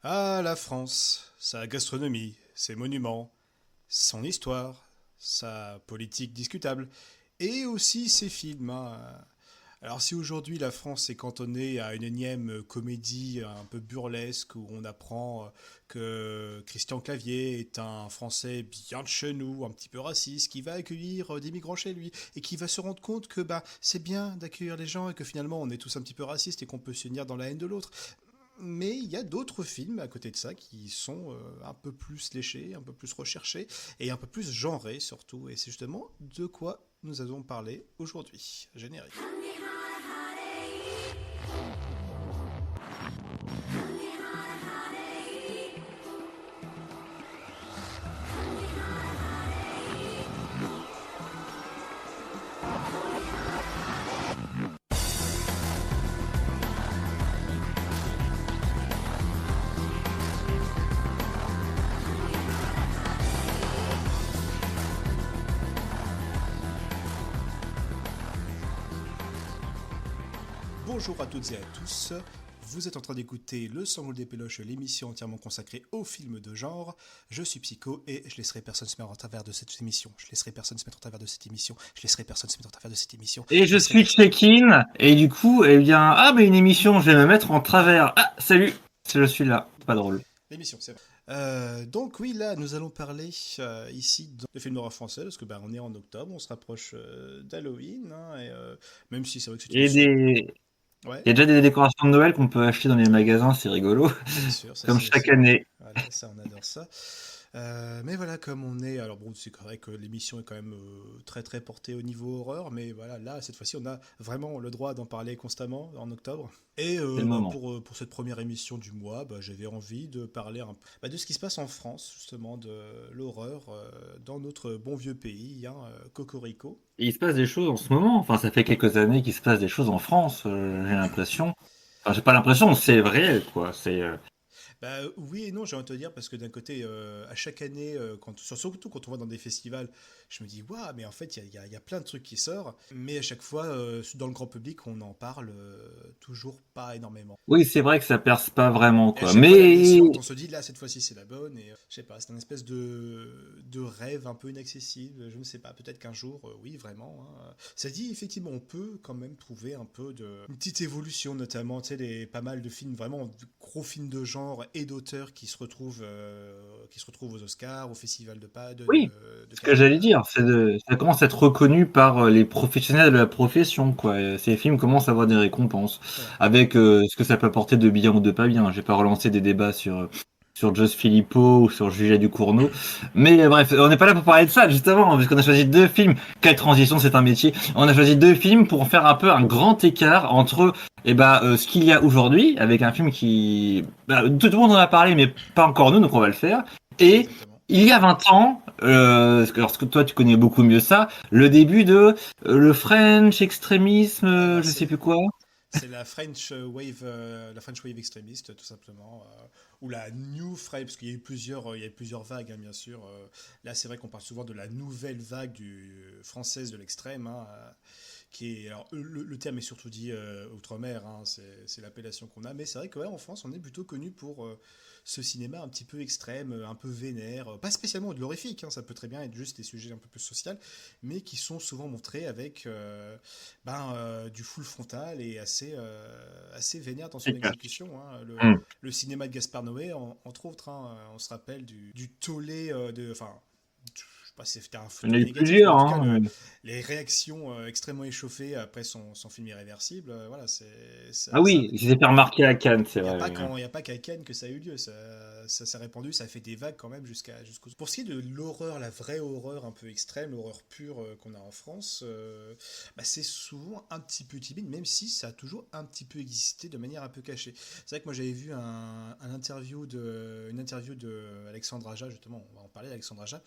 Ah, la France, sa gastronomie, ses monuments, son histoire, sa politique discutable, et aussi ses films, hein. Alors si aujourd'hui la France est cantonnée à une énième comédie un peu burlesque où on apprend que Christian Clavier est un Français bien de chez nous, un petit peu raciste, qui va accueillir des migrants chez lui et qui va se rendre compte que c'est bien d'accueillir les gens et que finalement on est tous un petit peu racistes et qu'on peut s'unir dans la haine de l'autre. Mais il y a d'autres films à côté de ça qui sont un peu plus léchés, un peu plus recherchés et un peu plus genrés surtout. Et c'est justement de quoi nous allons parler aujourd'hui. Générique. Bonjour à toutes et à tous. Vous êtes en train d'écouter Le Sangle des Péloches, l'émission entièrement consacrée aux films de genre. Je suis Psycho et je laisserai personne se mettre en travers de cette émission. Je laisserai personne se mettre en travers de cette émission. Je laisserai personne se mettre en travers de cette émission. Et je laisserai suis personne... check-in, et du coup, eh bien, mais une émission, je vais me mettre en travers. Ah, salut, je suis là, pas drôle. L'émission, c'est vrai. Donc oui, là, nous allons parler ici de films d'horreur français, parce que on est en octobre, on se rapproche d'Halloween, hein, et même si c'est vrai que cette Et émission... des... Ouais, Il y a déjà des décorations de Noël qu'on peut acheter dans les magasins, c'est rigolo, bien sûr, ça comme c'est... chaque année. Voilà, ça on adore ça. Mais voilà, comme on est. Alors bon, c'est vrai que l'émission est quand même très très portée au niveau horreur, mais voilà, là, cette fois-ci, on a vraiment le droit d'en parler constamment en octobre. Et C'est le moment. pour cette première émission du mois, j'avais envie de parler de ce qui se passe en France, justement, de l'horreur dans notre bon vieux pays, hein, Cocorico. Et il se passe des choses en ce moment, enfin, ça fait quelques années qu'il se passe des choses en France, j'ai l'impression. Enfin, j'ai pas l'impression, c'est vrai, quoi. Oui et non, j'ai envie de te dire, parce que d'un côté, à chaque année, surtout quand on va dans des festivals, je me dis, waouh, mais en fait, il y a plein de trucs qui sortent, mais à chaque fois, dans le grand public, on en parle toujours pas énormément. Oui, c'est vrai que ça perce pas vraiment, Et à quoi. chaque fois, la Mais descente, on se dit, là, cette fois-ci, c'est la bonne, et je sais pas, c'est un espèce de rêve un peu inaccessible, je ne sais pas, peut-être qu'un jour, oui, vraiment, hein. Ça dit, effectivement, on peut quand même trouver un peu une petite évolution, notamment, tu sais, pas mal de films, vraiment, de gros films de genre et d'auteurs qui se retrouvent aux Oscars, au Festival oui, de ce que Cannes. j'allais dire, ça commence à être reconnu par les professionnels de la profession, quoi. Et ces films commencent à avoir des récompenses, Voilà. avec ce que ça peut apporter de bien ou de pas bien. J'ai pas relancé des débats sur Joss Philippot ou sur Julia Ducournau, mais bref, on n'est pas là pour parler de ça justement, parce qu'on a choisi deux films. Quelle transition, c'est un métier. On a choisi deux films pour faire un peu un grand écart entre ce qu'il y a aujourd'hui, avec un film tout le monde en a parlé, mais pas encore nous, donc on va le faire. Et Exactement. il y a 20 ans, parce que toi tu connais beaucoup mieux ça, le début de le French extrémisme, Alors, je sais plus quoi. c'est la French Wave extrémiste, tout simplement, ou la New French, parce qu'il y a eu il y a eu plusieurs vagues, hein, bien sûr. Là, c'est vrai qu'on parle souvent de la nouvelle vague française de l'extrême, hein, qui est, alors, le terme est surtout dit outre-mer, hein, c'est l'appellation qu'on a, mais c'est vrai que ouais, en France, on est plutôt connu pour ce cinéma un petit peu extrême, un peu vénère, pas spécialement glorifique, hein, ça peut très bien être juste des sujets un peu plus sociaux, mais qui sont souvent montrés avec du full frontal et assez vénère dans son C'est clair. exécution, hein. Hmm. Le cinéma de Gaspard Noé, entre autres, hein, on se rappelle du tollé enfin, je sais pas si c'était un Il y en a tollé eu négatif, mais plusieurs, en tout cas, hein. les réactions extrêmement échauffées après son film Irréversible, voilà, Ah oui, il s'est fait remarquer à Cannes, c'est il n'y a vrai. pas Oui. il y a pas qu'à Cannes que ça a eu lieu, ça s'est répandu, ça a fait des vagues quand même jusqu'au... Pour ce qui est de l'horreur, la vraie horreur un peu extrême, l'horreur pure qu'on a en France, c'est souvent un petit peu timide, même si ça a toujours un petit peu existé de manière un peu cachée. C'est vrai que moi j'avais vu une interview de Alexandre Aja, justement, on va en parler, Alexandre Aja,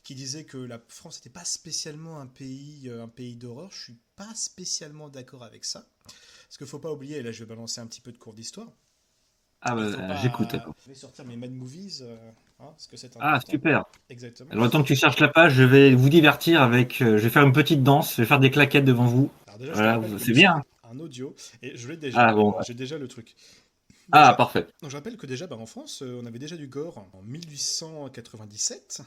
qui disait que la France n'était pas spécialement un pays d'horreur. Je suis pas spécialement d'accord avec ça. Parce qu'il faut pas oublier, et là je vais balancer un petit peu de cours d'histoire, Ah il faut j'écoute. pas... Je vais sortir mes Mad Movies, hein, parce que c'est Ah important. super. Exactement. Alors, le temps que tu cherches la page, je vais vous divertir je vais faire une petite danse, je vais faire des claquettes devant vous. Alors déjà, je te Voilà, rappelle que c'est nous bien. sommes un audio, et je l'ai déjà. Ah bon. J'ai déjà le truc. Donc, Ah, parfait. je rappelle que déjà, en France, on avait déjà du gore en 1897,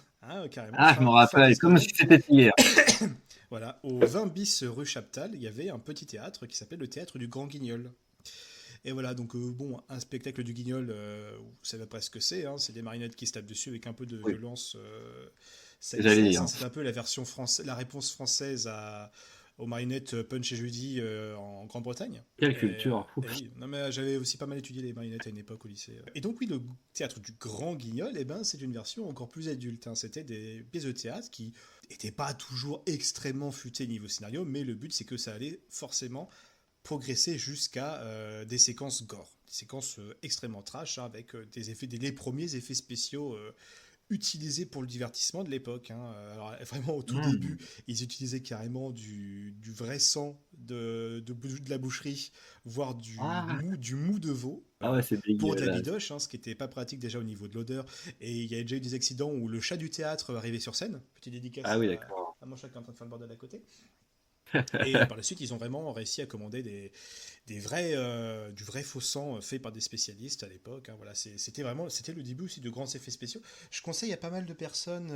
carrément, Ah, je me fin rappelle, comme si 19e. c'était hier. Voilà, au 20 bis rue Chaptal, il y avait un petit théâtre qui s'appelait le théâtre du Grand Guignol. Et voilà, donc un spectacle du Guignol, vous savez pas ce que c'est, hein, c'est des marionnettes qui se tapent dessus avec un peu de Oui, violence. Ça j'allais excesse, dire. hein, c'est un peu la version française, la réponse française aux marionnettes Punch et Judy en Grande-Bretagne. Quelle culture. Et oui, non mais j'avais aussi pas mal étudié les marionnettes à une époque au lycée. Et donc oui, le théâtre du Grand Guignol, c'est une version encore plus adulte, hein. C'était des pièces de théâtre qui n'étaient pas toujours extrêmement futées niveau scénario, mais le but c'est que ça allait forcément progresser jusqu'à des séquences gore, des séquences extrêmement trash, hein, avec les premiers effets spéciaux utilisés pour le divertissement de l'époque, hein. Alors vraiment au tout début, Hmm. ils utilisaient carrément du vrai sang de la boucherie, voire Ah, du mou de veau. ah ouais, c'est Pour de la dégueulasse. bidoche, hein, ce qui n'était pas pratique déjà au niveau de l'odeur. Et il y a déjà eu des accidents où le chat du théâtre arrivait sur scène. Petite dédicace Ah oui, d'accord. à mon chat qui est en train de faire le bordel à côté. Et par la suite, ils ont vraiment réussi à commander du vrai faux sang fait par des spécialistes à l'époque, hein. Voilà, c'était le début aussi de grands effets spéciaux. Je conseille à pas mal de personnes.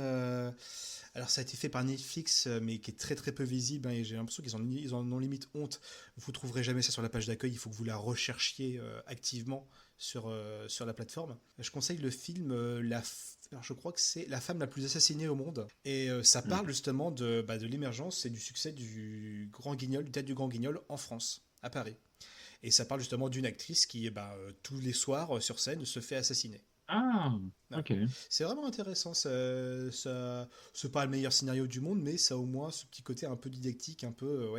Alors ça a été fait par Netflix, mais qui est très très peu visible, hein, et j'ai l'impression ils en ont limite honte. Vous trouverez jamais ça sur la page d'accueil. Il faut que vous la recherchiez activement sur la plateforme. Je conseille le film alors, je crois que c'est La femme la plus assassinée au monde. Et ça Hmm. parle justement de l'émergence et du succès du Grand Guignol, du théâtre du Grand Guignol en France, à Paris. Et ça parle justement d'une actrice qui, tous les soirs sur scène, se fait assassiner. Ah, Voilà. ok. C'est vraiment intéressant. C'est pas le meilleur scénario du monde, mais ça a au moins ce petit côté un peu didactique, un peu,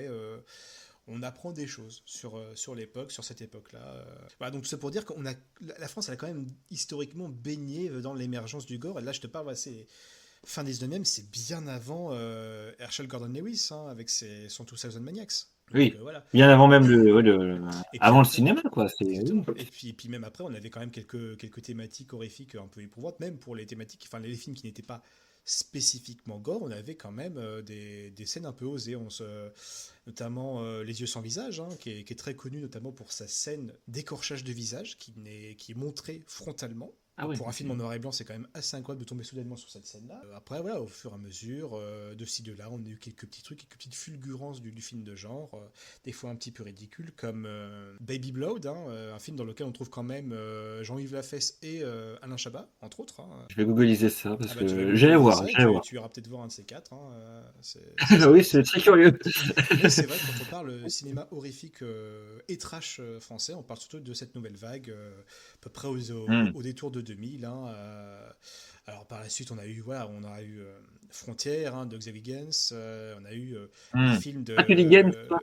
on apprend des choses sur l'époque, sur cette époque-là. Voilà, donc c'est pour dire qu'on a la France, elle a quand même historiquement baigné dans l'émergence du gore. Et là, je te parle, c'est fin 19e, c'est bien avant Herschel Gordon Lewis, hein, avec son 2000 Maniacs. Donc Oui, voilà. bien avant même Et puis avant le après, cinéma, quoi. C'est oui. exactement. Et puis même après, on avait quand même quelques thématiques horrifiques un peu éprouvantes, même pour les thématiques, enfin les films qui n'étaient pas spécifiquement gore, on avait quand même des scènes un peu osées. Notamment Les yeux sans visage, hein, qui est très connu notamment pour sa scène d'écorchage de visage, qui est montrée frontalement. Ah Donc oui, pour un film en ok. noir et blanc, c'est quand même assez incroyable de tomber soudainement sur cette scène-là. Après, voilà, au fur et à mesure, de ci, de là, on a eu quelques petits trucs, quelques petites fulgurances du film de genre, des fois un petit peu ridicules, comme Baby Blood, hein, un film dans lequel on trouve quand même Jean-Yves Lafesse et Alain Chabat, entre autres, hein. Je vais googliser ça Ah parce bah tu vas que googliser ça et j'allais voir. tu iras peut-être voir un de ces quatre, hein, c'est Oui, vrai que c'est très curieux. mais c'est vrai que quand on parle cinéma horrifique et trash français, on parle surtout de cette nouvelle vague, à peu près Hmm. au détour de 2000, hein, alors par la suite, on a eu Frontières, hein, de Xavier Gens, on a eu les Hmm. films de Ah, tu dis Games, toi?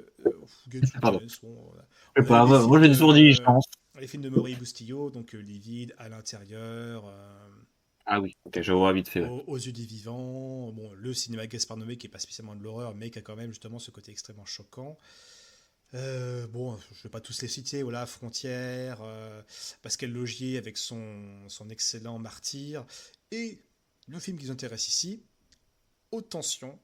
Gens ou Pardon. Gens, bon, Je on sais a eu pas, moi j'ai toujours dit, je pense. les films de Maury Boustillo, donc Livide, À l'intérieur. Ah oui, ok, je vois vite fait, ouais. Aux yeux des vivants, bon, le cinéma Gaspard Noé qui est pas spécialement de l'horreur, mais qui a quand même justement ce côté extrêmement choquant. Bon, je vais pas tous les citer, voilà, Frontières, Pascal Logier avec son excellent Martyr, et le film qui nous intéresse ici, Haute Tension,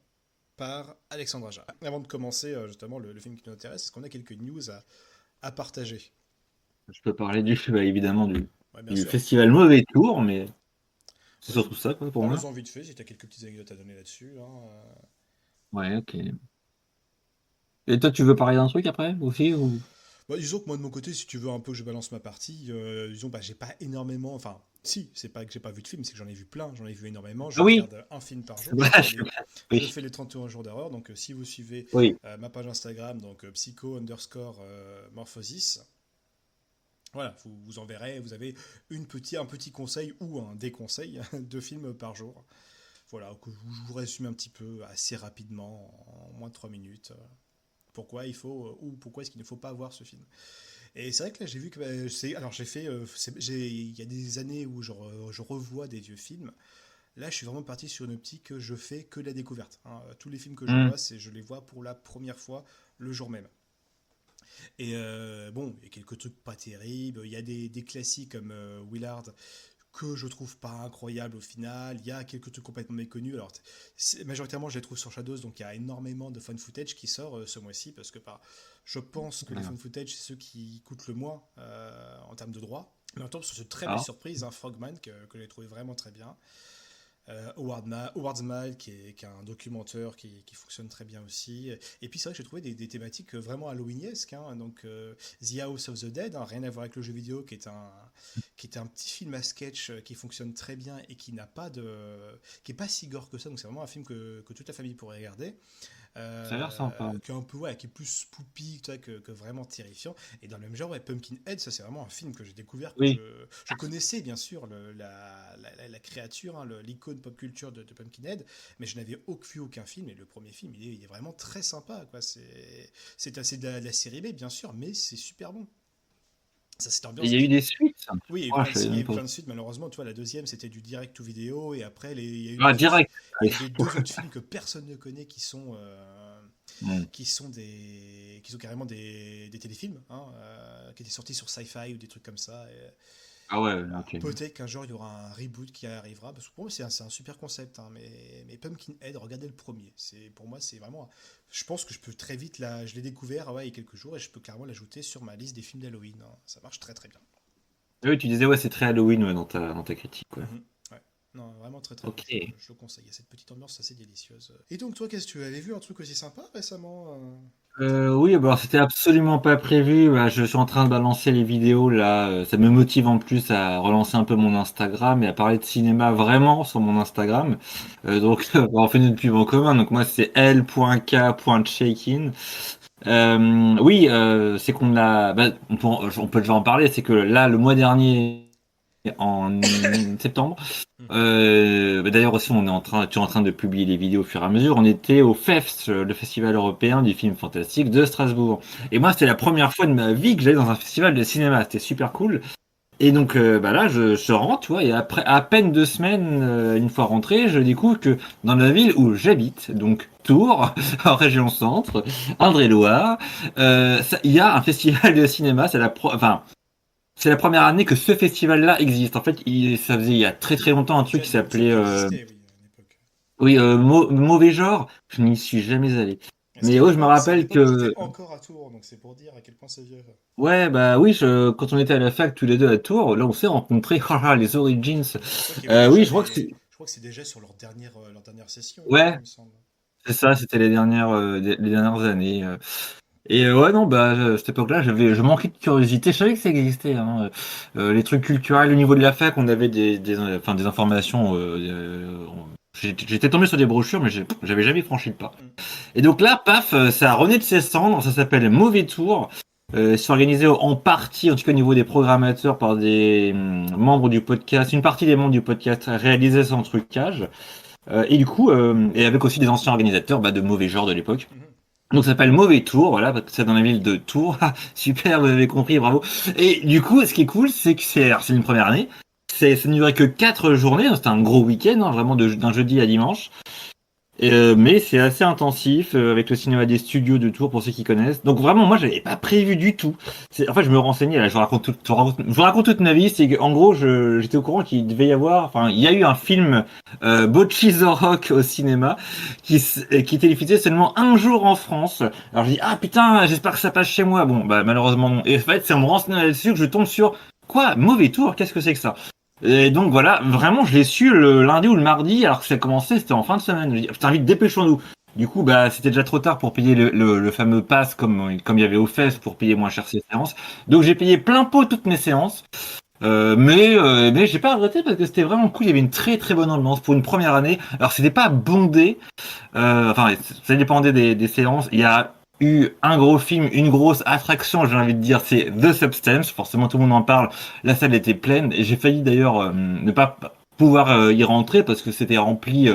par Alexandre Aja. Avant de commencer justement le film qui nous intéresse, est-ce qu'on a quelques news à partager? Je peux parler bah, évidemment Ouais, bien du sûr. festival Mauvais Tour, mais c'est Vas-y, surtout ça, quoi, pour moi. parle-en vite fait si tu as quelques petites anecdotes à donner là-dessus, hein. Ouais, ok. Et toi, tu veux parler d'un truc après aussi ou... Bah, disons que moi de mon côté, si tu veux un peu que je balance ma partie, disons j'ai pas énormément, enfin si, c'est pas que j'ai pas vu de film, c'est que j'en ai vu plein, j'en ai vu énormément, je Ah oui, regarde un film par c'est jour, vrai, je oui, fais les 31 jours d'horreur, donc si vous suivez oui. ma page Instagram, donc psycho underscore morphosis, voilà, vous en verrez, vous avez un petit conseil ou un déconseil de films par jour. Voilà, que je vous résume un petit peu assez rapidement, en moins de 3 minutes. Pourquoi il faut, ou pourquoi est-ce qu'il ne faut pas voir ce film. Et c'est vrai que là, j'ai vu que. Alors, j'ai fait. Il y a des années où je revois des vieux films. Là, je suis vraiment parti sur une optique que je fais que de la découverte, hein. Tous les films que je Hmm. vois, je les vois pour la première fois le jour même. Et bon, il y a quelques trucs pas terribles. Il y a des classiques comme Willard que je trouve pas incroyable au final. Il y a quelques trucs complètement méconnus. Alors, majoritairement, je les trouve sur Shadows, donc il y a énormément de fan footage qui sort ce mois-ci, parce que je pense que les fan footage, c'est ceux qui coûtent le moins en termes de droits. Mais en même temps, c'est une très belle Ah. surprise, Frogman, que j'ai trouvé vraiment très bien. Howard Smile, qui est un documentaire qui fonctionne très bien aussi. Et puis c'est vrai que j'ai trouvé des thématiques vraiment halloweenesques. Donc The House of the Dead, rien à voir avec le jeu vidéo, qui est un petit film à sketch qui fonctionne très bien et qui est pas si gore que ça. Donc c'est vraiment un film que toute la famille pourrait regarder. Ça a l'air sympa. Qui est plus spooky que vraiment terrifiant. Et dans le même genre, Pumpkinhead, ça c'est vraiment un film que j'ai découvert. Oui. Je connaissais bien sûr la créature, l'icône pop culture de Pumpkinhead, mais je n'avais vu aucun film. Et le premier film, il est vraiment très sympa. C'est assez de la série B, bien sûr, mais c'est super bon. Ça, cette ambiance. Il y a eu des suites. Oui, il y a eu plein de suites. Malheureusement, tu vois, la deuxième, c'était du direct to vidéo. Et après, il y a eu Direct. il y avait deux autres films que personne ne connaît qui sont carrément des téléfilms, qui étaient sortis sur Sci-Fi ou des trucs comme ça. Ah ouais, ok. Peut-être qu'un jour il y aura un reboot qui arrivera, parce que pour moi c'est un super concept, mais Pumpkinhead, regardez le premier. Pour moi c'est vraiment. Je pense que je peux très vite je l'ai découvert il y a quelques jours et je peux clairement l'ajouter sur ma liste des films d'Halloween. Ça marche très très bien. Oui, tu disais c'est très Halloween dans ta critique. Ouais. Ouais. Non, vraiment très très Ok. bien. Je le conseille. Il y a cette petite ambiance assez délicieuse. Et donc toi, qu'est-ce que tu avais vu un truc aussi sympa récemment Oui, alors c'était absolument pas prévu. Je suis en train de balancer les vidéos là. Ça me motive en plus à relancer un peu mon Instagram et à parler de cinéma vraiment sur mon Instagram. Donc, on fait notre pub en commun. Donc moi, c'est l.k.shakin. Oui, c'est qu'on a. On peut déjà en parler. C'est que là, le mois dernier, en septembre. D'ailleurs aussi, tu es en train de publier les vidéos au fur et à mesure. On était au FEFS, le festival européen du film fantastique de Strasbourg. Et moi, c'était la première fois de ma vie que j'allais dans un festival de cinéma. C'était super cool. Et donc là, je rentre, tu vois, et après à peine 2 semaines, une fois rentré, je découvre que dans la ville où j'habite, donc Tours, en région centre, Indre-et-Loire, il y a un festival de cinéma. C'est la première année que ce festival-là existe. En fait, ça faisait il y a très très longtemps un truc qui s'appelait oui, mauvais genre. Je n'y suis jamais allé. Mais je me rappelle que c'était encore à Tours, donc c'est pour dire à quel point c'est vieux. ouais, bah oui, quand on était à la fac tous les deux à Tours, là on s'est rencontrés. Les Origins. Oui, je crois que c'est Je crois que c'est déjà sur leur dernière session, ouais, il me semble. c'est ça. C'était les dernières années. Et ouais, non, à cette époque-là, je manquais de curiosité. Je savais que ça existait, hein. Les trucs culturels au niveau de la fac, on avait des informations. J'étais tombé sur des brochures, mais j'avais jamais franchi le pas. Et donc là, paf, ça renaît de ses cendres. Ça s'appelle Mauvais Tour. C'est organisé en partie, en tout cas au niveau des programmateurs, par des membres du podcast. Une partie des membres du podcast réalisait sans trucage. Et du coup, et avec aussi des anciens organisateurs de mauvais genre de l'époque. Donc ça s'appelle Mauvais Tour, voilà, parce que c'est dans la ville de Tours. Ah, super, vous avez compris, bravo. Et du coup, ce qui est cool, c'est que c'est une première année. Ça ne durait que 4 journées, donc c'était un gros week-end, vraiment d'un jeudi à dimanche. Mais c'est assez intensif, avec le cinéma des studios de Tours, pour ceux qui connaissent. Donc vraiment, moi, j'avais pas prévu du tout. En fait, je me renseignais, là, je vous raconte toute ma vie. C'est qu'en gros, j'étais au courant qu'il devait y avoir, enfin, il y a eu un film, Bocchi the Rock au cinéma, qui était diffusé seulement un jour en France. Alors je dis, ah putain, j'espère que ça passe chez moi. Bon, malheureusement non. Et en fait, c'est en me renseignant là-dessus que je tombe sur, quoi, Mauvais Tour, qu'est-ce que c'est que ça? Et donc voilà, vraiment, je l'ai su le lundi ou le mardi, alors que ça commençait, c'était en fin de semaine. Je dis, putain, vite, dépêchons-nous. Du coup, c'était déjà trop tard pour payer le fameux pass comme il y avait au FES pour payer moins cher ses séances. Donc j'ai payé plein pot toutes mes séances. Mais j'ai pas regretté parce que c'était vraiment cool. Il y avait une très très bonne ambiance pour une première année. Alors c'était pas bondé, enfin ça dépendait des séances. Il y a eu un gros film, une grosse attraction, j'ai envie de dire, c'est The Substance. Forcément tout le monde en parle. La salle était pleine et j'ai failli d'ailleurs ne pas pouvoir y rentrer parce que c'était rempli.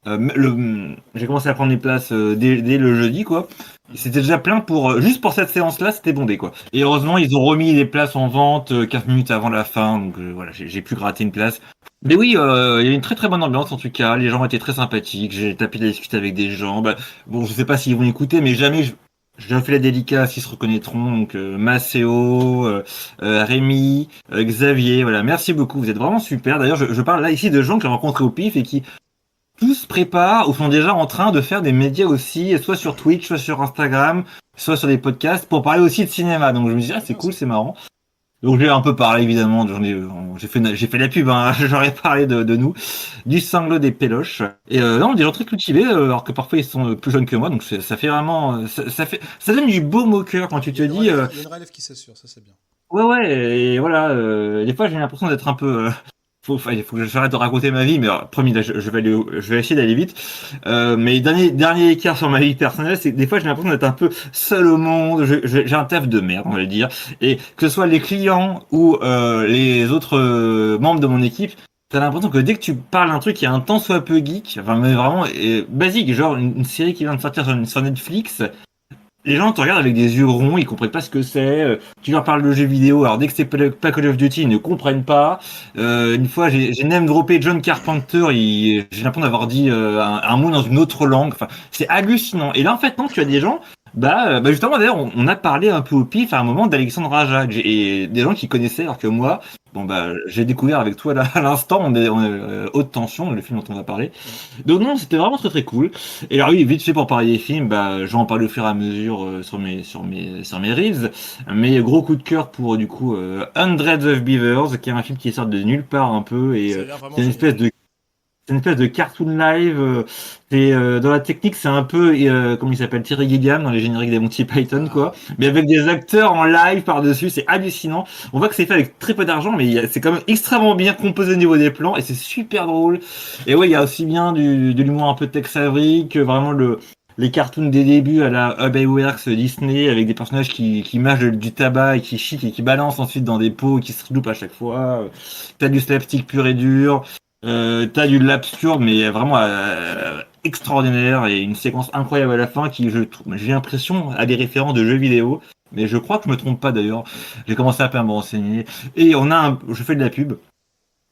J'ai commencé à prendre les places dès le jeudi, quoi. C'était déjà plein juste pour cette séance-là, c'était bondé, quoi. Et heureusement, ils ont remis les places en vente 15 minutes avant la fin, donc voilà, j'ai pu gratter une place. Mais oui, il y a une très très bonne ambiance en tout cas. Les gens étaient très sympathiques. J'ai tapé la discute avec des gens. Bon, je sais pas s'ils vont écouter, mais jamais J'ai fait la dédicace, ils se reconnaîtront. Donc Maceo, Rémi, Xavier, voilà. Merci beaucoup, vous êtes vraiment super. D'ailleurs, je parle là ici de gens que j'ai rencontrés au pif et qui tous préparent ou sont déjà en train de faire des médias aussi, soit sur Twitch, soit sur Instagram, soit sur des podcasts pour parler aussi de cinéma. Donc je me dis, ah, C'est c'est bien cool, ça. c'est marrant. Donc j'ai un peu parlé évidemment, j'ai fait la pub, hein, j'aurais parlé de nous, du sanglot des péloches. Et non, des gens très cultivés, alors que parfois ils sont plus jeunes que moi, donc ça fait vraiment, ça donne du baume au cœur quand tu Il y a te une dis, relève, il y a une relève qui s'assure, ça c'est bien. ouais ouais, et voilà, des fois j'ai l'impression d'être un peu, il faut que j'arrête de raconter ma vie, mais promis, là, je vais essayer d'aller vite. Mais dernier écart sur ma vie personnelle, c'est que des fois j'ai l'impression d'être un peu seul au monde. J'ai un taf de merde, on va le dire. Et que ce soit les clients ou les autres membres de mon équipe, t'as l'impression que dès que tu parles d'un truc qui est un tant soit peu geek, enfin mais vraiment basique, genre une série qui vient de sortir sur Netflix, les gens te regardent avec des yeux ronds, ils comprennent pas ce que c'est. Tu leur parles de jeux vidéo, alors dès que c'est pas Call of Duty, ils ne comprennent pas. Une fois, j'ai même droppé John Carpenter, j'ai l'impression d'avoir dit un mot dans une autre langue. Enfin, c'est hallucinant. Et là, en fait, non, tu as des gens, bah justement, d'ailleurs, on a parlé un peu au pif à un moment d'Alexandre Aja, et des gens qui connaissaient, alors que moi, bon bah, j'ai découvert avec toi là à l'instant, on est haute tension, le film dont on va parler. Mm. Donc non, c'était vraiment très très cool. Et alors oui, vite fait pour parler des films, bah, je vais en parler au fur et à mesure sur mes reels. Mais gros coup de cœur pour du coup Hundreds of Beavers, qui est un film qui sort de nulle part un peu et Ça a l'air vraiment c'est une espèce génial. de c'est une espèce de cartoon live. Dans la technique, c'est un peu comment il s'appelle Terry Gilliam dans les génériques des Monty Python quoi, Ah, mais avec des acteurs en live par dessus, c'est hallucinant. On voit que c'est fait avec très peu d'argent, mais c'est quand même extrêmement bien composé au niveau des plans et c'est super drôle. Et ouais, il y a aussi bien de l'humour un peu Tex Avery que vraiment les cartoons des débuts à la Hub Disney avec des personnages qui mâchent du tabac et qui chiquent et qui balancent ensuite dans des pots et qui se loupent à chaque fois. T'as du slapstick pur et dur. T'as du l'absurde, mais vraiment extraordinaire et une séquence incroyable à la fin qui, j'ai l'impression, a des références de jeux vidéo. Mais je crois que je me trompe pas d'ailleurs. J'ai commencé un peu à me renseigner. Et je fais de la pub.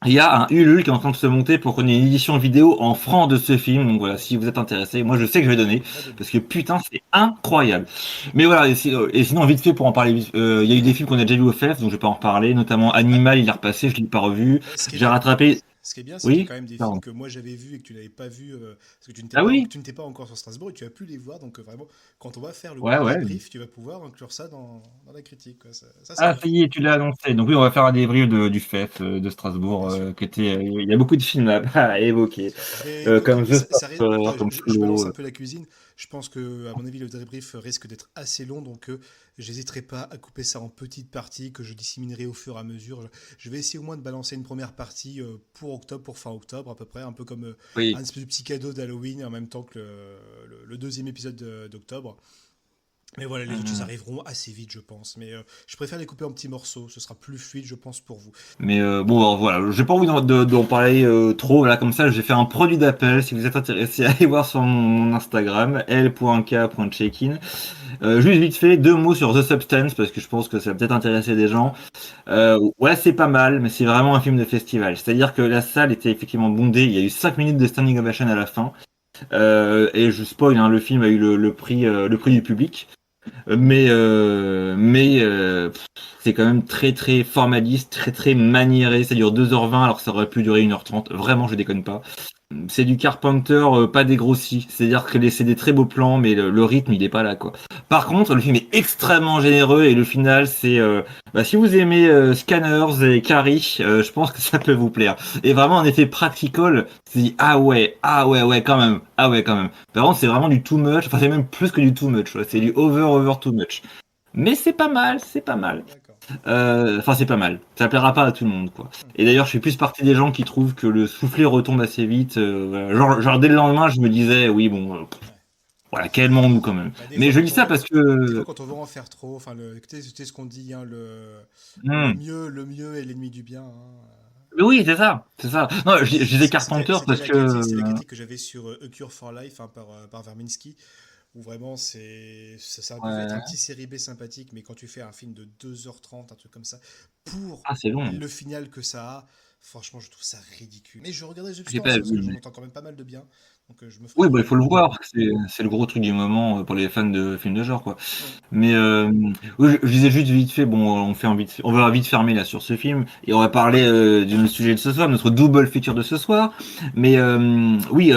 Il y a un Ulule qui est en train de se monter pour qu'on ait une édition vidéo en franc de ce film. Donc voilà, si vous êtes intéressé, moi je sais que je vais donner. on va donner. Parce que putain, c'est incroyable. Mais voilà, et sinon, vite fait pour en parler, il y a eu des films qu'on a déjà vus au FEF, donc je vais pas en reparler. Notamment Bah, Animal, il est repassé, je l'ai pas revu. Ce qui est J'ai bien, rattrapé. ce qui est bien, c'est qu'il y a Oui? quand même des films Pardon. que moi j'avais vus et que tu n'avais pas vus parce que Ah oui? tu n'étais pas encore sur Strasbourg et tu as pu les voir. Donc vraiment, quand on va faire le Ouais, gros ouais. débrief, tu vas pouvoir inclure ça dans la critique, quoi. Ça, c'est Ah, bien ça fait, y est, tu l'as annoncé. Donc oui, on va faire un débrief du FEF de Strasbourg, bien sûr. il y a beaucoup de films à évoquer, Mais écoute, comme The Stopper, ouais, comme je balance un Flow. peu la cuisine. Je pense que, à mon avis, le débrief risque d'être assez long, donc j'hésiterai pas à couper ça en petites parties que je disséminerai au fur et à mesure. Je vais essayer au moins de balancer une première partie pour octobre, pour fin octobre à peu près, un peu comme Oui. un espèce de petit cadeau d'Halloween en même temps que le deuxième épisode d'octobre. Mais voilà, les autres choses Euh, arriveront assez vite, je pense. Mais je préfère les couper en petits morceaux. Ce sera plus fluide, je pense, pour vous. Mais bon, alors, voilà, j'ai pas envie d'en parler trop là comme ça. J'ai fait un produit d'appel. Si vous êtes intéressé, allez voir sur mon Instagram l.k.checkin. Juste vite fait, deux mots sur The Substance parce que je pense que ça va peut-être intéresser des gens. Ah, Ouais, c'est pas mal, mais c'est vraiment un film de festival. C'est-à-dire que la salle était effectivement bondée. Il y a eu 5 minutes de standing ovation à la fin. Et je spoil, hein, le film a eu le prix du public. C'est quand même très très formaliste, très très maniéré. Ça dure 2h20 alors que ça aurait pu durer 1h30. Vraiment, je déconne pas. C'est du Carpenter pas dégrossi. C'est-à-dire que c'est des très beaux plans, mais le rythme, il est pas là, quoi. Par contre, le film est extrêmement généreux et le final, si vous aimez Scanners et Carrie, je pense que ça peut vous plaire. Et vraiment, en effet practical, c'est dit, ouais, quand même. Ah ouais, quand même. Par contre, c'est vraiment du too much. Enfin, c'est même plus que du too much. Ouais. C'est du over too much. Mais c'est pas mal, c'est pas mal. d'accord. Enfin, c'est pas mal. Ça plaira pas à tout le monde, quoi. Et d'ailleurs, je suis plus partie des gens qui trouvent que le soufflet retombe assez vite. Voilà. Genre, dès le lendemain, je me disais, oui, bon, Ouais. voilà, calmons-nous quand même. Bah, Mais je dis ça parce des fois, que, quand on veut en faire trop, enfin, tu sais ce qu'on dit, hein, hmm. le mieux est l'ennemi du bien, hein. Mais oui, c'est ça, c'est ça. Non, je disais Carpenter C'était parce que, c'était la critique que j'avais sur A Cure for Life hein, par Verminski, où vraiment ça devait être un ouais. petit série B sympathique, mais quand tu fais un film de 2h30 un truc comme ça, pour Ah, c'est long. le final que ça a, Franchement, je trouve ça ridicule. Mais je regarde J'ai Substance pas parce que j'en vu. entends quand même pas mal de bien. Donc je me ferai Oui, une bah, il idée. faut le voir, parce que c'est le gros truc du moment pour les fans de films de genre, quoi. Mm. Mais oui, je disais juste vite fait, bon, on va vite fermer là sur ce film et on va parler de notre sujet de ce soir, notre double feature de ce soir. Mais oui,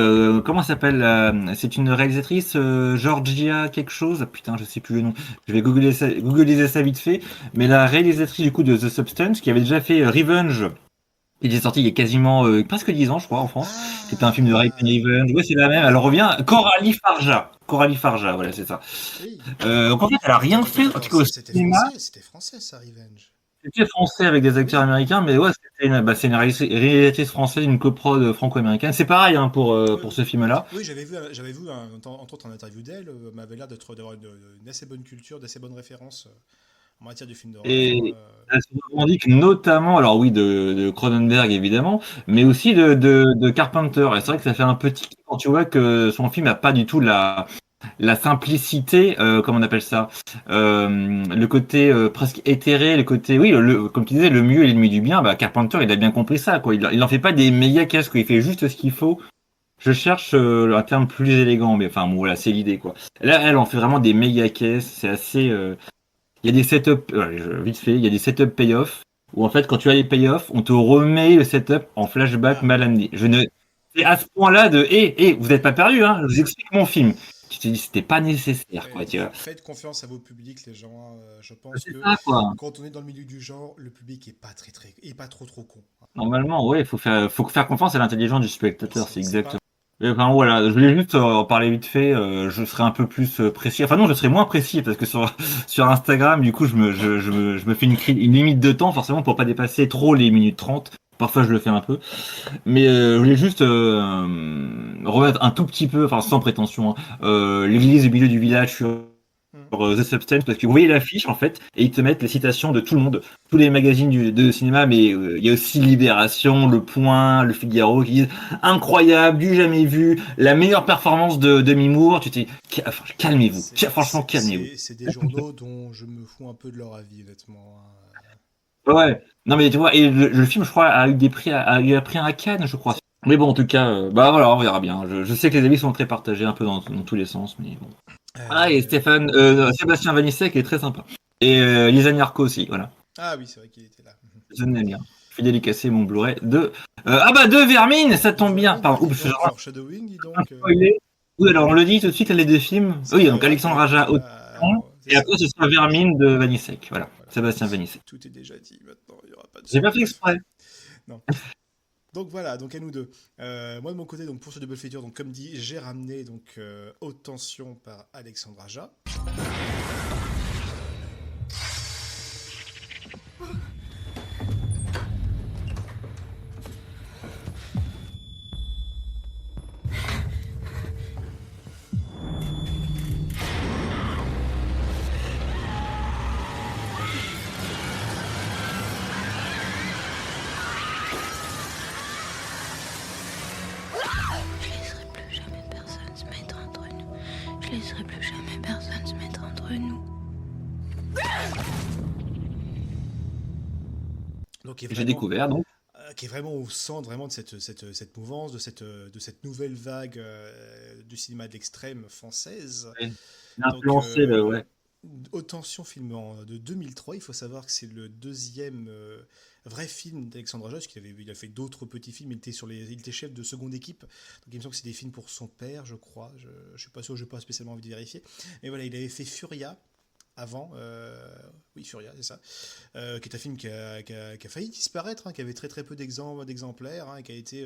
comment s'appelle c'est une réalisatrice Georgia quelque chose. Ah, putain, je sais plus le nom. Je vais googliser ça vite fait. Mais la réalisatrice du coup de The Substance, qui avait déjà fait Revenge. Il est sorti il y a quasiment presque 10 ans, je crois, en France. C'était un film de Rape and Ah, Revenge. Ouais, c'est la même. oui, Elle revient. Coralie Farja. Coralie Farja, voilà, c'est ça. oui. Donc en fait, elle a rien Attends, fait, attends, en attends, tout cas au cinéma. c'était français ça, Revenge. C'était français avec des acteurs Oui, américains, mais ouais, c'est une réalisatrice française, une coprode franco-américaine. C'est pareil hein, oui, pour oui. ce film-là. Oui, j'avais vu entre autres un interview d'elle, m'avait l'air d'avoir une assez bonne culture, d'assez bonnes références en matière de films d'horreur. Et elle se revendique notamment, alors oui, de Cronenberg évidemment, mais aussi de Carpenter. Et c'est vrai que ça fait un petit quand tu vois que son film n'a pas du tout la simplicité, comment on appelle ça, le côté presque éthéré, le côté, oui, comme tu disais, le mieux est l'ennemi du bien. Bah, Carpenter, il a bien compris ça, quoi. Il en fait pas des méga caisses, quoi. Il fait juste ce qu'il faut. Je cherche un terme plus élégant, mais enfin, bon, voilà, c'est l'idée, quoi. Là, elle en fait vraiment des méga caisses. C'est assez. Il y a des setups, vite fait, il y a des setups payoff où en fait, quand tu as les payoff, on te remet le setup en flashback Ah, mal amené. Je ne, c'est à ce point-là de, vous n'êtes pas perdu, hein. Je vous explique mon film. Tu te dis, c'était pas nécessaire, quoi, tu vois. faites confiance à vos publics, les gens, hein. Je pense C'est que ça, quoi. quand on est dans le milieu du genre, le public est pas est pas trop con. Normalement, ouais, faut faire confiance à l'intelligence du spectateur, c'est C'est exactement. pas. Et enfin voilà, je voulais juste en parler vite fait. Je serai un peu plus précis. Enfin non, je serai moins précis parce que sur Instagram, du coup, je me fais une limite de temps forcément pour pas dépasser trop les minutes 30. Parfois, je le fais un peu. Mais je voulais juste remettre un tout petit peu, enfin sans prétention, hein, l'église au milieu du village Hmm. sur The Substance parce que vous voyez l'affiche en fait et ils te mettent les citations de tout le monde, tous les magazines de cinéma, mais il y a aussi Libération, Le Point, Le Figaro qui disent incroyable, du jamais vu, la meilleure performance de Demi Moore. Tu te dis enfin, calmez-vous, franchement calmez-vous. C'est des journaux dont je me fous un peu de leur avis, honnêtement, hein. Ouais, non mais tu vois, et le film je crois a eu des prix, a eu un prix à Cannes je crois. Mais bon en tout cas, bah voilà, on verra bien. Je sais que les avis sont très partagés un peu dans tous les sens, mais bon. Ah, et Euh, Sébastien Vanissek est très sympa. Et Lisa Niarco aussi, voilà. Ah oui, c'est vrai qu'il était là. Je n'aime bien. Je vais dédicacer mon Blu-ray de. Ah bah, de Vermine, ça De tombe bien. Vermine, bah Pardon, dis oups, je donc, Foreshadowing, dis donc. spoilé. Oui, alors on le dit tout de suite, les deux films. C'est Oui, pas donc grave, Alexandre Aja, c'est et ça. après ce sera Vermine de Vanissek. Voilà, Voilà, Sébastien Vanissek. tout est déjà dit maintenant, il n'y aura pas de J'ai pas fait spoil. exprès. Non. Donc voilà, donc à nous deux. Moi de mon côté, donc pour ce double feature, donc comme dit, j'ai ramené donc Haute Tension par Alexandre Aja. Je laisserai plus jamais personne se mettre entre nous. Je laisserai plus jamais personne se mettre entre nous. Donc J'ai découvert, donc. qui est vraiment au centre vraiment de cette mouvance, de cette nouvelle vague du cinéma de l'extrême française. Ouais. Donc, Influencé, ouais. Haute Tension, film de 2003. Il faut savoir que c'est le deuxième vrai film d'Alexandre Aja, parce il a fait d'autres petits films. Il était chef de seconde équipe. Donc il me semble que c'est des films pour son père, je crois. Je suis pas sûr, je n'ai pas spécialement envie de vérifier. Mais voilà, il avait fait Furia avant. Oui, Furia, c'est ça. Qui est un film qui a failli disparaître, hein, qui avait très très peu d'exemplaires, hein, qui a été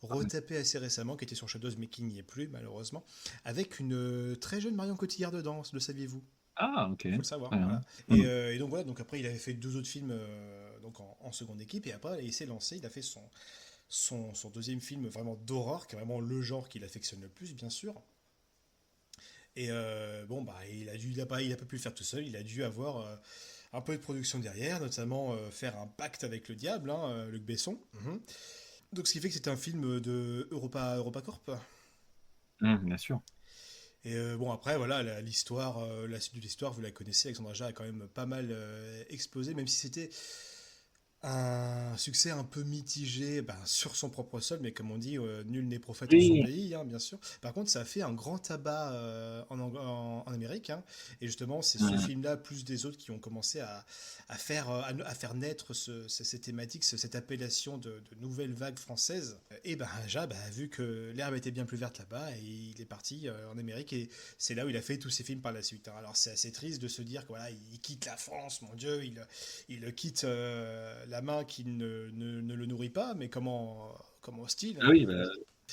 retapé assez récemment, qui était sur Shadows, mais qui n'y est plus, malheureusement. Avec une très jeune Marion Cotillard dedans, le saviez-vous? Ah, ok. Faut le savoir. Très bien. Voilà. Et donc voilà, donc après il avait fait deux autres films donc en seconde équipe, et après il s'est lancé, il a fait son deuxième film vraiment d'horreur, qui est vraiment le genre qu'il affectionne le plus, bien sûr. Et bon, bah, il a pas pu le faire tout seul, il a dû avoir un peu de production derrière, notamment faire un pacte avec le diable, hein, Luc Besson. Mhm. Donc ce qui fait que c'était un film de EuropaCorp. Bien sûr. Et bon, après, voilà, l'histoire, la suite de l'histoire, vous la connaissez, Alexandre Aja a quand même pas mal explosé, même si c'était un succès un peu mitigé sur son propre sol, mais comme on dit, nul n'est prophète en son Oui, pays, hein, bien sûr. Par contre, ça a fait un grand tabac en Amérique, hein, et justement, c'est ce ouais. film-là, plus des autres, qui ont commencé à faire naître ces thématiques, cette appellation de nouvelle vague française. Et déjà, vu que l'herbe était bien plus verte là-bas, et il est parti en Amérique, et c'est là où il a fait tous ses films par la suite, hein. Alors, c'est assez triste de se dire que voilà, il quitte la France, mon Dieu, il quitte la main qui ne le nourrit pas, mais comment hostile, Ah hein.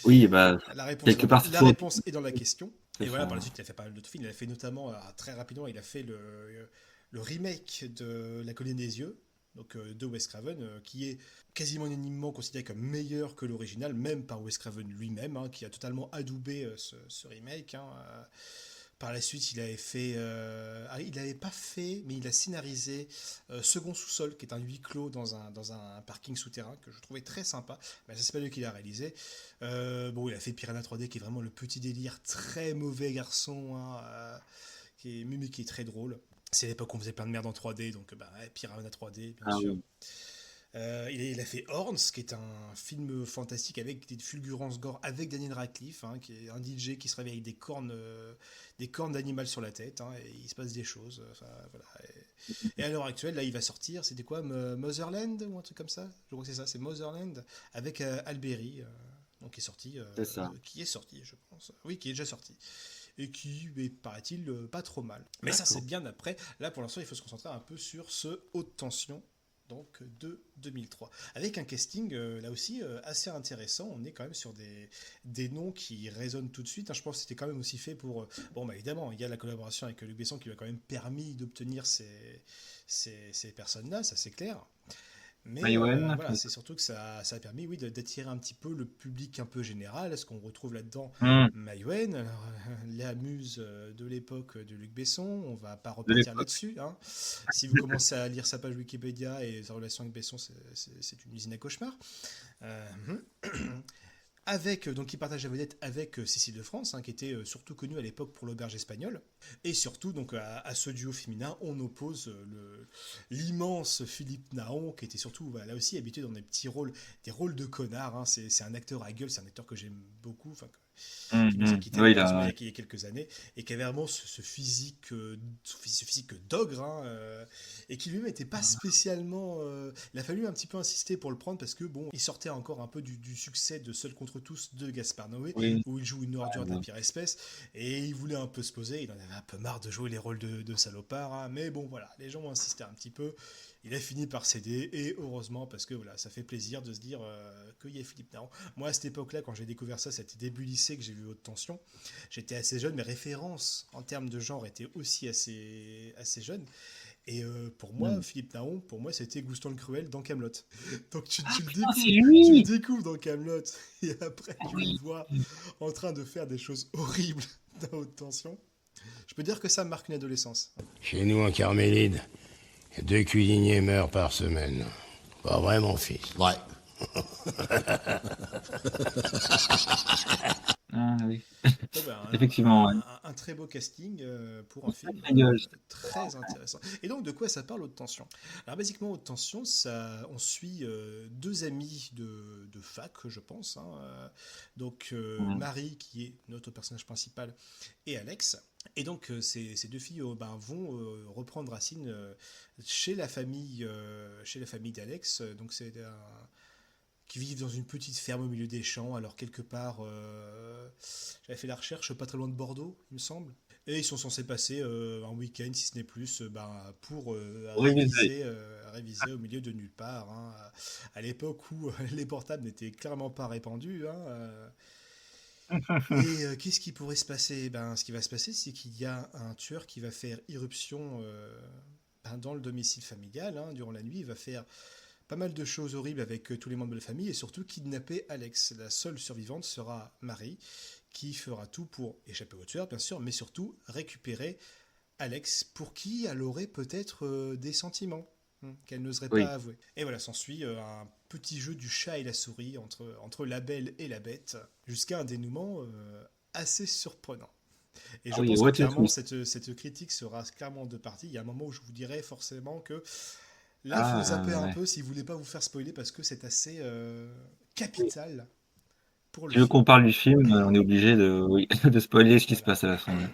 oui, bah, quelque part, La réponse est dans la question. c'est Et voilà, par la ça. suite, il a fait pas mal d'autres films. Il a fait notamment, très rapidement, il a fait le remake de La colline des yeux, donc de Wes Craven, qui est quasiment unanimement considéré comme meilleur que l'original, même par Wes Craven lui-même, hein, qui a totalement adoubé ce remake, hein. Par la suite, il avait fait. Il n'avait pas fait, mais il a scénarisé Second sous-sol, qui est un huis clos dans un parking souterrain, que je trouvais très sympa. Mais ça, c'est pas lui qui l'a réalisé. Bon, il a fait Piranha 3D, qui est vraiment le petit délire, très mauvais garçon, hein, mais qui est très drôle. C'est l'époque où on faisait plein de merde en 3D, donc ouais, Piranha 3D, bien Ah sûr. oui, Il a fait Horns, qui est un film fantastique avec des fulgurances gore avec Daniel Radcliffe, hein, qui est un DJ qui se réveille avec des cornes d'animal sur la tête, hein, et il se passe des choses. Enfin, voilà. Et à l'heure actuelle, là, il va sortir, c'était quoi, Motherland ou un truc comme ça? Je crois que c'est ça, c'est Motherland avec Alberi, donc c'est ça. qui est sorti, je pense. Oui, qui est déjà sorti. Et qui est, paraît-il, pas trop mal. Mais ça, c'est D'accord. bien après. Là, pour l'instant, il faut se concentrer un peu sur ce haute tension, donc de 2003. Avec un casting, là aussi, assez intéressant. On est quand même sur des noms qui résonnent tout de suite, hein. Je pense que c'était quand même aussi fait pour... bon, évidemment, il y a la collaboration avec Luc Besson qui lui a quand même permis d'obtenir ces personnes-là, ça c'est clair. Mais Maïwen. voilà, c'est surtout que ça a permis, oui, d'attirer un petit peu le public un peu général. Est-ce qu'on retrouve là-dedans Hmm, Maïwen, alors, la muse de l'époque de Luc Besson? On va pas de repartir l'époque. là-dessus, hein. Si vous commencez à lire sa page Wikipédia et sa relation avec Besson, c'est une usine à cauchemar. Euh, donc il partage la vedette avec Cécile de France, hein, qui était surtout connue à l'époque pour l'auberge espagnole. Et surtout, donc à ce duo féminin, on oppose l'immense Philippe Naon, qui était surtout, là aussi, habitué dans des rôles de connard, hein. C'est un acteur à gueule, c'est un acteur que j'aime beaucoup, enfin, qui nous a quitté Oui, malheureusement là, il y a quelques années, et qui avait vraiment ce physique, ce physique d'ogre, hein, et qui lui-même n'était pas spécialement. Il a fallu un petit peu insister pour le prendre parce que bon, il sortait encore un peu du succès de Seul contre tous de Gaspard Noé, oui. où il joue une ordure de la Ouais, pire espèce, et il voulait un peu se poser. Il en avait un peu marre de jouer les rôles de salopard, hein, mais bon voilà, les gens ont insisté un petit peu. Il a fini par céder, et heureusement, parce que voilà, ça fait plaisir de se dire qu'il y a Philippe Naron. Moi, à cette époque-là, quand j'ai découvert ça, c'était début lycée que j'ai vu Haute Tension. J'étais assez jeune, mes références en termes de genre étaient aussi assez jeunes. Et pour moi, hmm. Philippe Naron, pour moi, c'était Goustan le Cruel dans Camelot. Donc Ah le putain, c'est découvres, tu le lui! découvres dans Camelot, et après Ah tu le oui. vois en train de faire des choses horribles dans Haute Tension. Je peux dire que ça marque une adolescence. Chez nous, en Carmélide, 2 cuisiniers meurent par semaine. Pas vrai, mon fils? Ouais. Ah oui. Ouais, Effectivement, ouais. un très beau casting pour un film Ta gueule. très intéressant. Et donc, de quoi ça parle, Haute Tension? Alors, basiquement, Haute Tension, on suit deux amis de fac, je pense, hein. Donc, Hmm. Marie, qui est notre personnage principal, et Alex. Et donc, ces deux filles vont reprendre racine chez la famille d'Alex. Donc, c'est qui vivent dans une petite ferme au milieu des champs. Alors quelque part, j'avais fait la recherche pas très loin de Bordeaux, il me semble. Et ils sont censés passer un week-end, si ce n'est plus, pour Révisé. réviser au milieu de nulle part, hein, à l'époque où les portables n'étaient clairement pas répandus, hein. Et qu'est-ce qui pourrait se passer? Ce qui va se passer, c'est qu'il y a un tueur qui va faire irruption dans le domicile familial, hein, durant la nuit. Il va faire pas mal de choses horribles avec tous les membres de la famille et surtout kidnapper Alex. La seule survivante sera Marie, qui fera tout pour échapper au tueur, bien sûr, mais surtout récupérer Alex, pour qui elle aurait peut-être des sentiments, qu'elle n'oserait Oui. pas avouer. Et voilà, s'ensuit un petit jeu du chat et la souris entre la belle et la bête, jusqu'à un dénouement assez surprenant. Et Ah je oui, pense que what a clairement, twist. cette critique sera clairement de partie. Il y a un moment où je vous dirai forcément que Là, faut zapper un Ouais. peu si vous voulez pas vous faire spoiler parce que c'est assez capital pour le Si tu veux film. qu'on parle du film, on est obligé de, oui, de spoiler ce qui se Voilà. passe à la fin. Ouais.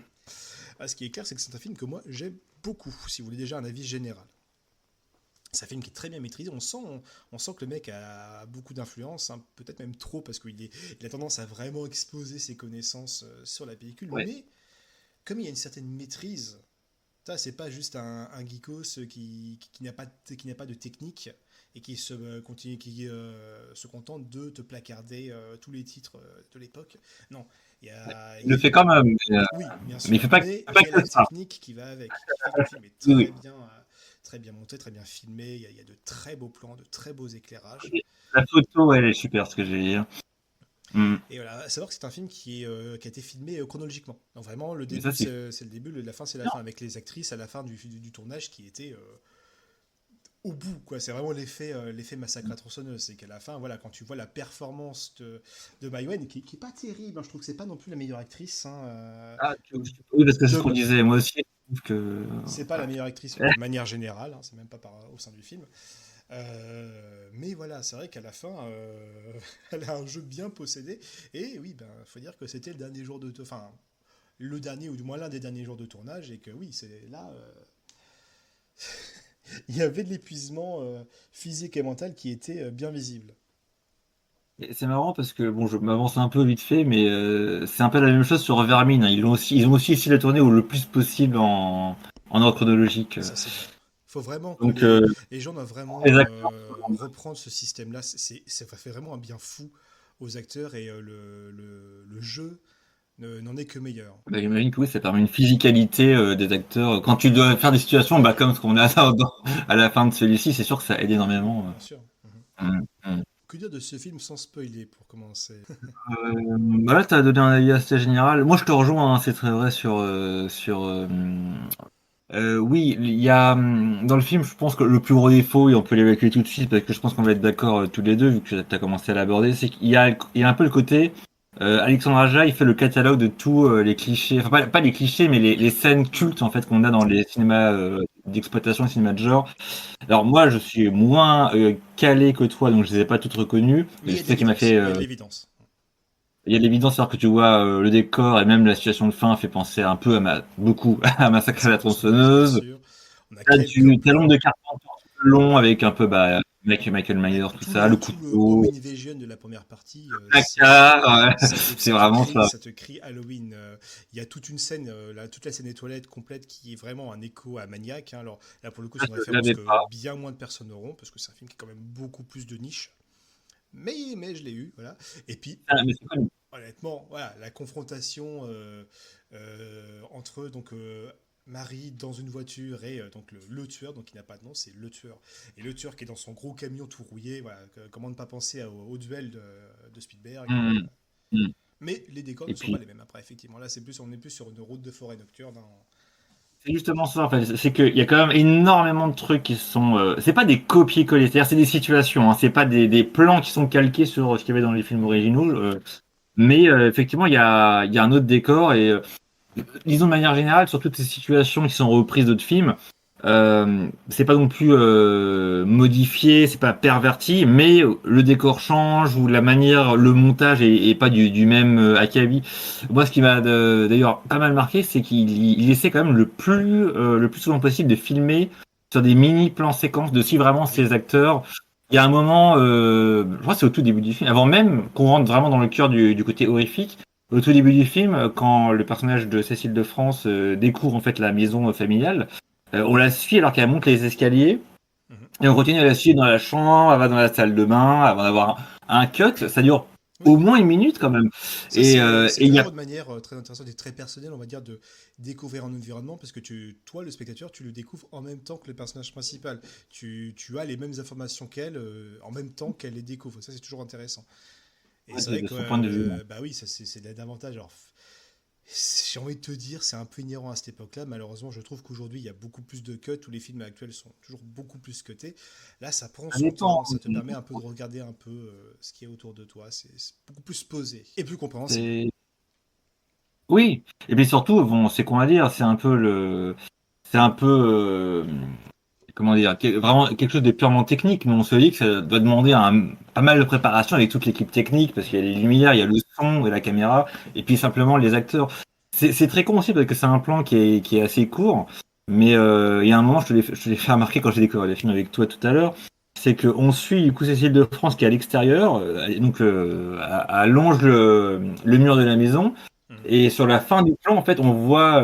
Ah, ce qui est clair, c'est que c'est un film que moi j'aime beaucoup, si vous voulez déjà un avis général. C'est un film qui est très bien maîtrisé. On sent que le mec a beaucoup d'influence, hein, peut-être même trop, parce il a tendance à vraiment exposer ses connaissances sur la pellicule. Ouais. Mais comme il y a une certaine maîtrise, ça, c'est pas juste un geekos qui n'a pas de technique et qui se contente de te placarder tous les titres de l'époque. Non, Il le fait quand même, oui, bien mais sûr, mais il fait il pas y a la que ça. technique qui va avec, qui fait que le film est Oui, très bien monté, très bien filmé. Il y a de très beaux plans, de très beaux éclairages. oui. La photo, elle est super, ce que j'ai dire. Mm. Et voilà, à savoir que c'est un film qui a été filmé chronologiquement. Donc vraiment, le Mais ça, début, c'est c'est le début, la fin, c'est la fin, avec les actrices à la fin du tournage qui étaient au bout, quoi. C'est vraiment l'effet massacre à tronçonneuse. C'est qu'à la fin, voilà, quand tu vois la performance de Mai Wen, qui est pas terrible, hein, je trouve que c'est pas non plus la meilleure actrice. Hein, oui, parce que c'est ce de, qu'on disait. Moi aussi, je trouve que. c'est pas la meilleure actrice de manière générale, hein, c'est même pas au sein du film. Mais voilà, c'est vrai qu'à la fin, elle a un jeu bien possédé. Et oui, ben, faut dire que c'était le dernier jour de, enfin, le dernier ou du moins l'un des derniers jours de tournage, et que oui, c'est là, il y avait de l'épuisement physique et mental qui était bien visible. Et c'est marrant parce que bon, je m'avance un peu vite fait, mais c'est un peu la même chose sur Vermine, hein. Ils ont aussi essayé de la tourner au le plus possible en ordre chronologique. Ça, c'est bien. Il faut vraiment que Donc, les gens doivent les vraiment acteurs, reprendre ce système-là. Ça fait vraiment un bien fou aux acteurs et le jeu n'en est que meilleur. bah, j'imagine que oui, ça permet une physicalité des acteurs. Quand tu dois faire des situations, bah, comme ce qu'on a à la fin de celui-ci, c'est sûr que ça aide énormément. Bien sûr. Mhm. Mm. Que dire de ce film sans spoiler pour commencer? Bah là, tu as donné un avis assez général. Moi, je te rejoins, hein, c'est très vrai oui, il y a dans le film, je pense que le plus gros défaut, et on peut l'évacuer tout de suite parce que je pense qu'on va être d'accord tous les deux, vu que tu as commencé à l'aborder, c'est il y a un peu le côté Alexandre Aja, il fait le catalogue de tous les clichés, enfin pas les clichés, mais les scènes cultes en fait qu'on a dans les cinémas d'exploitation, les cinémas de genre. Alors moi, je suis moins calé que toi, donc je les ai pas toutes reconnues. Mais Mais il y a je de sais qu'il m'a l'évidence. fait Il y a de l'évidence. il y a de l'évidence, c'est-à-dire que tu vois le décor et même la situation de fin fait penser un peu beaucoup à Massacre à Massacre la à tronçonneuse, bien tronçonneuse. sûr. On a quelques T'as l'ombre plans. de Carpenter tout le long avec un peu Michael Ouais, Myers, tout ça, le tout le home couteau, invasion de la première partie, placard, ouais. C'est vraiment ça. ça te crie Halloween. Il y a toute une scène, toute la scène des toilettes complète qui est vraiment un écho à Maniac. Hein. Alors là, pour le coup, c'est une Je référence l'avais que pas. bien moins de personnes auront, parce que c'est un film qui est quand même beaucoup plus de niche. Mais je l'ai eu, voilà. Et puis, Ah, mais c'est connu. honnêtement, voilà, la confrontation entre Marie dans une voiture et donc le tueur, donc il n'a pas de nom, c'est le tueur. Et le tueur qui est dans son gros camion tout rouillé, voilà, comment ne pas penser au duel de Spielberg. Mm, mm. Mais les décors Et ne sont pas puis, les mêmes après, effectivement. Là, on est plus sur une route de forêt nocturne, hein. c'est justement ça, en fait. C'est qu'il y a quand même énormément de trucs qui sont. C'est pas des copier-coller, c'est-à-dire c'est des situations, hein. C'est pas des plans qui sont calqués sur ce qu'il y avait dans les films originaux. Mais effectivement, il y a un autre décor et disons de manière générale, sur toutes ces situations qui sont reprises d'autres films, c'est pas non plus modifié, c'est pas perverti, mais le décor change ou la manière, le montage est pas du même acabit. Moi, ce qui m'a d'ailleurs pas mal marqué, c'est qu'il essaie quand même le plus souvent possible de filmer sur des mini plans séquences de si vraiment Oui, ces acteurs. Il y a un moment, je crois que c'est au tout début du film, avant même qu'on rentre vraiment dans le cœur du côté horrifique. Au tout début du film, quand le personnage de Cécile de France découvre en fait la maison familiale, on la suit alors qu'elle monte les escaliers mhm. et on continue à la suivre dans la chambre, elle va dans la salle de bain, avant d'avoir un cut. Ça dure Oui. au moins une minute quand même. Ça, c'est Et il y a toujours une manière très intéressante et très personnelle, on va dire, de découvrir un environnement parce que toi, le spectateur, tu le découvres en même temps que le personnage principal. Tu as les mêmes informations qu'elle en même temps qu'elle les découvre. Ça, c'est toujours intéressant. Et c'est vrai de que, son point de vue. bah oui, ça, c'est davantage. Alors, j'ai envie de te dire, c'est un peu inhérent à cette époque-là. Malheureusement, je trouve qu'aujourd'hui, il y a beaucoup plus de cuts. Tous les films actuels sont toujours beaucoup plus cutés. Là, ça prend Ça son dépend. temps. Ça te permet un peu de regarder un peu ce qui est autour de toi. C'est beaucoup plus posé et plus compréhensible. C'est- Oui. Et puis surtout, bon, c'est qu'on va dire, c'est un peu comment dire, vraiment quelque chose de purement technique, mais on se dit que ça doit demander pas mal de préparation avec toute l'équipe technique, parce qu'il y a les lumières, il y a le son et la caméra, et puis simplement les acteurs. C'est très con aussi parce que c'est un plan qui est assez court, mais il y a un moment, je te l'ai fait remarquer quand j'ai découvert les films avec toi tout à l'heure, c'est qu'on suit du coup Cécile de France qui est à l'extérieur, donc à longe le mur de la maison. Mhm. Et sur la fin du plan, en fait, on voit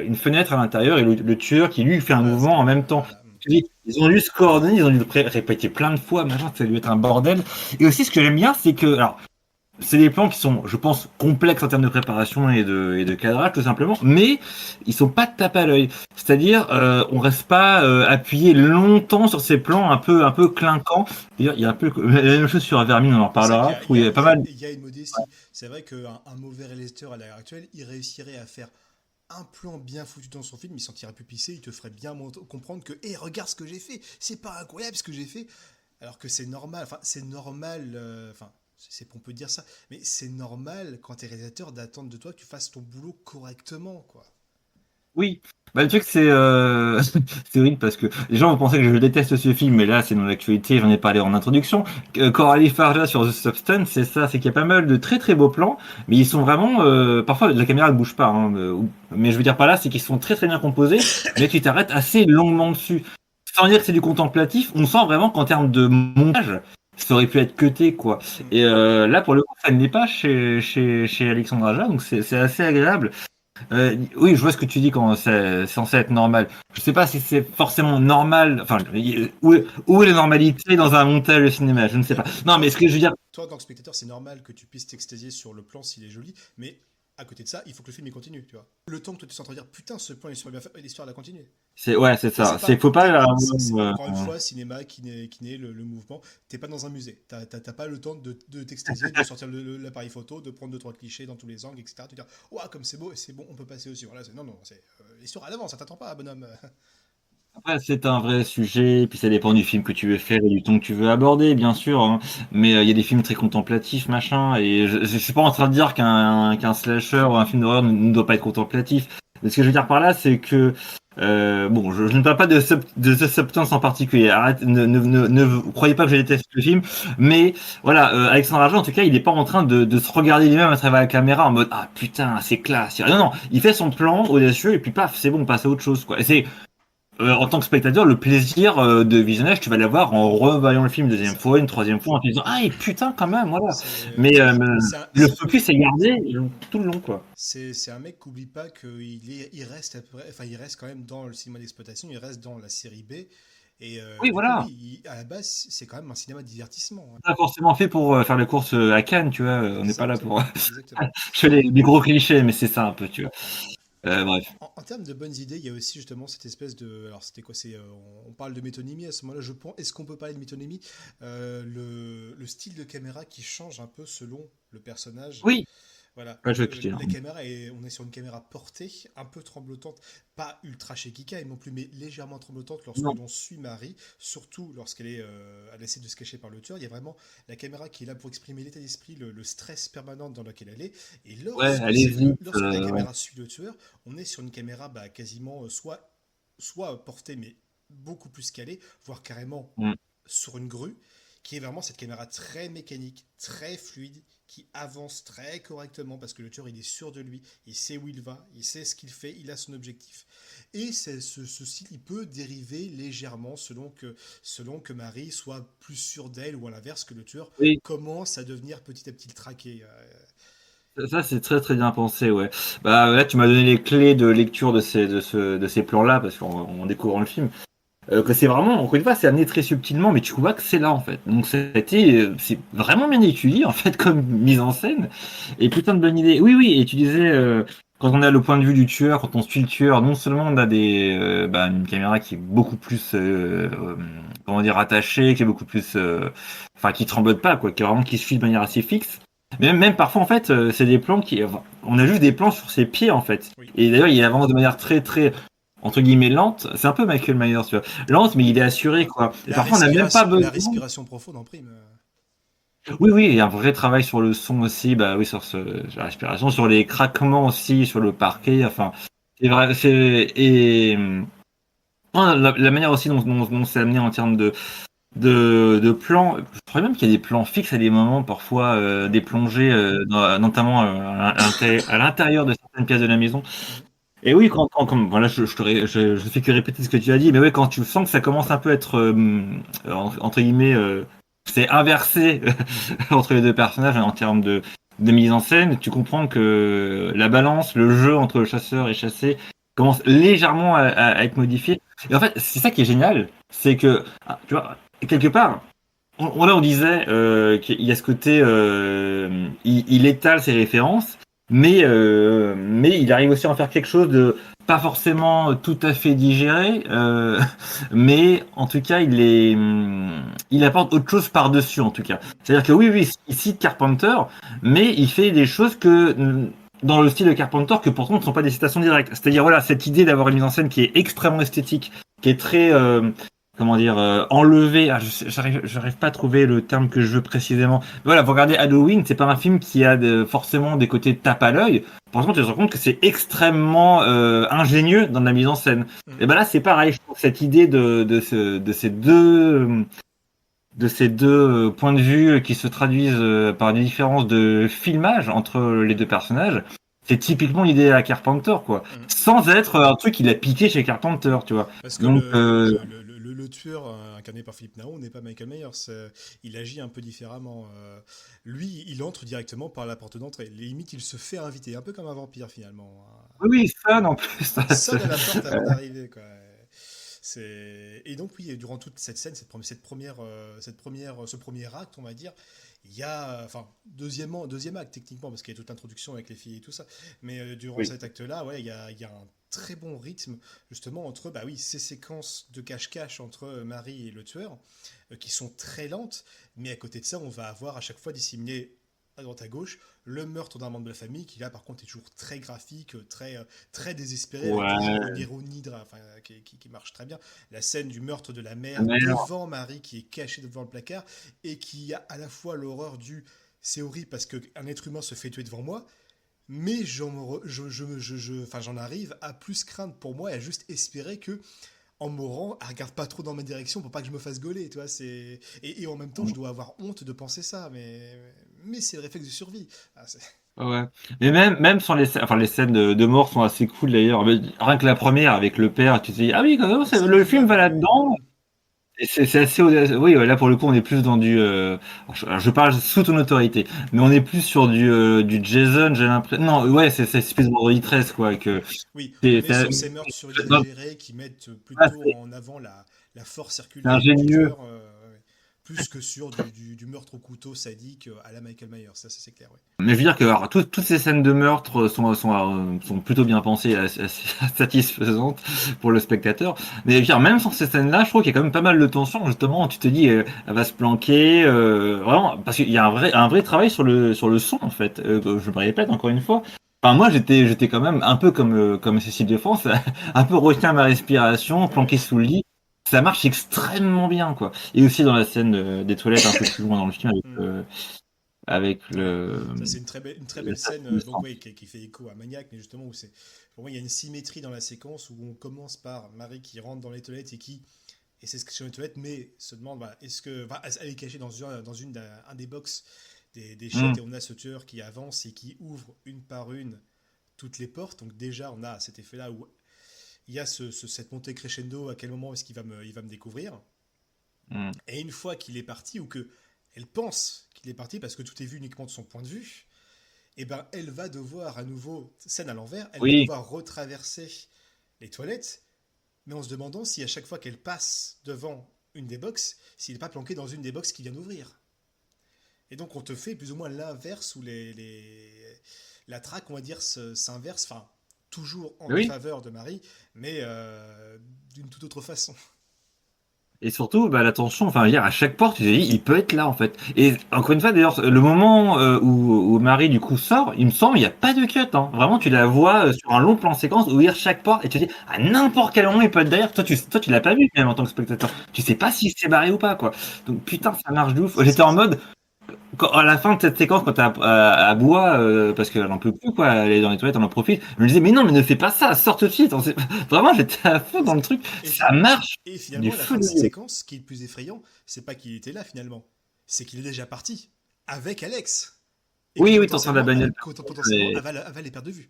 une fenêtre à l'intérieur et le tueur qui lui fait un Voilà, mouvement en même temps. voilà. Je dis, ils ont dû se coordonner, ils ont dû le répéter plein de fois, machin, ça a dû être un bordel. Et aussi, ce que j'aime bien, c'est que, alors, c'est des plans qui sont, je pense, complexes en termes de préparation et de cadrage, tout simplement, mais ils sont pas de tape à l'œil. C'est-à-dire, on reste pas appuyé longtemps sur ces plans un peu clinquants. D'ailleurs, il y a un peu la même chose sur Vermine, on en C'est vrai reparlera. Je trouve qu'il y a pas mal. il y a une modestie. C'est vrai qu'un mauvais réalisateur à l'heure actuelle, il réussirait à faire un plan bien foutu dans son film, il sentirait plus pissé, il te ferait bien comprendre que, hé, regarde ce que j'ai fait, c'est pas incroyable ce que j'ai fait. Alors que c'est normal, enfin, c'est normal, enfin, c'est on peut dire ça, mais c'est normal quand t'es réalisateur d'attendre de toi que tu fasses ton boulot correctement, quoi. Oui, bah, le truc c'est c'est horrible parce que les gens vont penser que je déteste ce film, mais là c'est dans l'actualité, j'en ai parlé en introduction. Coralie Farja sur The Substance, c'est ça, c'est qu'il y a pas mal de très très beaux plans, mais ils sont vraiment parfois la caméra ne bouge pas, hein, mais je veux dire par là c'est qu'ils sont très très bien composés, mais tu t'arrêtes assez longuement dessus. Sans dire que c'est du contemplatif, on sent vraiment qu'en termes de montage, ça aurait pu être cuté quoi. Mm. Et là pour le coup ça ne l'est pas chez Alexandre Aja, donc c'est assez agréable. Oui, je vois ce que tu dis quand c'est censé être normal. Je sais pas si c'est forcément normal. Enfin, où est la normalité dans un montage de cinéma? Je ne sais Mais pas. Non, mais ce que je veux dire, toi, en tant que spectateur, c'est normal que tu puisses t'extasier sur le plan s'il est joli, mais à côté de ça, il faut que le film il continue, tu vois. Le temps que toi tu es en train de dire, putain, ce plan il est super bien fait, l'histoire elle a continué. c'est ouais, c'est Toi, ça. c'est pas. C'est faut pas. Encore une fois, cinéma qui naît le mouvement. T'es pas dans un musée. T'as pas le temps de t'extasier, de sortir l'appareil photo, de prendre deux trois clichés dans tous les angles, etc. De dire, ouah, comme c'est beau et c'est bon, on peut passer aussi. Voilà, non, non, c'est l'histoire à l'avance, ça t'attend pas, bonhomme. Après, c'est un vrai sujet, puis ça dépend du film que tu veux faire et du ton que tu veux aborder, bien sûr, hein. Mais il y a des films très contemplatifs, machin, et je suis pas en train de dire qu'un slasher ou un film d'horreur ne doit pas être contemplatif. Mais ce que je veux dire par là, c'est que bon, je ne parle pas de The Substance en particulier. Arrête, ne croyez pas que je déteste le film, mais voilà, Alexandre Aja, en tout cas, il n'est pas en train de se regarder lui-même à travers la caméra en mode ah putain, c'est classe. Non, non, il fait son plan audacieux et puis paf, c'est bon, on passe à autre chose, quoi. Et c'est en tant que spectateur, le plaisir de visionnage, tu vas l'avoir en revoyant le film une deuxième Ça- fois, une troisième fois, en te disant ah et putain quand même, voilà. C'est Mais c'est un, le focus est gardé tout le long, quoi. c'est un mec qui oublie pas il reste enfin, il reste quand même dans le cinéma d'exploitation, il reste dans la série B. Et Oui, du coup, voilà. oui, à la base, c'est quand même un cinéma de divertissement, hein. Pas forcément fait pour faire les courses à Cannes, tu vois. On n'est pas là pour. Exactement, exactement. Je fais les gros clichés, mais c'est ça un peu, tu vois. Bref. En termes de bonnes idées, il y a aussi justement cette espèce de. Alors, c'était quoi? On parle de métonymie à ce moment-là, je pense. Est-ce qu'on peut parler de métonymie? Le style de caméra qui change un peu selon le personnage. Oui. Voilà, Ouais, je veux que je dise. la caméra on est sur une caméra portée, un peu tremblotante, pas ultra chez Kika non plus, mais légèrement tremblotante lorsque Non. l'on suit Marie, surtout lorsqu'elle elle essaie de se cacher par le tueur. Il y a vraiment la caméra qui est là pour exprimer l'état d'esprit, le stress permanent dans lequel elle est. Et Ouais, allez-y. lorsque la Ouais. caméra suit le tueur, on est sur une caméra quasiment soit portée, mais beaucoup plus calée, voire carrément Mm. sur une grue, qui est vraiment cette caméra très mécanique, très fluide, qui avance très correctement parce que le tueur il est sûr de lui, il sait où il va, il sait ce qu'il fait, il a son objectif. Et ce style il peut dériver légèrement selon que Marie soit plus sûre d'elle ou à l'inverse que le tueur Oui. commence à devenir petit à petit le traquer. Ça, c'est très très bien pensé, ouais. Bah là, tu m'as donné les clés de lecture de ces plans-là, parce qu'en découvrant le film. Que c'est vraiment, encore une fois, c'est amené très subtilement, mais tu vois que c'est là en fait. Donc c'est vraiment bien étudié en fait comme mise en scène. Et putain de bonne idée. Oui, oui. Et tu disais quand on a le point de vue du tueur, quand on suit le tueur, non seulement on a une caméra qui est beaucoup plus comment dire attachée, qui est beaucoup plus, enfin qui tremblote pas quoi, qui est vraiment qui suit de manière assez fixe. Mais même parfois en fait, c'est des plans on a juste des plans sur ses pieds en fait. Oui. Et d'ailleurs, il avance de manière très très entre guillemets lente, c'est un peu Michael Myers, tu vois. Lente, mais il est assuré, quoi. Et parfois, on n'a même pas La besoin. respiration profonde en prime. Oui, oui, il y a un vrai travail sur le son aussi, bah oui, sur la respiration, sur les craquements aussi, sur le parquet, enfin, c'est vrai, La manière aussi dont c'est amené en termes de plans, je crois même qu'il y a des plans fixes à des moments, parfois des plongées, notamment à l'intérieur de certaines pièces de la maison. Et oui, comme voilà, je fais que répéter ce que tu as dit, mais ouais, quand tu sens que ça commence un peu à être entre guillemets, c'est inversé entre les deux personnages en termes de mise en scène, tu comprends que la balance, le jeu entre le chasseur et chassé commence légèrement à être modifié. Et en fait, c'est ça qui est génial, c'est que tu vois, quelque part, on disait qu'il y a ce côté, il étale ses références, mais il arrive aussi à en faire quelque chose de pas forcément tout à fait digéré, mais en tout cas, il apporte autre chose par-dessus, en tout cas. C'est-à-dire que oui, il cite Carpenter, mais il fait des choses dans le style de Carpenter, que pourtant ne sont pas des citations directes. C'est-à-dire, voilà, cette idée d'avoir une mise en scène qui est extrêmement esthétique, qui est très, comment dire, enlevé. J'arrive pas à trouver le terme que je veux précisément. Voilà, vous regardez Halloween, c'est pas un film qui a forcément des côtés tape à l'œil. Par contre, tu te rends compte que c'est extrêmement ingénieux dans la mise en scène. Et ben là, c'est pareil. Je trouve que cette idée de ces deux points de vue qui se traduisent par des différences de filmage entre les deux personnages. C'est typiquement l'idée à Carpenter, quoi. Sans être un truc qu'il a piqué chez Carpenter, tu vois. Parce que Donc, le tueur incarné par Philippe Nahon n'est pas Michael Myers. Il agit un peu différemment. Lui, il entre directement par la porte d'entrée. Limite, il se fait inviter, un peu comme un vampire finalement. oui, ça non plus. Il sonne à la porte avant d'arriver, quoi. Et donc oui, durant toute cette scène, ce premier acte, on va dire, il y a, enfin, deuxième acte techniquement, parce qu'il y a toute l'introduction avec les filles et tout ça, mais durant cet acte-là, ouais, il y a un très bon rythme justement entre, bah oui, ces séquences de cache-cache entre Marie et le tueur, qui sont très lentes, mais à côté de ça, on va avoir à chaque fois disséminé à droite à gauche le meurtre d'un membre de la famille qui là par contre est toujours très graphique, très désespéré, avec une ironie qui marche très bien. La scène du meurtre de la mère devant Marie qui est cachée devant le placard et qui a à la fois l'horreur du c'est horrible parce qu'un être humain se fait tuer devant moi, mais j'en arrive à plus craindre pour moi et à juste espérer que en mourant, elle regarde pas trop dans ma direction pour pas que je me fasse gauler, tu vois, et en même temps, je dois avoir honte de penser ça, mais c'est le réflexe de survie. Ouais. Mais même sans les scènes de mort sont assez cool d'ailleurs. Mais rien que la première avec le père, tu te dis, ah oui, quand même, le film va là-dedans. Et c'est assez, oui, ouais, là pour le coup, on est plus dans du, je parle sous ton autorité, mais on est plus sur du Jason, j'ai l'impression. Non, ouais, c'est espèce de vendredi 13, quoi, Oui, on est sur ces meurtres surexagérés qui mettent plutôt en avant la force circulaire du tueur, plus que sur du meurtre au couteau sadique à la Michael Myers, ça c'est clair, oui. Mais je veux dire que alors, toutes ces scènes de meurtre sont plutôt bien pensées, assez satisfaisantes pour le spectateur. Mais je veux dire, même sans ces scènes-là, je trouve qu'il y a quand même pas mal de tension. Justement, tu te dis, elle va se planquer, vraiment, parce qu'il y a un vrai travail sur le son en fait. Je me répète encore une fois. Enfin, moi, j'étais quand même un peu comme Cécile de France, un peu retient ma respiration, planqué sous le lit. Ça marche extrêmement bien, quoi. Et aussi dans la scène des toilettes un peu plus loin dans le film avec le. Ça, c'est une très belle scène donc, oui, qui fait écho à Maniac, mais justement, pour moi, il y a une symétrie dans la séquence où on commence par Marie qui rentre dans les toilettes et c'est ce que sur les toilettes, mais se demande, bah, elle est cachée dans un des box des chiottes, et on a ce tueur qui avance et qui ouvre une par une toutes les portes. Donc, déjà, on a cet effet-là où il y a cette montée crescendo, à quel moment est-ce qu'il va me découvrir. Et une fois qu'il est parti, ou que elle pense qu'il est parti parce que tout est vu uniquement de son point de vue, et ben elle va devoir à nouveau, scène à l'envers, elle va devoir retraverser les toilettes, mais en se demandant si à chaque fois qu'elle passe devant une des boxes, s'il n'est pas planqué dans une des boxes qui vient d'ouvrir. Et donc on te fait plus ou moins l'inverse, où la traque, on va dire, s'inverse, enfin toujours en faveur de Marie, mais d'une toute autre façon. Et surtout, bah, la tension, enfin, à chaque porte, tu te dis, il peut être là, en fait. Et encore une fois, d'ailleurs, le moment où Marie, du coup, sort, il me semble, il n'y a pas de cut, hein. Vraiment, tu la vois sur un long plan séquence, ouvrir chaque porte, et tu te dis, à n'importe quel moment, il peut être derrière. Toi, tu l'as pas vu, même, en tant que spectateur. Tu sais pas s'il s'est barré ou pas, quoi. Donc, putain, ça marche de ouf. J'étais en mode, à la fin de cette séquence, quand elle boit, parce qu'elle en peut plus, quoi, elle est dans les toilettes, elle en profite, je me disais, mais non, mais ne fais pas ça, sors tout de suite. Vraiment, j'étais à fond dans le truc. Et, Ça marche. et Du finalement, à la feu fin de de cette Dieu. séquence, ce qui est le plus effrayant, c'est pas qu'il était là finalement, c'est qu'il est déjà parti avec Alex. Et que Oui, oui, t'es en train de la bagnole. potentiellement Mais elle va les perdre de vue.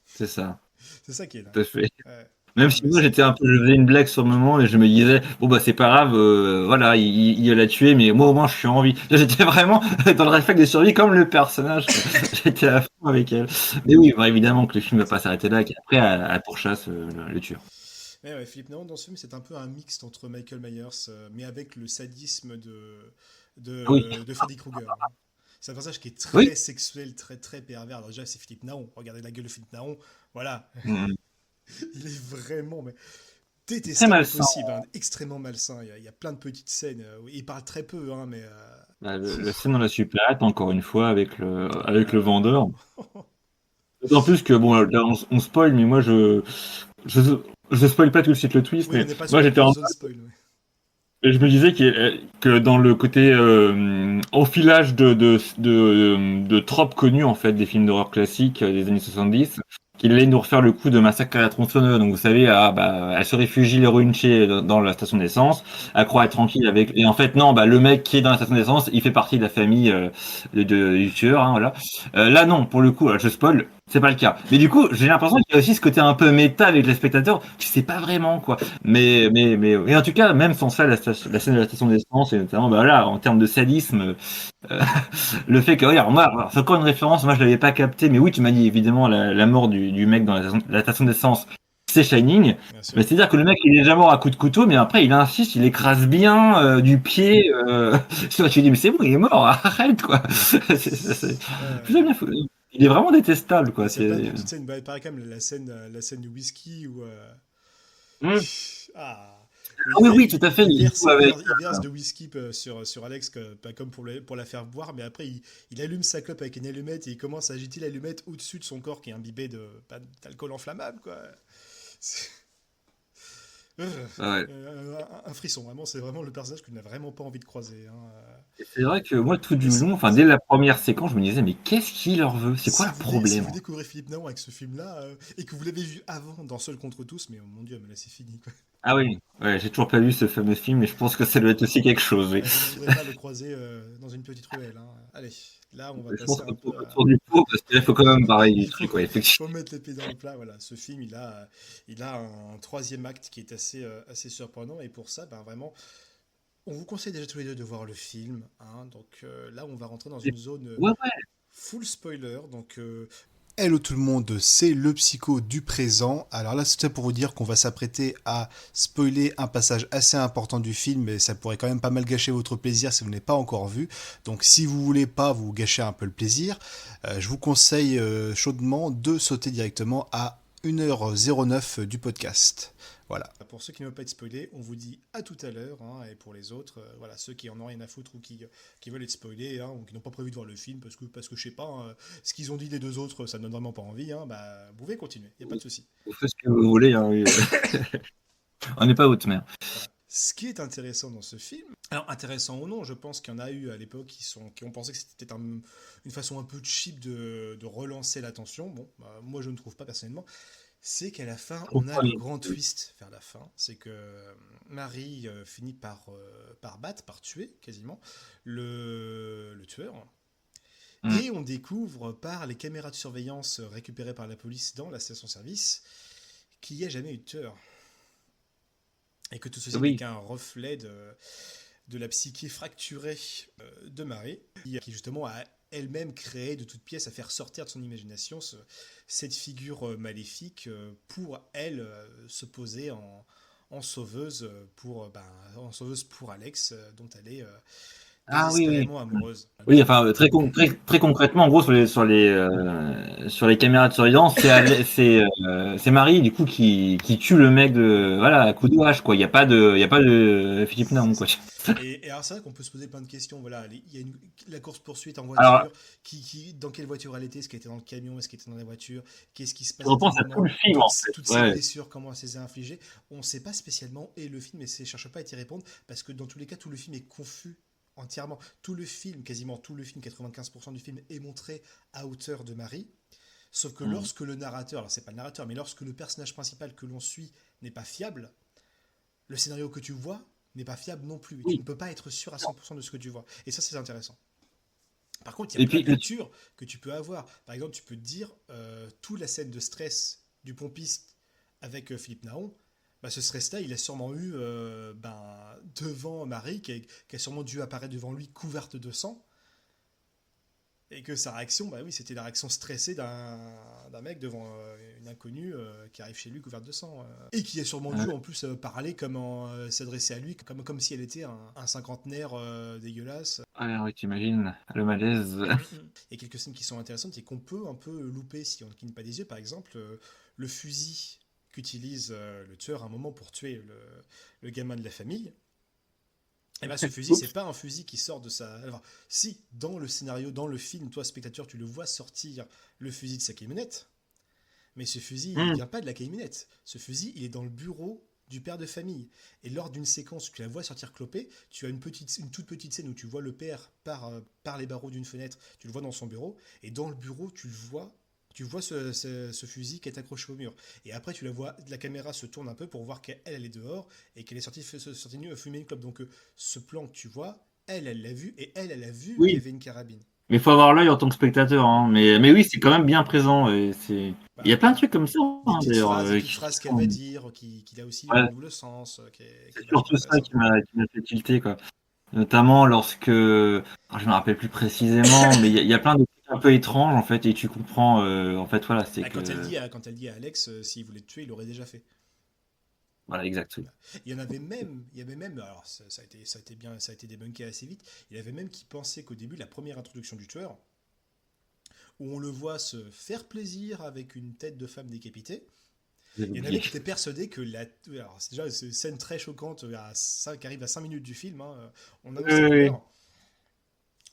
c'est ça, C'est ça qui est là. tout à fait. Ouais. Même Non, si mais moi j'étais un peu, je faisais une blague sur le moment et je me disais, bon bah c'est pas grave, voilà, il l'a tué, mais moi au moins je suis en vie. Là, j'étais vraiment dans le réflexe de survie comme le personnage. J'étais à fond avec elle. Mais oui, bah, évidemment que le film va pas s'arrêter là, qu'après elle pourchasse le tueur. mais ouais, Philippe Naon, dans ce film, c'est un peu un mixte entre Michael Myers, mais avec le sadisme Ah oui, de Freddy Krueger, hein. C'est un personnage qui est oui. très sexuel, très très pervers. Alors déjà, c'est Philippe Naon. Regardez la gueule de Philippe Naon. Voilà. Mm. Il est vraiment mais, Très détestable au malsain. possible, hein, extrêmement malsain. Il y a plein de petites scènes. Où il parle très peu, hein, mais. La scène dans la supérette, encore une fois, avec le Euh, vendeur. D'autant plus que, bon, là, on spoil, mais moi je, je spoil pas tout de suite le twist, oui, on mais n'est pas sur moi la j'étais en zone spoil. Ouais. et je me disais que dans le côté enfilage de tropes connues en fait des films d'horreur classiques des années 70, qu'il allait nous refaire le coup de Massacre à la tronçonneuse. Donc vous savez, elle se réfugie l'héroïne chez dans la station d'essence, elle croit être tranquille avec, et en fait non, bah le mec qui est dans la station d'essence, il fait partie de la famille du tueur, hein, voilà. Là non, pour le coup, je spoil. C'est pas le cas. Mais du coup, j'ai l'impression qu'il y a aussi ce côté un peu méta avec les spectateurs. Tu sais pas vraiment quoi. Et en tout cas, même sans ça, la scène de la station d'essence, et notamment, bah là, en termes de sadisme, euh, le fait que, regarde, moi, alors, c'est encore une référence, moi je l'avais pas capté, mais oui, tu m'as dit évidemment la mort du mec dans la station d'essence, c'est Shining. Bien Mais sûr. c'est-à-dire que le mec, il est déjà mort à coups de couteau, mais après, il insiste, il écrase bien du pied. Tu te dis, mais c'est bon, il est mort, arrête, quoi. Putain, bien fou. Il est vraiment détestable, Et quoi. c'est plein de C'est... petites scènes. Bah, pareil, comme la scène du whisky où. Hmm. Ah, Ah oui, oui, tout à fait. Il joue avec. il verse de whisky sur Alex, pas comme pour la faire boire, mais après il allume sa clope avec une allumette et il commence à agiter l'allumette au-dessus de son corps qui est imbibé d'alcool enflammable, quoi. C'est- Ouais. un frisson, vraiment, c'est vraiment le personnage que tu n'as vraiment pas envie de croiser, hein. Et c'est vrai que moi, tout Mais du long, enfin, dès la première séquence, je me disais, mais qu'est-ce qu'il leur veut? C'est quoi le si problème? vous découvrez Philippe Naon avec ce film-là et que vous l'avez vu avant dans Seul contre tous, mais oh mon dieu, mais là c'est fini, quoi. Ah oui, ouais, j'ai toujours pas vu ce fameux film, mais je pense que ça doit être aussi quelque chose, oui. Je ne voudrais pas le croiser dans une petite ruelle, hein. Allez, là on va Je pense passer que un peu pour à. autour du pot, parce qu'il faut quand même parler du Il truc, ouais, faut effectivement. mettre les pieds dans le plat. Voilà, ce film, il a un troisième acte qui est assez surprenant. Et pour ça, ben vraiment, on vous conseille déjà tous les deux de voir le film, hein. Donc là, on va rentrer dans une zone Ouais, ouais. full spoiler. Donc, hello tout le monde, c'est le psycho du présent. Alors là, c'était pour vous dire qu'on va s'apprêter à spoiler un passage assez important du film, mais ça pourrait quand même pas mal gâcher votre plaisir si vous n'avez pas encore vu. Donc si vous voulez pas vous gâcher un peu le plaisir, je vous conseille chaudement de sauter directement à 1h09 du podcast. Voilà. Pour ceux qui ne veulent pas être spoilés, on vous dit à tout à l'heure, hein, et pour les autres, voilà, ceux qui en ont rien à foutre ou qui veulent être spoilés, hein, ou qui n'ont pas prévu de voir le film parce que je sais pas, hein, ce qu'ils ont dit des deux autres, ça ne donne vraiment pas envie, hein, bah, vous pouvez continuer, il n'y a pas de souci. Vous faites ce que vous voulez, hein, oui. On n'est pas haute mer. Voilà. Ce qui est intéressant dans ce film, alors intéressant ou non, je pense qu'il y en a eu à l'époque qui ont pensé que c'était peut-être une façon un peu cheap de relancer l'attention. Bon, bah, moi je ne trouve pas personnellement. C'est qu'à la fin, on a le grand twist vers la fin. C'est que Marie finit par battre, par tuer quasiment le tueur. Mm. Et on découvre par les caméras de surveillance récupérées par la police dans la station-service qu'il n'y a jamais eu de tueur. Et que tout ceci n'est Oui. qu'un reflet de la psyché fracturée de Marie, qui justement a elle-même créé de toutes pièces à faire sortir de son imagination cette figure maléfique pour elle se poser en sauveuse en sauveuse pour Alex, dont elle est Ah oui, oui. désespérément amoureuse. Oui, enfin, très concrètement, en gros, sur les caméras de surveillance, c'est Marie, du coup, qui tue le mec voilà, à coup de hache, quoi. Il y a pas de Philippe Naon, C'est quoi. ça. Et alors c'est vrai qu'on peut se poser plein de questions. Voilà, il y a la course-poursuite en Alors, voiture. Dans quelle voiture elle était? Est-ce qu'elle était dans le camion? Est-ce qu'elle était dans la voiture? Qu'est-ce qui se passe je à tout repense à tout moment? le film, en fait. Toutes ces Ouais. blessures, comment elle s'est infligées? On ne sait pas spécialement. Et le film ne cherche pas à y répondre parce que dans tous les cas, tout le film est confus entièrement. Tout le film, quasiment tout le film, 95% du film est montré à hauteur de Marie. Sauf que lorsque le narrateur, alors c'est pas le narrateur, mais lorsque le personnage principal que l'on suit n'est pas fiable, le scénario que tu vois n'est pas fiable non plus. Et tu ne peux pas être sûr à 100% de ce que tu vois. Et ça, c'est intéressant. Par contre, il y a plein de lectures que tu peux avoir. Par exemple, tu peux te dire toute la scène de stress du pompiste avec Philippe Naon, ce stress-là, il a sûrement eu devant Marie, qui a sûrement dû apparaître devant lui couverte de sang. Et que sa réaction, oui, c'était la réaction stressée d'un mec devant une inconnue qui arrive chez lui couverte de sang. Et qui a sûrement dû en plus parler, s'adresser à lui, comme si elle était un cinquantenaire dégueulasse. Oui, t'imagines le malaise. Il y a quelques scènes qui sont intéressantes et qu'on peut un peu louper si on ne cligne pas des yeux. Par exemple, le fusil qu'utilise le tueur à un moment pour tuer le gamin de la famille. Et ce fusil, c'est pas un fusil qui sort de sa... Alors, si, dans le scénario, dans le film, toi, spectateur, tu le vois sortir le fusil de sa camionnette, mais ce fusil, il vient pas de la camionnette. Ce fusil, il est dans le bureau du père de famille. Et lors d'une séquence où tu la vois sortir cloper, tu as une toute petite scène où tu vois le père par les barreaux d'une fenêtre, tu le vois dans son bureau, et dans le bureau, tu vois ce fusil qui est accroché au mur. Et après, tu la vois, la caméra se tourne un peu pour voir qu'elle est dehors et qu'elle est sortie fumer une clope. Donc, ce plan que tu vois, elle l'a vu et elle a vu qu'il y avait une carabine. Mais il faut avoir l'œil en tant que spectateur. Hein. Mais oui, c'est quand même bien présent. Et il y a plein de trucs comme ça. Des petites phrases qu'elle va dire, qu'il a aussi le double sens. C'est surtout ça qui m'a fait tilter, quoi. Notamment lorsque, je me rappelle plus précisément, mais il y a plein de trucs un peu étranges en fait, et tu comprends, en fait, voilà, c'est quand elle dit à Alex, s'il voulait te tuer, il l'aurait déjà fait. Voilà, exact. Oui. Il y avait même, alors ça a été débunké assez vite. Il y avait même qui pensaient qu'au début, la première introduction du tueur, où on le voit se faire plaisir avec une tête de femme décapitée. Il y en avait qui étaient persuadés que alors c'est déjà une scène très choquante qui arrive à 5 minutes du film. On annonce la couleur.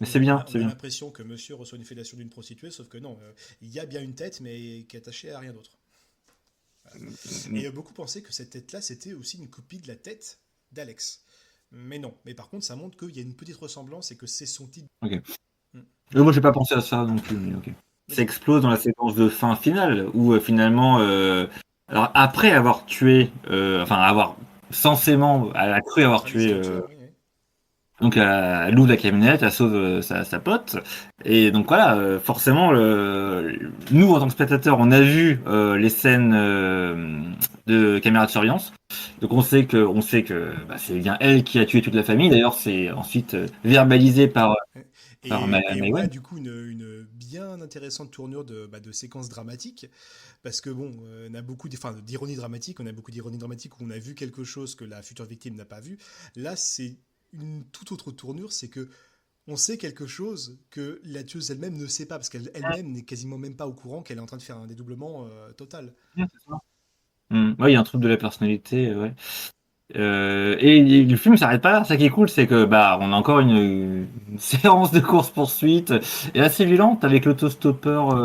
Mais c'est bien, c'est bien. On a bien. l'impression que monsieur reçoit une fellation d'une prostituée, sauf que non, il y a bien une tête, mais qui est attachée à rien d'autre. Voilà. Et beaucoup pensaient que cette tête-là, c'était aussi une copie de la tête d'Alex. Mais non. Mais par contre, ça montre qu'il y a une petite ressemblance et que c'est son type. Ok. Moi, j'ai pas pensé à ça non plus, mais ok. Ça explose dans la séquence de fin finale, où finalement, alors après avoir tué, avoir censément, elle a cru avoir tué. Donc elle ouvre la camionnette, elle sauve sa pote, et donc voilà, forcément, nous en tant que spectateurs, on a vu les scènes de caméra de surveillance, donc on sait que c'est bien elle qui a tué toute la famille. D'ailleurs, c'est ensuite verbalisé par et on a du coup une bien intéressante tournure de séquences dramatiques, parce que on a beaucoup d'ironie dramatique, où on a vu quelque chose que la future victime n'a pas vu. Là, c'est une toute autre tournure, c'est que on sait quelque chose que la tueuse elle-même ne sait pas, parce qu'elle-même n'est quasiment même pas au courant qu'elle est en train de faire un dédoublement total. Ouais, il y a un truc de la personnalité, ouais. Et le film s'arrête pas là. Ça qui est cool, c'est que on a encore une séance de course-poursuite et assez violente avec l'autostoppeur.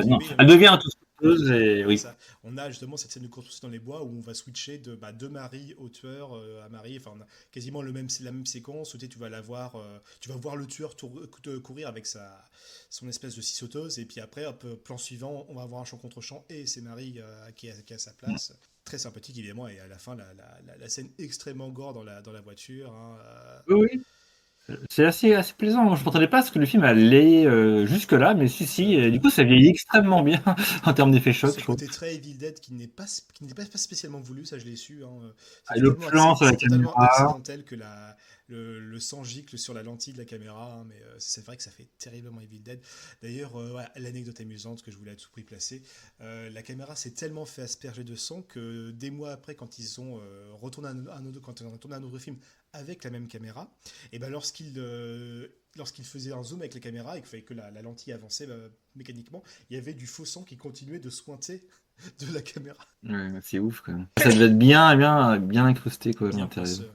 Non, elle devient autostoppeuse et oui. On a justement cette scène de course-poursuite dans les bois où on va switcher de Marie au tueur à Marie. Enfin, on a quasiment la même séquence où tu vas voir le tueur courir avec son espèce de scie sauteuse, et puis après, plan suivant, on va avoir un champ contre champ et c'est Marie qui a sa place. Très sympathique évidemment, et à la fin la scène extrêmement gore dans la voiture. Oui. C'est assez plaisant. Je m'attendais pas à ce que le film allait jusque-là, mais si, et du coup ça vieillit extrêmement bien en termes d'effets chocs. Ce côté très Evil Dead qui n'est pas spécialement voulu, ça je l'ai su. Le plan sur la caméra. C'est tellement accidentel que le sang gicle sur la lentille de la caméra, mais c'est vrai que ça fait terriblement Evil Dead. D'ailleurs, l'anecdote amusante que je voulais à tout prix placer, la caméra s'est tellement fait asperger de sang que des mois après, quand ils ont retourné un autre film avec la même caméra, et lorsqu'il faisait un zoom avec la caméra et qu'il fallait que la lentille avançait mécaniquement, il y avait du faux sang qui continuait de sointer de la caméra. Ouais, c'est ouf quand même. Ça devait être bien incrusté quoi.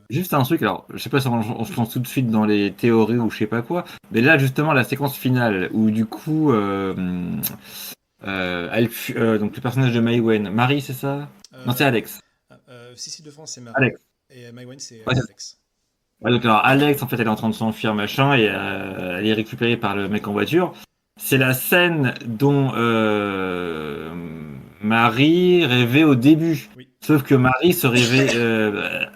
Juste un truc, alors je sais pas si on se lance tout de suite dans les théories ou je sais pas quoi, mais là justement la séquence finale où du coup donc le personnage de Mai Wen, Marie c'est ça? Non, c'est Alex. Si de France c'est Marie. Alex. Et Mai Wen c'est Ouais, Alex. Ouais, donc alors Alex, en fait, elle est en train de s'enfuir, machin, et elle est récupérée par le mec en voiture. C'est la scène dont Marie rêvait au début. Oui. Sauf que Marie se rêvait.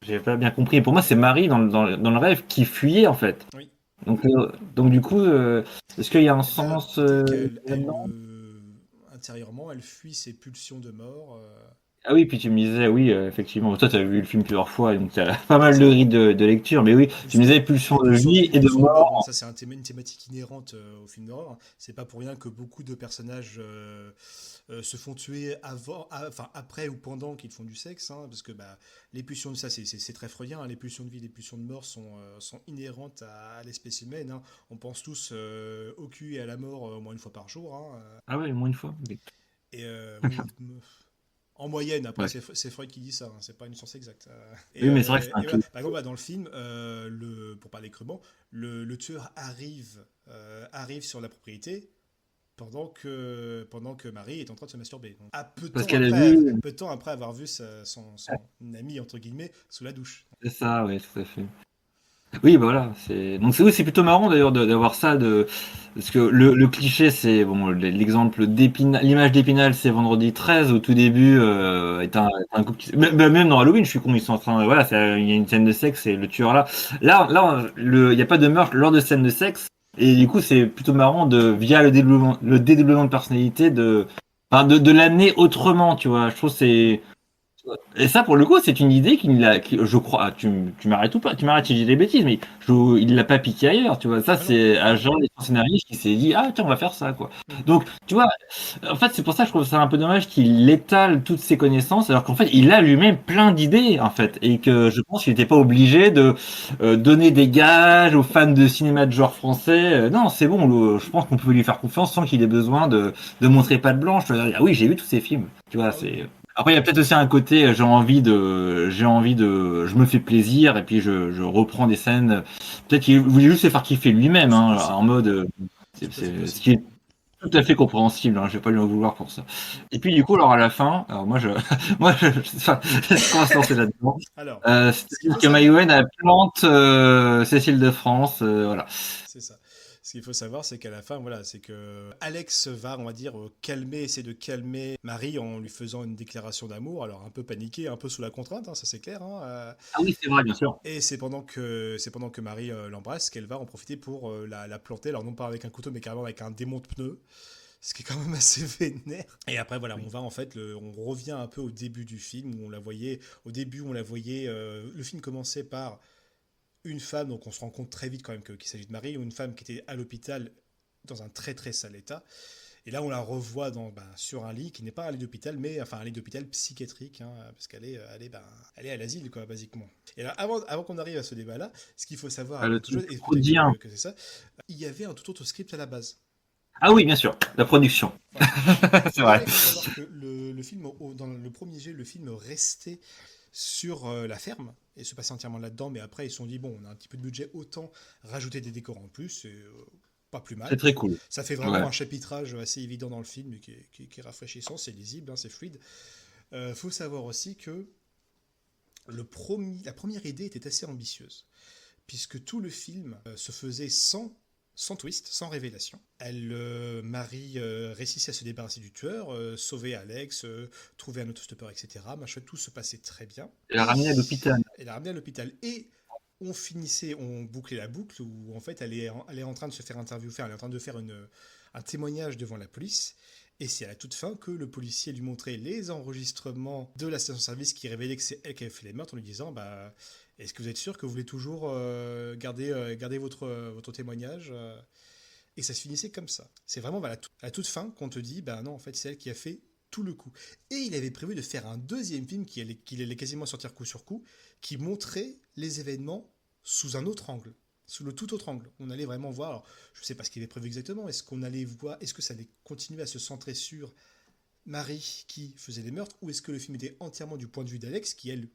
J'ai pas bien compris. Pour moi, c'est Marie dans le rêve qui fuyait, en fait. Oui. Donc du coup, est-ce qu'il y a un Eh ben, sens peut-être qu'elle, là-dedans? intérieurement, elle fuit ses pulsions de mort. Ah oui, puis tu me disais, oui, effectivement. Toi, tu as vu le film plusieurs fois, donc tu as pas C'est mal de ça. rides de lecture. Mais oui, tu me disais pulsion Les de pulsions de vie vie, et de pulsions de mort, bon, mort. ça c'est une thématique inhérente au film d'horreur. C'est pas pour rien que beaucoup de personnages se font tuer enfin, après ou pendant qu'ils font du sexe, hein, parce que bah, les pulsions de ça, c'est très freudien, hein, les pulsions de vie, les pulsions de mort sont inhérentes à l'espèce humaine. Hein. On pense tous au cul et à la mort au moins une fois par jour. Hein, Ah oui, moins une fois. et oui, en moyenne, après Ouais. c'est Freud qui dit ça, hein, c'est pas une science exacte. Oui, mais c'est vrai que c'est un Et voilà. peu. Par exemple, bah, dans le film, pour parler crûment, le tueur arrive sur la propriété pendant que Marie est en train de se masturber. Donc, Parce qu'elle a vu. peu de temps après avoir vu son ami, entre guillemets, sous la douche. C'est ça, oui, tout à fait. Oui, bah voilà. Oui, c'est plutôt marrant d'ailleurs d'avoir ça parce que le cliché c'est bon l'exemple d'Épinal, l'image d'Épinal c'est vendredi 13 au tout début est un couple même dans Halloween je suis con ils sont en train voilà il y a une scène de sexe et le tueur là il y a pas de meurtre lors de scène de sexe et du coup c'est plutôt marrant via le dédoublement de personnalité de l'amener autrement tu vois je trouve que c'est et ça, pour le coup, c'est une idée je crois, tu m'arrêtes ou pas, tu m'arrêtes si j'ai des bêtises, mais il l'a pas piqué ailleurs, tu vois. Ça, Ah non. c'est un genre des scénaristes qui s'est dit, ah, tiens, on va faire ça, quoi. Mhm. Donc, tu vois, en fait, c'est pour ça que je trouve ça un peu dommage qu'il étale toutes ses connaissances, alors qu'en fait, il a lui-même plein d'idées, en fait, et que je pense qu'il n'était pas obligé de donner des gages aux fans de cinéma de genre français. Non, c'est bon, je pense qu'on peut lui faire confiance sans qu'il ait besoin de montrer patte blanche. Ah oui, j'ai vu tous ces films, tu vois, Ah oui, c'est. oui. Après, il y a peut-être aussi un côté, je me fais plaisir et puis je reprends des scènes. Peut-être qu'il voulait juste se faire kiffer lui-même, C'est hein, en possible. mode, Tout à fait ce possible. qui est tout à fait compréhensible. Hein, je vais pas lui en vouloir pour ça. Et puis du coup, alors à la fin, alors moi enfin, on va se lancer là-dedans. Alors, ce qu'il C'est-à-dire faut que savoir, Maïwen a plante Cécile de France, voilà. c'est ça. Ce qu'il faut savoir, c'est qu'à la fin, voilà, c'est que Alex va, on va dire, essayer de calmer Marie en lui faisant une déclaration d'amour. Alors un peu paniqué, un peu sous la contrainte, hein, ça c'est clair. Hein, Ah oui, c'est vrai, bien sûr. et c'est pendant que Marie l'embrasse qu'elle va en profiter pour la planter. Alors non pas avec un couteau, mais carrément avec un démon de pneu. Ce qui est quand même assez vénère. Et après, voilà, Oui. on va en fait, on revient un peu au début du film où on la voyait. Au début, on la voyait. Le film commençait par une femme, donc on se rend compte très vite quand même qu'il s'agit de Marie, ou une femme qui était à l'hôpital dans un très très sale état. Et là, on la revoit sur un lit qui n'est pas un lit d'hôpital, mais enfin un lit d'hôpital psychiatrique, hein, parce elle est à l'asile, quoi, basiquement. Et là, avant qu'on arrive à ce débat-là, ce qu'il faut savoir Ah, avant le toute chose, truc et peut-être freudien. que c'est ça, il y avait un tout autre script à la base. Ah oui, bien sûr, la production. Voilà. C'est vrai. Il faut savoir que le film, dans le premier jet, le film restait sur la ferme et se passait entièrement là-dedans, mais après ils se sont dit, bon, on a un petit peu de budget, autant rajouter des décors en plus, et, pas plus C'est mal. très cool. Ça fait vraiment Ouais. un chapitrage assez évident dans le film, et qui est rafraîchissant, c'est lisible, hein, c'est fluide. Faut savoir aussi que la première idée était assez ambitieuse, puisque tout le film se faisait sans twist, sans révélation. Marie réussissait à se débarrasser du tueur, sauver Alex, trouver un autostoppeur, etc. Machin, tout se passait très bien. Elle l'a ramené à l'hôpital. Elle l'a ramené à l'hôpital et on bouclait la boucle où en fait elle est en train de se faire interviewer, elle est en train de faire un témoignage devant la police. Et c'est à la toute fin que le policier lui montrait les enregistrements de la station-service qui révélaient que c'est elle qui avait fait les meurtres en lui disant bah, est-ce que vous êtes sûr que vous voulez toujours garder votre témoignage Et ça se finissait comme ça. C'est vraiment à la toute fin qu'on te dit bah non, en fait, c'est elle qui a fait tout le coup. Et il avait prévu de faire un deuxième film qui allait quasiment sortir coup sur coup, qui montrait les événements sous un autre angle, sous le tout autre angle. On allait vraiment voir, alors, je ne sais pas ce qu'il avait prévu exactement, est-ce que ça allait continuer à se centrer sur Marie qui faisait les meurtres, ou est-ce que le film était entièrement du point de vue d'Alex, qui elle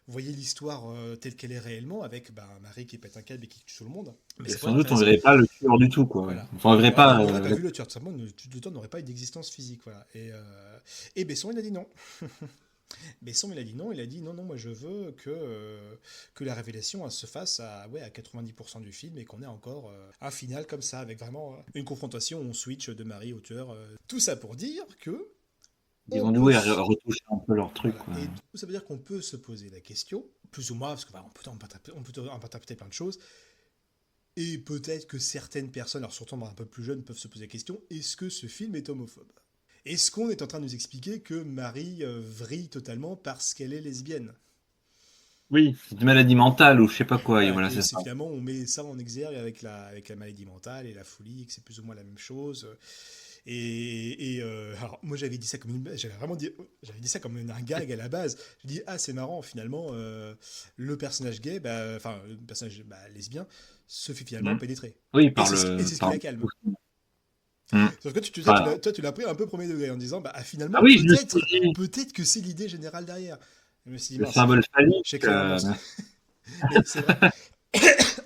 voyait l'histoire telle qu'elle est réellement, avec Marie qui pète un câble et qui tue tout le monde. Mais Et c'est pas sans doute, on intéressant. verrait pas le tueur du tout, quoi. Ouais. Voilà. Enfin, on verrait On pas. n'aurait pas vu le tueur, tout simplement, le tueur n'aurait pas eu d'existence physique. Voilà. Et Besson, il a dit non. Besson, il a dit non, non, moi je veux que la révélation elle se fasse à 90% du film et qu'on ait encore un final comme ça, avec vraiment une confrontation où on switch de Marie au tueur. Tout ça pour dire que Ils on ont dû peut... ouais, retoucher un peu leur truc. Voilà. Quoi. Et ça veut dire qu'on peut se poser la question, plus ou moins, parce qu'on on peut interpréter plein de choses, et peut-être que certaines personnes, alors surtout un peu plus jeunes, peuvent se poser la question, est-ce que ce film est homophobe? Est-ce qu'on est en train de nous expliquer que Marie vrille totalement parce qu'elle est lesbienne? Oui, c'est une maladie mentale ou je sais pas quoi. Et Voilà, voilà, et c'est c'est ça. finalement, on met ça en exergue avec la maladie mentale et la folie, que c'est plus ou moins la même chose. Alors, moi, j'avais dit ça comme j'avais dit ça comme un gag à la base. J'ai dit, ah, c'est marrant, finalement, le personnage gay, enfin, le personnage lesbien, se fait finalement Mm. pénétrer. Oui, Et c'est ce qui par la calme. Mm. Sauf que Voilà. toi, tu l'as pris un peu premier degré en disant, Ah finalement, oui, je me suis dit, peut-être que c'est l'idée générale derrière. Je me suis dit, le mince, symbole phallique. j'ai créé un monstre. Mais c'est vrai.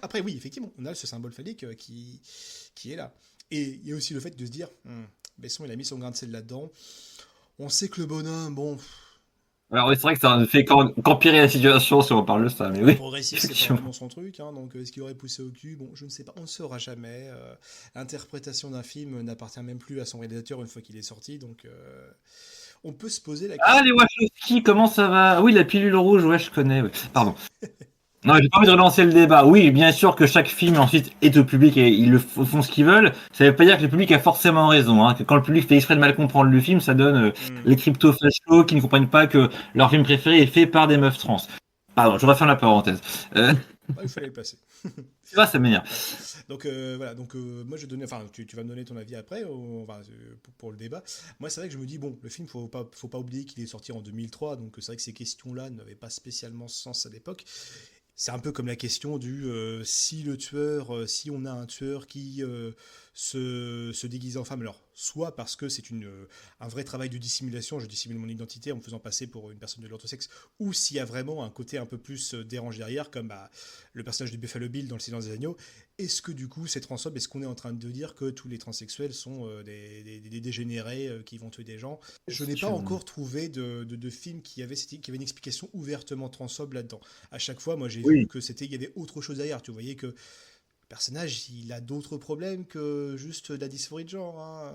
Après, oui, effectivement, on a ce symbole phallique qui est là. Et il y a aussi le fait de se dire, Besson, il a mis son grain de sel là-dedans. On sait que le bonhomme, bon, Alors oui, c'est vrai que ça ne fait qu'empirer la situation si on parle de ça, mais oui, progressif, c'est pas effectivement. vraiment son truc. Hein, donc, est-ce qu'il aurait poussé au cul? Bon, je ne sais pas, on ne saura jamais. L'interprétation d'un film n'appartient même plus à son réalisateur une fois qu'il est sorti. Donc, on peut se poser la Ah, question. les Wachowski, comment ça va? Ah oui, la pilule rouge, ouais, je connais. Ouais. Pardon. Non, j'ai pas envie de relancer le débat. Oui, bien sûr que chaque film ensuite est au public et font ce qu'ils veulent. Ça veut pas dire que le public a forcément raison. Hein, que quand le public fait exprès de mal comprendre le film, ça donne les crypto-fachos qui ne comprennent pas que leur film préféré est fait par des meufs trans. Pardon, je referme la parenthèse. Il fallait le placer. Tu vois, ça m'énerve. Donc voilà, donc moi je donnais, enfin tu vas me donner ton avis après, pour le débat. Moi c'est vrai que je me dis, bon, le film, faut pas oublier qu'il est sorti en 2003, donc c'est vrai que ces questions-là n'avaient pas spécialement sens à l'époque. C'est un peu comme la question du si le tueur, si on a un tueur qui se déguise en femme, alors soit parce que c'est un vrai travail de dissimulation, je dissimule mon identité en me faisant passer pour une personne de l'autre sexe, ou s'il y a vraiment un côté un peu plus dérange derrière, comme le personnage de Buffalo Bill dans Le Silence des Agneaux. Est-ce que du coup c'est transphobe? Est-ce qu'on est en train de dire que tous les transsexuels sont des dégénérés qui vont tuer des gens? Je n'ai pas encore trouvé de film qui avait une explication ouvertement transphobe là-dedans. À chaque fois, moi, j'ai vu Oui. que il y avait autre chose derrière. Tu voyais que le personnage, il a d'autres problèmes que juste la dysphorie de genre. Hein.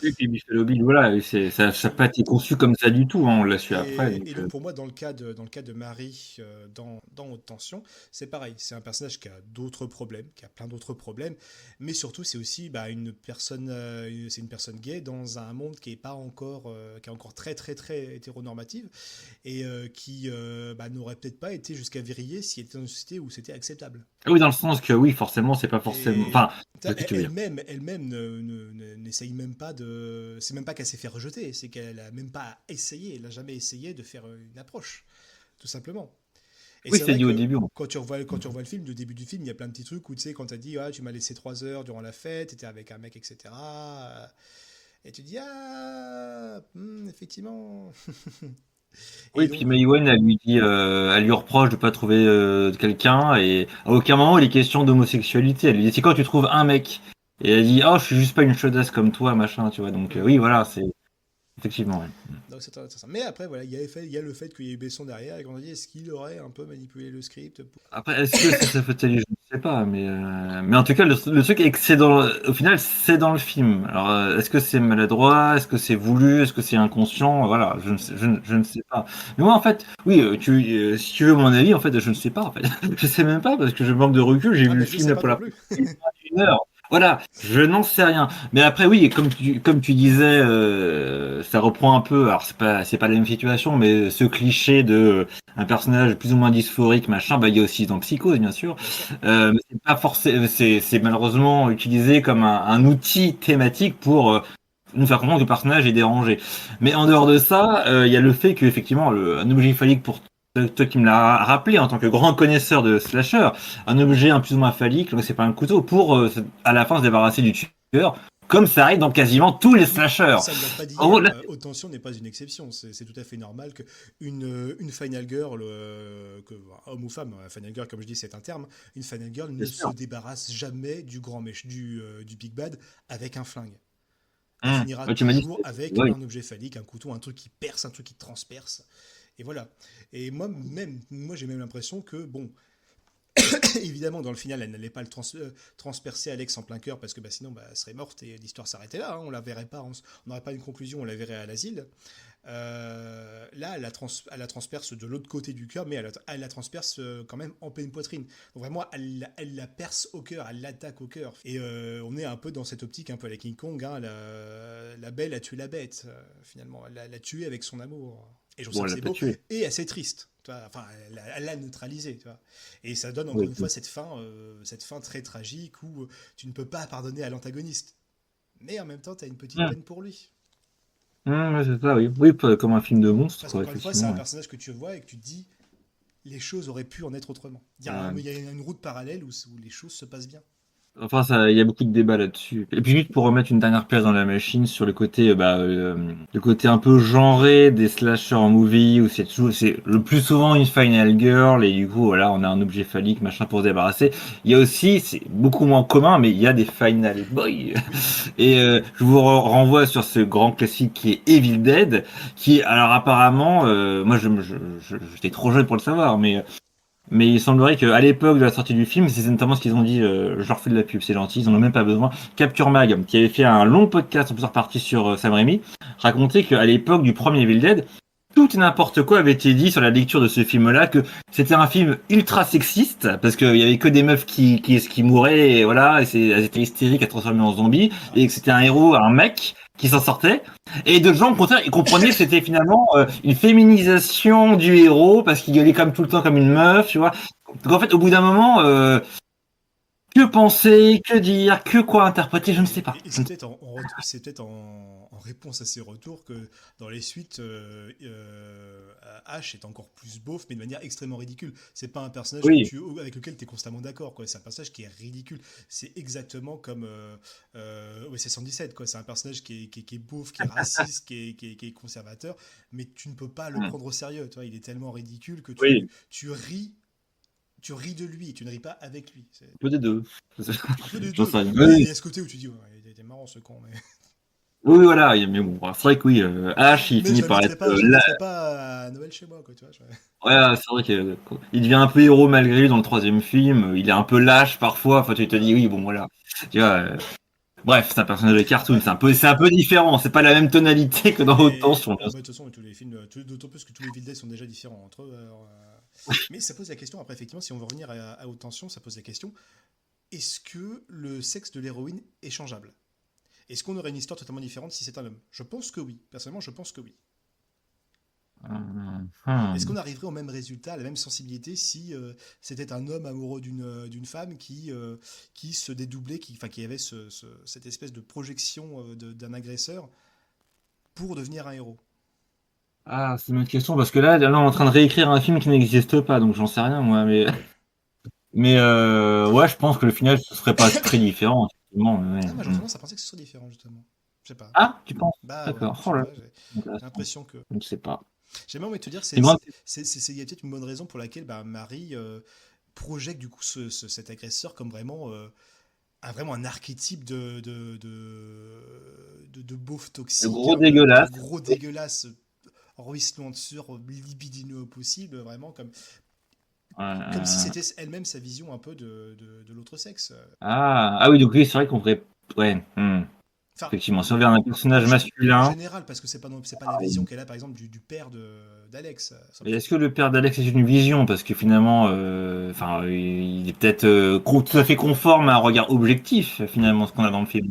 Oui, puis Buffalo Bill, voilà, ça n'a pas été conçu comme ça du tout. Hein, on l'a su après. Et donc pour moi, dans le cas de Marie dans Haute Tension, c'est pareil. C'est un personnage qui a d'autres problèmes, qui a plein d'autres problèmes, mais surtout c'est aussi c'est une personne gay dans un monde qui est pas encore, qui est encore très très très hétéronormative et qui n'aurait peut-être pas été jusqu'à viriller si elle était dans une société où c'était acceptable. Oui, dans le sens que oui, forcément, c'est pas forcément. Et Enfin, c'est ce que tu veux dire. elle-même n'essaye même pas de. C'est même pas qu'elle s'est fait rejeter, c'est qu'elle a même pas essayé, elle a jamais essayé de faire une approche, tout simplement. Et Oui, c'est c'est vrai dit au que début. quand tu revois le film, le début du film, il y a plein de petits trucs où tu sais, quand t'as dit, ah, tu m'as laissé 3 heures durant la fête, t'étais avec un mec, etc. Et tu dis, ah, effectivement. Et Oui, puis donc, Maïwen, elle lui reproche de pas trouver quelqu'un et à aucun moment il est question d'homosexualité. Elle lui dit c'est quand tu trouves un mec et elle dit oh je suis juste pas une chaudasse comme toi machin tu vois donc oui voilà c'est effectivement ouais. donc c'est intéressant. Mais après, voilà, il y a le fait qu'il y ait eu Besson derrière et qu'on a dit, est-ce qu'il aurait un peu manipulé le script pour... Après est-ce que ça fait télé je ne sais pas mais en tout cas le truc est que au final c'est dans le film. Alors est-ce que c'est maladroit, est-ce que c'est voulu, est-ce que c'est inconscient, voilà je ne sais pas. Mais moi en fait oui si tu veux mon avis en fait je ne sais pas en fait je sais même pas parce que je manque de recul j'ai Ah, vu le mais je film sais là pas pour non la plus. une heure. Voilà, je n'en sais rien. Mais après, oui, comme tu disais, ça reprend un peu. Alors c'est pas la même situation, mais ce cliché de un personnage plus ou moins dysphorique, machin, bah il y a aussi dans Psychose, bien sûr. Bien sûr. Mais c'est pas forcément, c'est malheureusement utilisé comme un outil thématique pour nous faire comprendre que le personnage est dérangé. Mais en dehors de ça, il y a le fait qu'effectivement, un objet phallique pour toi qui me l'as rappelé en tant que grand connaisseur de slasher, un objet un plus ou moins phallique, donc c'est pas un couteau, pour à la fin se débarrasser du tueur, comme ça arrive dans quasiment tous les slashers. Ça ne date pas En gros, là, d'hier. Haute Tension n'est pas une exception. C'est tout à fait normal une Final Girl, homme ou femme, Final Girl, comme je dis, c'est un terme, une Final Girl ne bien se sûr. débarrasse jamais du grand du Big Bad avec un flingue. Elle finira Ouais, tu m'as dit, toujours avec oui. un objet phallique, un couteau, un truc qui perce, un truc qui transperce. Et voilà. Et moi j'ai même l'impression que, bon, évidemment, dans le final, elle n'allait pas transpercer Alex en plein cœur parce que sinon, elle serait morte et l'histoire s'arrêtait là. Hein, on la verrait pas, on n'aurait pas une conclusion, on la verrait à l'asile. Là, elle la transperce de l'autre côté du cœur, mais elle la transperce quand même en pleine poitrine. Donc vraiment, elle la perce au cœur, elle l'attaque au cœur. Et on est un peu dans cette optique, un peu à la King Kong. Hein, la belle a tué la bête, finalement. Elle l'a tuée avec son amour. Et je trouve Bon, elle ça l'a c'est pas beau tué. et assez triste. Enfin, elle l'a neutralisé. Tu vois. Et ça donne encore Oui. une fois cette fin très tragique où tu ne peux pas pardonner à l'antagoniste. Mais en même temps, tu as une petite Hum, peine pour lui. ouais, c'est ça, oui. Oui, comme un film de monstre, Parce quoi, qu'encore une fois, c'est effectivement. un Ouais. personnage que tu vois et que tu te dis, les choses auraient pu en être autrement. Euh, Il y a une route parallèle où les choses se passent bien. Enfin, il y a beaucoup de débats là-dessus. Et puis juste pour remettre une dernière pièce dans la machine sur le côté un peu genré des slasher movies où c'est le plus souvent une final girl et du coup voilà on a un objet phallique machin pour se débarrasser. Il y a aussi, c'est beaucoup moins commun, mais il y a des final boys. Oui. Et je vous renvoie sur ce grand classique qui est Evil Dead, qui alors apparemment, moi j'étais trop jeune pour le savoir, mais il semblerait qu'à l'époque de la sortie du film, c'est notamment ce qu'ils ont dit, je leur fais de la pub, c'est gentil, ils en ont même pas besoin. Capture Mag, qui avait fait un long podcast en plusieurs parties sur Sam Raimi, racontait qu'à l'époque du premier Evil Dead, tout et n'importe quoi avait été dit sur la lecture de ce film-là, que c'était un film ultra sexiste, parce qu'il y avait que des meufs qui mouraient, et voilà, elles étaient hystériques à transformer en zombies, Ah, et que c'était un héros, un mec, qui s'en sortait. Et d'autres gens, au contraire, ils comprenaient que c'était finalement une féminisation du héros, parce qu'il gueulait comme tout le temps comme une meuf, tu vois. Donc en fait, au bout d'un moment, que penser, que dire, que quoi interpréter, je ne sais pas. et c'est peut-être c'est peut-être en réponse à ces retours que dans les suites, Ash est encore plus beauf, mais de manière extrêmement ridicule. C'est pas un personnage Oui, avec lequel tu es constamment d'accord. Quoi. C'est un personnage qui est ridicule. C'est exactement comme OSS 117. Quoi. C'est un personnage qui est beauf, qui est raciste, qui est conservateur, mais tu ne peux pas le prendre au sérieux. Toi. Il est tellement ridicule que oui, tu ris. Tu ris de lui, tu ne ris pas avec lui. C'est un peu des deux. un peu des J'en deux. sais rien. Mais il Oui, y a ce côté où tu dis, ouais, il était marrant ce con, mais. oui, voilà, mais bon, c'est vrai que oui, Ash, il Mais finit par être je là. l'inviterai pas à Noël chez moi, quoi, tu vois. Ouais, c'est vrai qu'il devient un peu héros malgré lui dans le troisième film. Il est un peu lâche parfois. Enfin, tu te dis, oui, bon, voilà. Tu vois, bref, c'est un personnage de cartoon. Ouais. C'est un peu différent. C'est pas la même tonalité que dans Haute Mais Tension. de toute façon, tous les films, d'autant plus que tous les Villes sont déjà différents entre eux. Alors, mais ça pose la question, après, effectivement, si on veut revenir à Haute Tension, ça pose la question est-ce que le sexe de l'héroïne est changeable? Est-ce qu'on aurait une histoire totalement différente si c'est un homme? Je pense que oui. Personnellement, je pense que oui. Hum, Est-ce hum. qu'on arriverait au même résultat, à la même sensibilité si c'était un homme amoureux d'une femme qui se dédoublait, qui avait cette espèce de projection d'un agresseur pour devenir un héros? Ah, c'est une autre question parce que là, on est en train de réécrire un film qui n'existe pas, donc j'en sais rien moi. Mais ouais, je pense que le final ce serait pas très différent. Effectivement, mais ouais. Ah, moi j'aurais tendance à penser que ce serait différent, justement. Je sais pas. Ah, tu penses? Bah ouais, D'accord. je Oh sais là, pas. J'ai intéressant. l'impression que. Je ne sais pas. J'ai même envie de te dire, C'est moi. il y a peut-être une bonne raison pour laquelle Marie projette du coup cet agresseur comme vraiment un archétype de beauf Le toxique, gros hein, de dégueulasse. gros dégueulasse, ruisselant de sueur, libidineux au possible, vraiment comme si Euh, c'était elle-même sa vision un peu de l'autre sexe. Ah oui, donc oui, c'est vrai qu'on pourrait. Ouais. Enfin, Effectivement, si on vient d'un personnage en masculin. général, parce que c'est pas la vision qu'elle a par exemple du père d'Alex. Et est-ce que le père d'Alex est une vision? Parce que finalement, enfin, il est peut-être tout à fait conforme à un regard objectif, finalement, ce qu'on a Ouais. dans le film.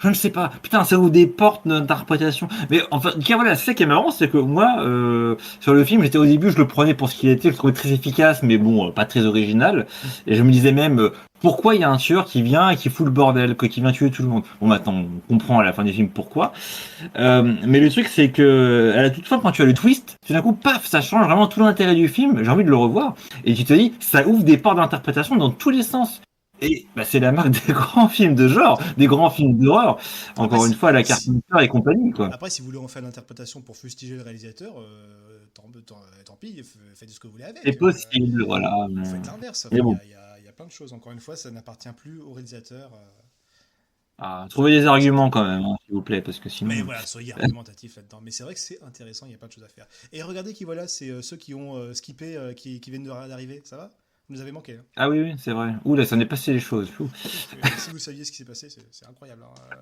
Je ne sais pas. Putain, ça ouvre des portes d'interprétation. Mais enfin, tiens, voilà, c'est ça qui est marrant, c'est que moi, sur le film, j'étais au début, je le prenais pour ce qu'il était, je le trouvais très efficace, mais bon, pas très original. Et je me disais même, pourquoi il y a un tueur qui vient et qui fout le bordel, qui vient tuer tout le monde? Bon, maintenant, on comprend à la fin du film pourquoi. Mais le truc, c'est que à la toute fin, quand tu as le twist, tout d'un coup, paf, ça change vraiment tout l'intérêt du film. J'ai envie de le revoir. Et tu te dis, ça ouvre des portes d'interprétation dans tous les sens. Et bah, c'est la marque des grands films de genre, Tout à fait. des grands films d'horreur. Après, Encore une fois, la Carpenter et compagnie, quoi. Après, si vous voulez en faire l'interprétation pour fustiger le réalisateur, tant pis, faites ce que vous voulez C'est avec. possible, voilà. Vous faites l'inverse. Mais Enfin, bon. il y a plein de choses. Encore une fois, ça n'appartient plus au réalisateur. Ah, trouvez des arguments quand même, hein, s'il vous plaît, parce que Mais sinon. voilà, soyez argumentatif là-dedans. Mais c'est vrai que c'est intéressant, il y a plein de choses à faire. Et regardez qui voilà, c'est ceux qui ont skippé, qui viennent d'arriver, ça va? Vous nous avez manqué, hein. Ah oui, oui, c'est vrai. Ouh là, ça n'est passé les choses. Fou. Si vous saviez ce qui s'est passé, c'est incroyable, hein.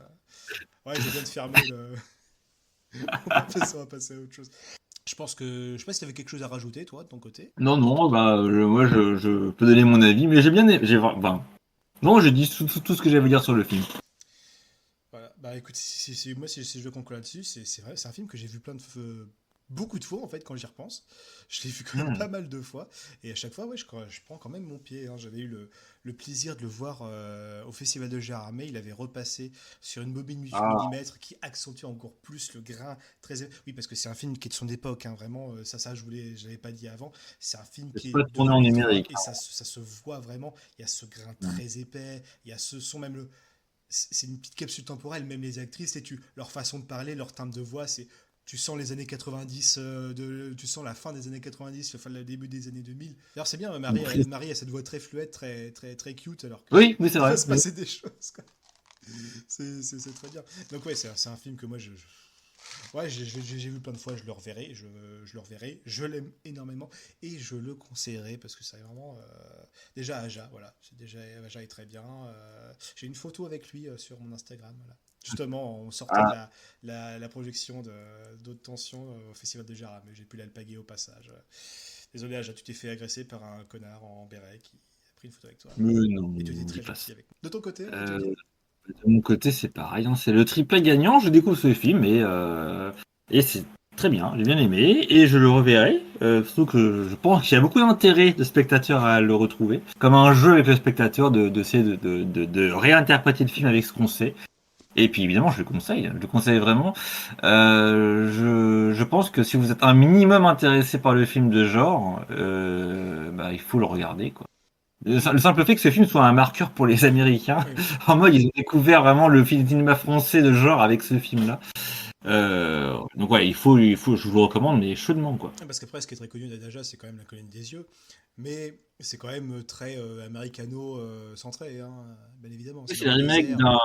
Ouais, je viens de fermer le. On va passer à autre chose. Je pense que. Je sais pas si tu avais quelque chose à rajouter, toi, de ton côté. Non, non, bah, moi, je peux donner mon avis, mais j'ai bien aimé. Enfin, non, j'ai dit tout ce que j'avais à dire sur le film. Voilà. Bah écoute, moi, si je veux conclure là-dessus, c'est vrai, c'est un film que j'ai vu beaucoup de fois, en fait, quand j'y repense. Je l'ai vu quand même Hmm. pas mal de fois. Et à chaque fois, ouais, je prends quand même mon pied, hein. J'avais eu le plaisir de le voir au Festival de Gérardmer. Il avait repassé sur une bobine 8 Ah, mm qui accentue encore plus le grain très. Oui, parce que c'est un film qui est de son époque, hein, vraiment. Ça, je l'avais pas dit avant. C'est un film qui c'est est pas de tourné en 2003 numérique. et ça se voit vraiment. Il y a ce grain Hmm. très épais, il y a ce son, même c'est une petite capsule temporelle, même les actrices, et leur façon de parler, leur timbre de voix, tu sens les années 90, tu sens la fin des années 90, le début des années 2000. D'ailleurs, c'est bien, Marie a cette voix très fluette, très cute, alors Oui, oui, c'est qu'il va vrai. se Oui. passer des choses, quoi. C'est très bien. Donc ouais, c'est un film que moi, ouais, j'ai vu plein de fois, je le reverrai, je l'aime énormément et je le conseillerais parce que c'est vraiment déjà Aja, voilà, c'est déjà Aja est très bien. J'ai une photo avec lui sur mon Instagram, voilà. Justement, on sortait de Ah, la projection d'Haute Tension au Festival de Gérard, mais j'ai pu l'alpaguer au passage. Désolé Aja, tu t'es fait agresser par un connard en béret qui a pris une photo avec toi. mais non, Et tu étais on dit très pas gentil ça. avec. De ton côté, Euh, Kevin? de mon côté, c'est pareil, hein, c'est le triplet gagnant. Je découvre ce film et c'est très bien. J'ai bien aimé et je le reverrai. Surtout que je pense qu'il y a beaucoup d'intérêt de spectateurs à le retrouver. Comme un jeu avec le spectateur d'essayer de réinterpréter le film avec ce qu'on sait. Et puis évidemment, je le conseille vraiment. Je pense que si vous êtes un minimum intéressé par le film de genre, bah, il faut le regarder, quoi. Le simple fait que ce film soit un marqueur pour les Américains, Oui. en mode ils ont découvert vraiment le cinéma français de genre avec ce film-là. Donc ouais, je vous le recommande, mais chaudement, quoi. Parce qu'après, ce qui est très connu d'Adaja, c'est quand même la colline des yeux. Mais c'est quand même très américano-centré, hein, bien évidemment. Oui, C'est c'est dans le le remake désert. d'un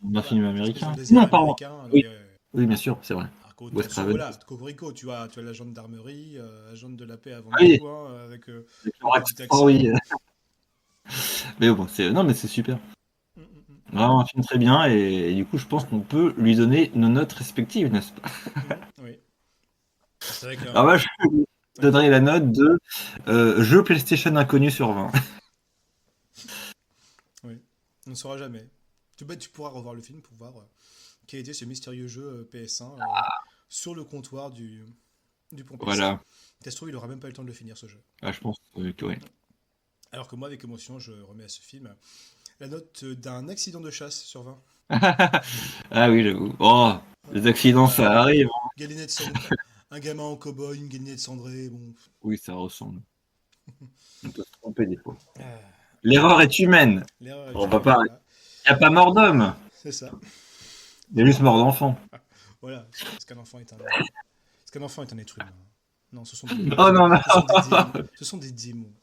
Voilà, film ça se passe dans américain. le désert Non, pardon. américain. Oui, oui, bien sûr, c'est vrai. Alors qu'au Wes tension, Craven. voilà, Cocorico, tu as la gendarmerie, agent de la paix avant Ah oui, tout, hein, avec avec le leur petit accent, accent. oui. Mais bon, non, mais c'est super. Mm, mm, Vraiment un film très bien et du coup, je pense qu'on peut lui donner nos notes respectives, n'est-ce pas? oui. C'est vrai que Alors moi, je ouais, donnerais la note de jeu PlayStation inconnu sur 20. oui. On ne saura jamais. Tu pourras revoir le film pour voir quel était ce mystérieux jeu PS1 sur le comptoir du pont PC. Voilà. Ça se trouve, il aura même pas eu le temps de le finir ce jeu. Ah, je pense que oui. Alors que moi, avec émotion, je remets à ce film la note d'un accident de chasse sur 20. Ah oui, j'avoue. Oh, Voilà. les accidents, Bah, ça arrive. galinette cendrée, un gamin en cow-boy, une galinette cendrée, bon. Oui, ça ressemble. On peut se tromper des fois. Ah, L'erreur est humaine. l'erreur est On va humaine, pas. voilà. Il n'y a pas mort d'homme. C'est ça. Il y a juste mort d'enfant. Voilà. Est-ce qu'un enfant est un être humain? Non, ce sont des, Oh non, non. ce sont des démons. Ce sont des démons.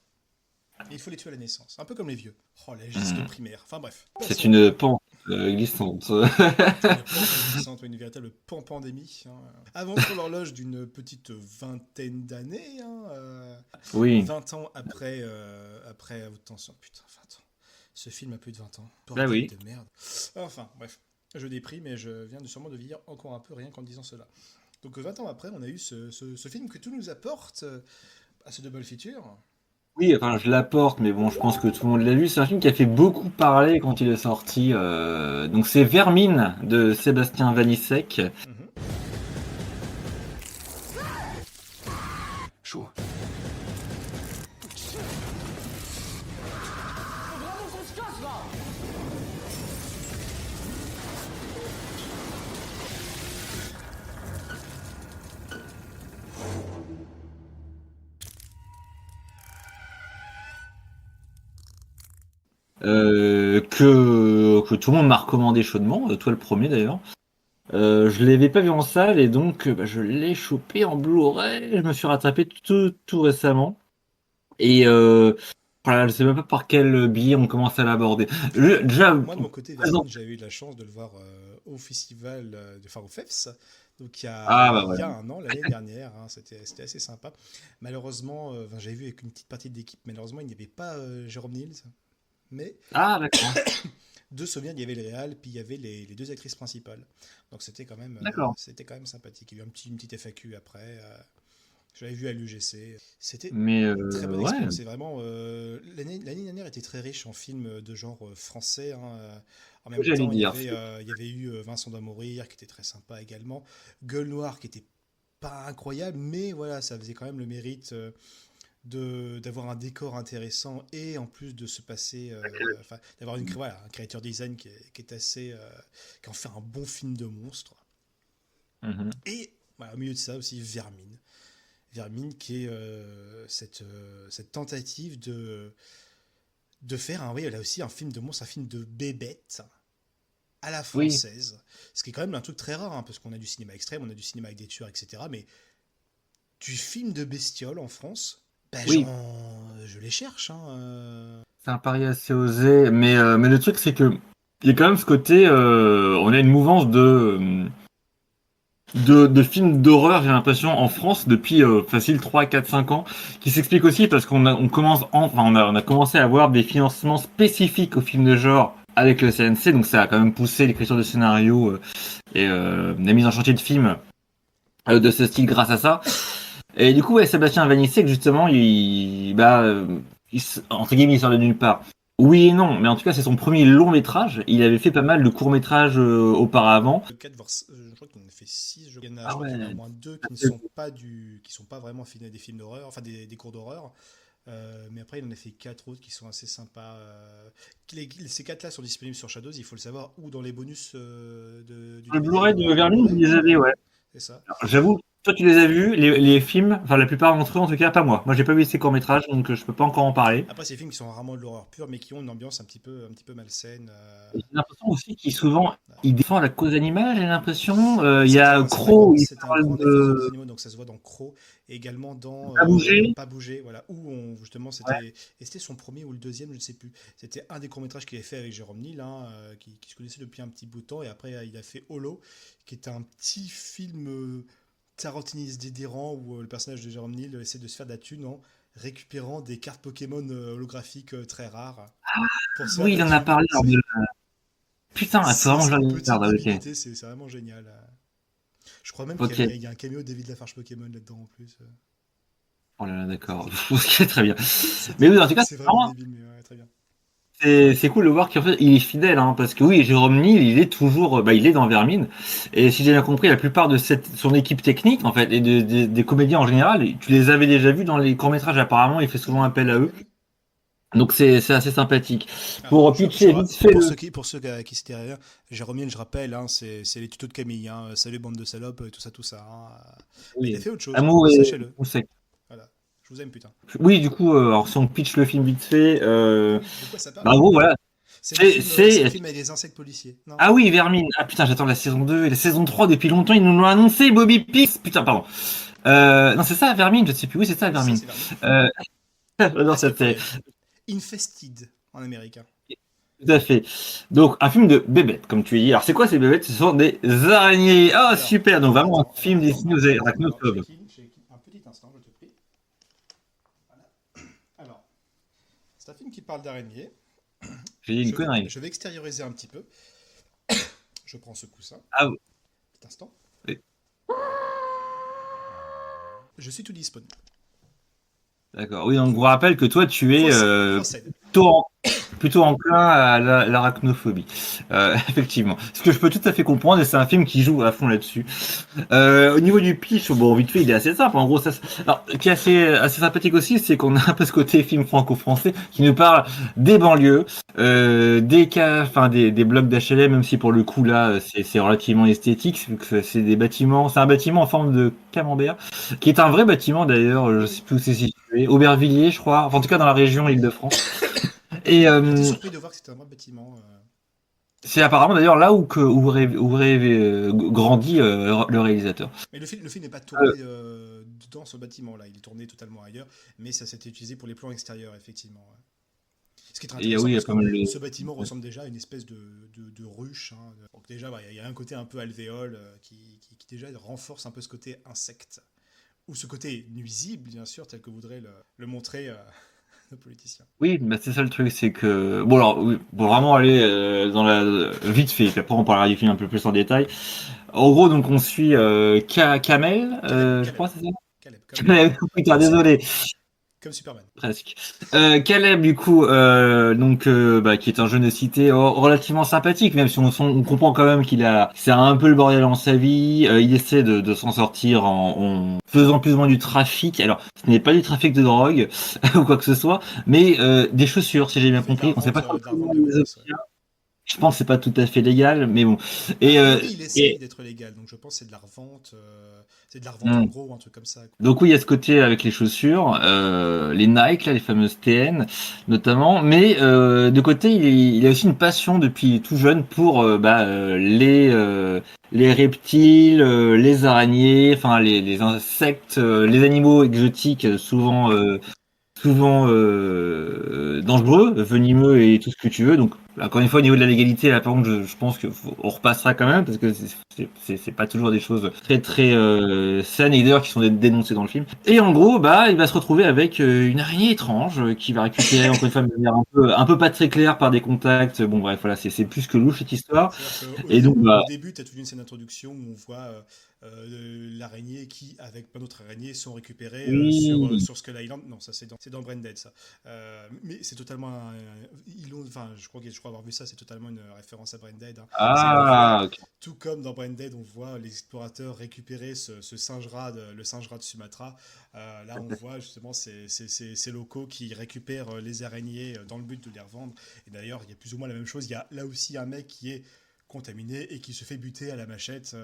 Et il faut les tuer à la naissance. Un peu comme les vieux. Oh, la geste primaire. Enfin bref. C'est Passons. une pente glissante. Une pente glissante, une véritable pandémie, hein. Avançons l'horloge d'une petite vingtaine d'années, hein, Oui. 20 ans après Haute Tension. Putain, 20 ans. Ce film a plus de 20 ans. Bah Bordel oui. de merde. Enfin, bref. Je déprime, mais je viens sûrement de vieillir encore un peu rien qu'en disant cela. Donc 20 ans après, on a eu ce film que tout nous apporte à ce double feature. Oui, enfin, je l'apporte, mais bon, je pense que tout le monde l'a vu. C'est un film qui a fait beaucoup parler quand il est sorti. Donc, c'est Vermine de Sébastien Vanissek. Mhm. Chaud. Que tout le monde m'a recommandé chaudement, toi le premier d'ailleurs. Je l'avais pas vu en salle et donc bah, je l'ai chopé en Blu-ray. Je me suis rattrapé tout récemment. Et Voilà, je sais même pas par quel biais on commence à l'aborder. Déjà, Moi, de mon côté, présent. Vermine, j'avais eu de la chance de le voir au festival, enfin au FEFS, donc Ah bah il ouais. y a un an, l'année dernière, hein, c'était assez sympa. Malheureusement, enfin, j'avais vu avec une petite partie de l'équipe, malheureusement, il n'y avait pas Jérôme Niels, mais Ah d'accord. de souvenir, il y avait le Réal, puis il y avait les deux actrices principales. Donc D'accord. c'était quand même sympathique. Il y a eu une petite FAQ après. Je l'avais vu à l'UGC. C'était Mais une très bonne ouais. expérience. C'est vraiment l'année dernière était très riche en films de genre français, hein. En même J'allais temps, dire. il y avait eu Vincent doit mourir qui était très sympa également. Gueule Noire qui était pas incroyable, mais voilà, ça faisait quand même le mérite d'avoir un décor intéressant et en plus de se passer, enfin, d'avoir voilà, un creature design qui est assez, qui en fait un bon film de monstre. Mhm. Et voilà, au milieu de ça aussi Vermine. Vermine qui est cette tentative de faire oui, là aussi un film de monstre, un film de bébête à la Oui, française. Ce qui est quand même un truc très rare, hein, parce qu'on a du cinéma extrême, on a du cinéma avec des tueurs, etc. Mais du film de bestiole en France, ben oui. je les cherche. Hein, C'est un pari assez osé, mais le truc c'est que il y a quand même ce côté, on a une mouvance de films d'horreur, j'ai l'impression, en France depuis facile 3 4 5 ans, qui s'explique aussi parce on commence enfin on a commencé à avoir des financements spécifiques aux films de genre avec le CNC, donc ça a quand même poussé l'écriture de scénario et la mise en chantier de films de ce style grâce à ça. Et du coup, ouais, Sébastien Vanissek, justement, entre guillemets, il sort de nulle part. Oui et non, mais en tout cas, c'est son premier long métrage. Il avait fait pas mal de courts métrages auparavant. 4, je crois qu'il en a fait 6. Je Ah crois qu'il y en a au ouais. moins 2 qui ne sont pas qui sont pas vraiment des films d'horreur, enfin des cours d'horreur. Mais après, il en a fait 4 autres qui sont assez sympas. Ces 4-là sont disponibles sur Shadows, il faut le savoir, ou dans les bonus du Le DVD Blu-ray ou de du Vermine, vous Blu-ray. les avez, ouais. C'est ça. Alors, j'avoue, toi, tu les as vus, les films, enfin, la plupart d'entre eux, en tout cas, pas moi. Moi, j'ai pas vu ces courts métrages, donc je peux pas encore en parler. Après, c'est des films qui sont rarement de l'horreur pure, mais qui ont une ambiance un petit peu malsaine. J'ai l'impression aussi qu'il souvent, Voilà. il défend la cause animale, j'ai l'impression. Il y C'est a Crow, il c'est un parle grand défenseur des de animaux, donc ça se voit dans Crow, et également dans pas bouger. Pas bouger, voilà, où justement Ouais. et c'était son premier ou le deuxième, je ne sais plus. C'était un des courts-métrages qu'il avait fait avec Jérôme Nil, hein, qui se connaissait depuis un petit bout de temps, et après il a fait Holo, qui est un petit film tarantiniste délirant où le personnage de Jérôme Nil essaie de se faire de la thune en récupérant des cartes Pokémon holographiques très rares pour se faire Oui, de il la en a thune. parlé. Putain, il faut vraiment que C'est je une le petite regarde. Ok. débilité, c'est vraiment génial. Je crois même Ok. il y a un caméo de David Lafarge Pokémon là-dedans en plus. Oh là là, d'accord. Ok, très bien. C'est Mais oui, en tout cas, c'est vraiment débile, mais ouais, très bien. c'est cool de voir qu'en fait, il est fidèle, hein, parce que oui, Jérôme Nil, il est toujours, il est dans Vermine. Et si j'ai bien compris, la plupart de son équipe technique, en fait, et des comédiens en général, tu les avais déjà vus dans les courts-métrages, apparemment, il fait souvent appel à eux. Mhm. Donc c'est assez sympathique. Alors, Pour pitcher vite fait pour ceux qui s'étaient rien, Jérôme Niel, je rappelle, hein, c'est les tutos de Camille. Hein, salut bande de salopes, tout ça, tout ça. Hein. Mais il a oui, fait autre chose, Amour et sachez-le. Consec. Voilà. Je vous aime, putain. Oui, du coup, alors si on pitch le film vite fait, De quoi ça parle? bah en gros, voilà. C'est le C'est film avec des insectes policiers. Non. Ah oui, Vermine. Ah putain, j'attends la saison 2 et la saison 3 depuis longtemps, ils nous l'ont annoncé, Bobby Pix. Putain, pardon. Non, c'est ça, Vermine, je sais plus. Oui, c'est ça, Si, Vermine. c'est Vermine. Euh, j'adore Presque cette série. prêt. Infested en américain. Tout à fait. Donc, un film de bébêtes, comme tu dis. Alors, c'est quoi ces bébêtes? Ce sont des araignées. Ah, Alors, super. Donc, vraiment un film dessiné aux alors, arachnophobes. un petit instant, je te prie. Voilà. Alors, c'est un film qui parle d'araignées. J'ai dit une connerie. Je vais extérioriser un petit peu. Je prends ce coussin. Ah, Petit instant. oui. Je suis tout disponible. D'accord. Oui, donc, je vous rappelle que toi, tu es Procède. plutôt, plutôt enclin à l'arachnophobie. Effectivement. Ce que je peux tout à fait comprendre, et c'est un film qui joue à fond là-dessus. Au niveau du pitch, bon, vite fait, il est assez simple. En gros, alors, qui est assez sympathique aussi, c'est qu'on a un peu ce côté film franco-français qui nous parle des banlieues, des cas, enfin, des blocs d'HLM, même si pour le coup, là, c'est relativement esthétique, vu que c'est des bâtiments, c'est un bâtiment en forme de camembert, qui est un vrai bâtiment d'ailleurs, je sais plus où c'est situé, Aubervilliers, je crois, enfin, en tout cas dans la région Île-de-France. Et, J'étais surpris de voir que c'était un vrai bâtiment. c'est apparemment d'ailleurs là où aurait grandi le réalisateur. Mais le film n'est pas Euh, tourné dans ce bâtiment-là. Il est tourné totalement ailleurs. Mais ça s'était utilisé pour les plans extérieurs, effectivement. Ouais. Ce qui est très Et intéressant oui, il y a parce pas que mal de. ce bâtiment ressemble déjà à une espèce de ruche, hein. Donc déjà, il y a un côté un peu alvéole qui déjà renforce un peu ce côté insecte. Ou ce côté nuisible, bien sûr, tel que voudraient le montrer nos politiciens. Oui, bah c'est ça le truc, c'est que bon alors oui, pour vraiment aller dans la vite fait, puis après on parlera du film un peu plus en détail. En gros, donc on suit Kamel, Caleb, je Caleb, crois c'est ça. Caleb, Kamel, putain, comme désolé. Superman. Comme Superman. Presque. Caleb, du coup, bah, qui est un jeune de cité relativement sympathique, même si on comprend quand même c'est un peu le bordel dans sa vie. Il essaie de s'en sortir en faisant plus ou moins du trafic. Alors, ce n'est pas du trafic de drogue ou quoi que ce soit, mais des chaussures, si j'ai bien Il fait compris. On sait pas trop de la comment revente de les graisse, ouais. obtient. Je pense que c'est pas tout à fait légal, mais bon. A Et, priori, il essaye et d'être légal, donc je pense que c'est de la revente en hmm. gros, un truc comme ça, quoi. Donc oui, il y a ce côté avec les chaussures, les Nike, là, les fameuses TN notamment, mais de côté, il a aussi une passion depuis tout jeune pour les reptiles, les araignées, enfin les insectes, les animaux exotiques, souvent dangereux, venimeux et tout ce que tu veux. Donc encore une fois au niveau de la légalité, là par contre je pense que on repassera quand même parce que c'est pas toujours des choses très très saines et d'ailleurs qui sont dénoncées dans le film. Et en gros bah il va se retrouver avec une araignée étrange qui va récupérer encore une fois de manière un peu pas très claire par des contacts. Bon bref voilà c'est plus que louche cette histoire. C'est-à-dire qu'au Et donc bah au début, tu as toute une scène d'introduction où on voit l'araignée qui, avec plein d'autres araignées, sont récupérées oui. sur Skull Island. Non, ça c'est dans Branded, ça. Mais c'est totalement. Enfin, je crois avoir vu ça, c'est totalement une référence à Branded, hein. C'est on voit, Ah ok. tout comme dans Branded, on voit les explorateurs récupérer ce singe rat, le singe rat de Sumatra. Là, on voit justement ces locaux qui récupèrent les araignées dans le but de les revendre. Et d'ailleurs, il y a plus ou moins la même chose. Il y a là aussi un mec qui est contaminé et qui se fait buter à la machette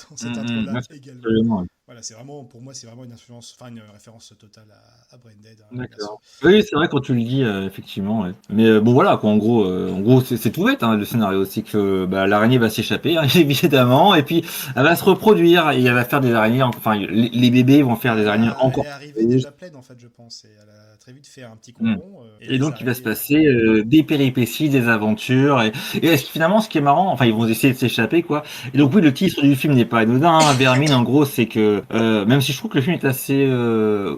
dans cette intro-là Ouais, également. absolument. Voilà, c'est vraiment, pour moi, c'est vraiment une influence, enfin une référence totale à Branded, hein, bien sûr. D'accord. Oui, c'est vrai quand tu le dis, effectivement. Ouais. Mais bon, voilà, quoi. En gros, c'est tout bête, hein, le scénario. C'est que bah, l'araignée va s'échapper, hein, évidemment, et puis elle va se reproduire et elle va faire des araignées. Enfin, les bébés vont faire des araignées Elle encore est arrivée plus grosses. déjà pleine, en fait, je pense, et elle a très vite fait un petit Hmm. cocon, et Et les donc, il va se araignées. passer des péripéties, des aventures. Et finalement, ce qui est marrant, enfin, ils vont essayer de s'échapper, quoi. Et donc, oui, le titre du film n'est pas anodin, hein. Vermine, en gros, c'est que, même si je trouve que le film est assez...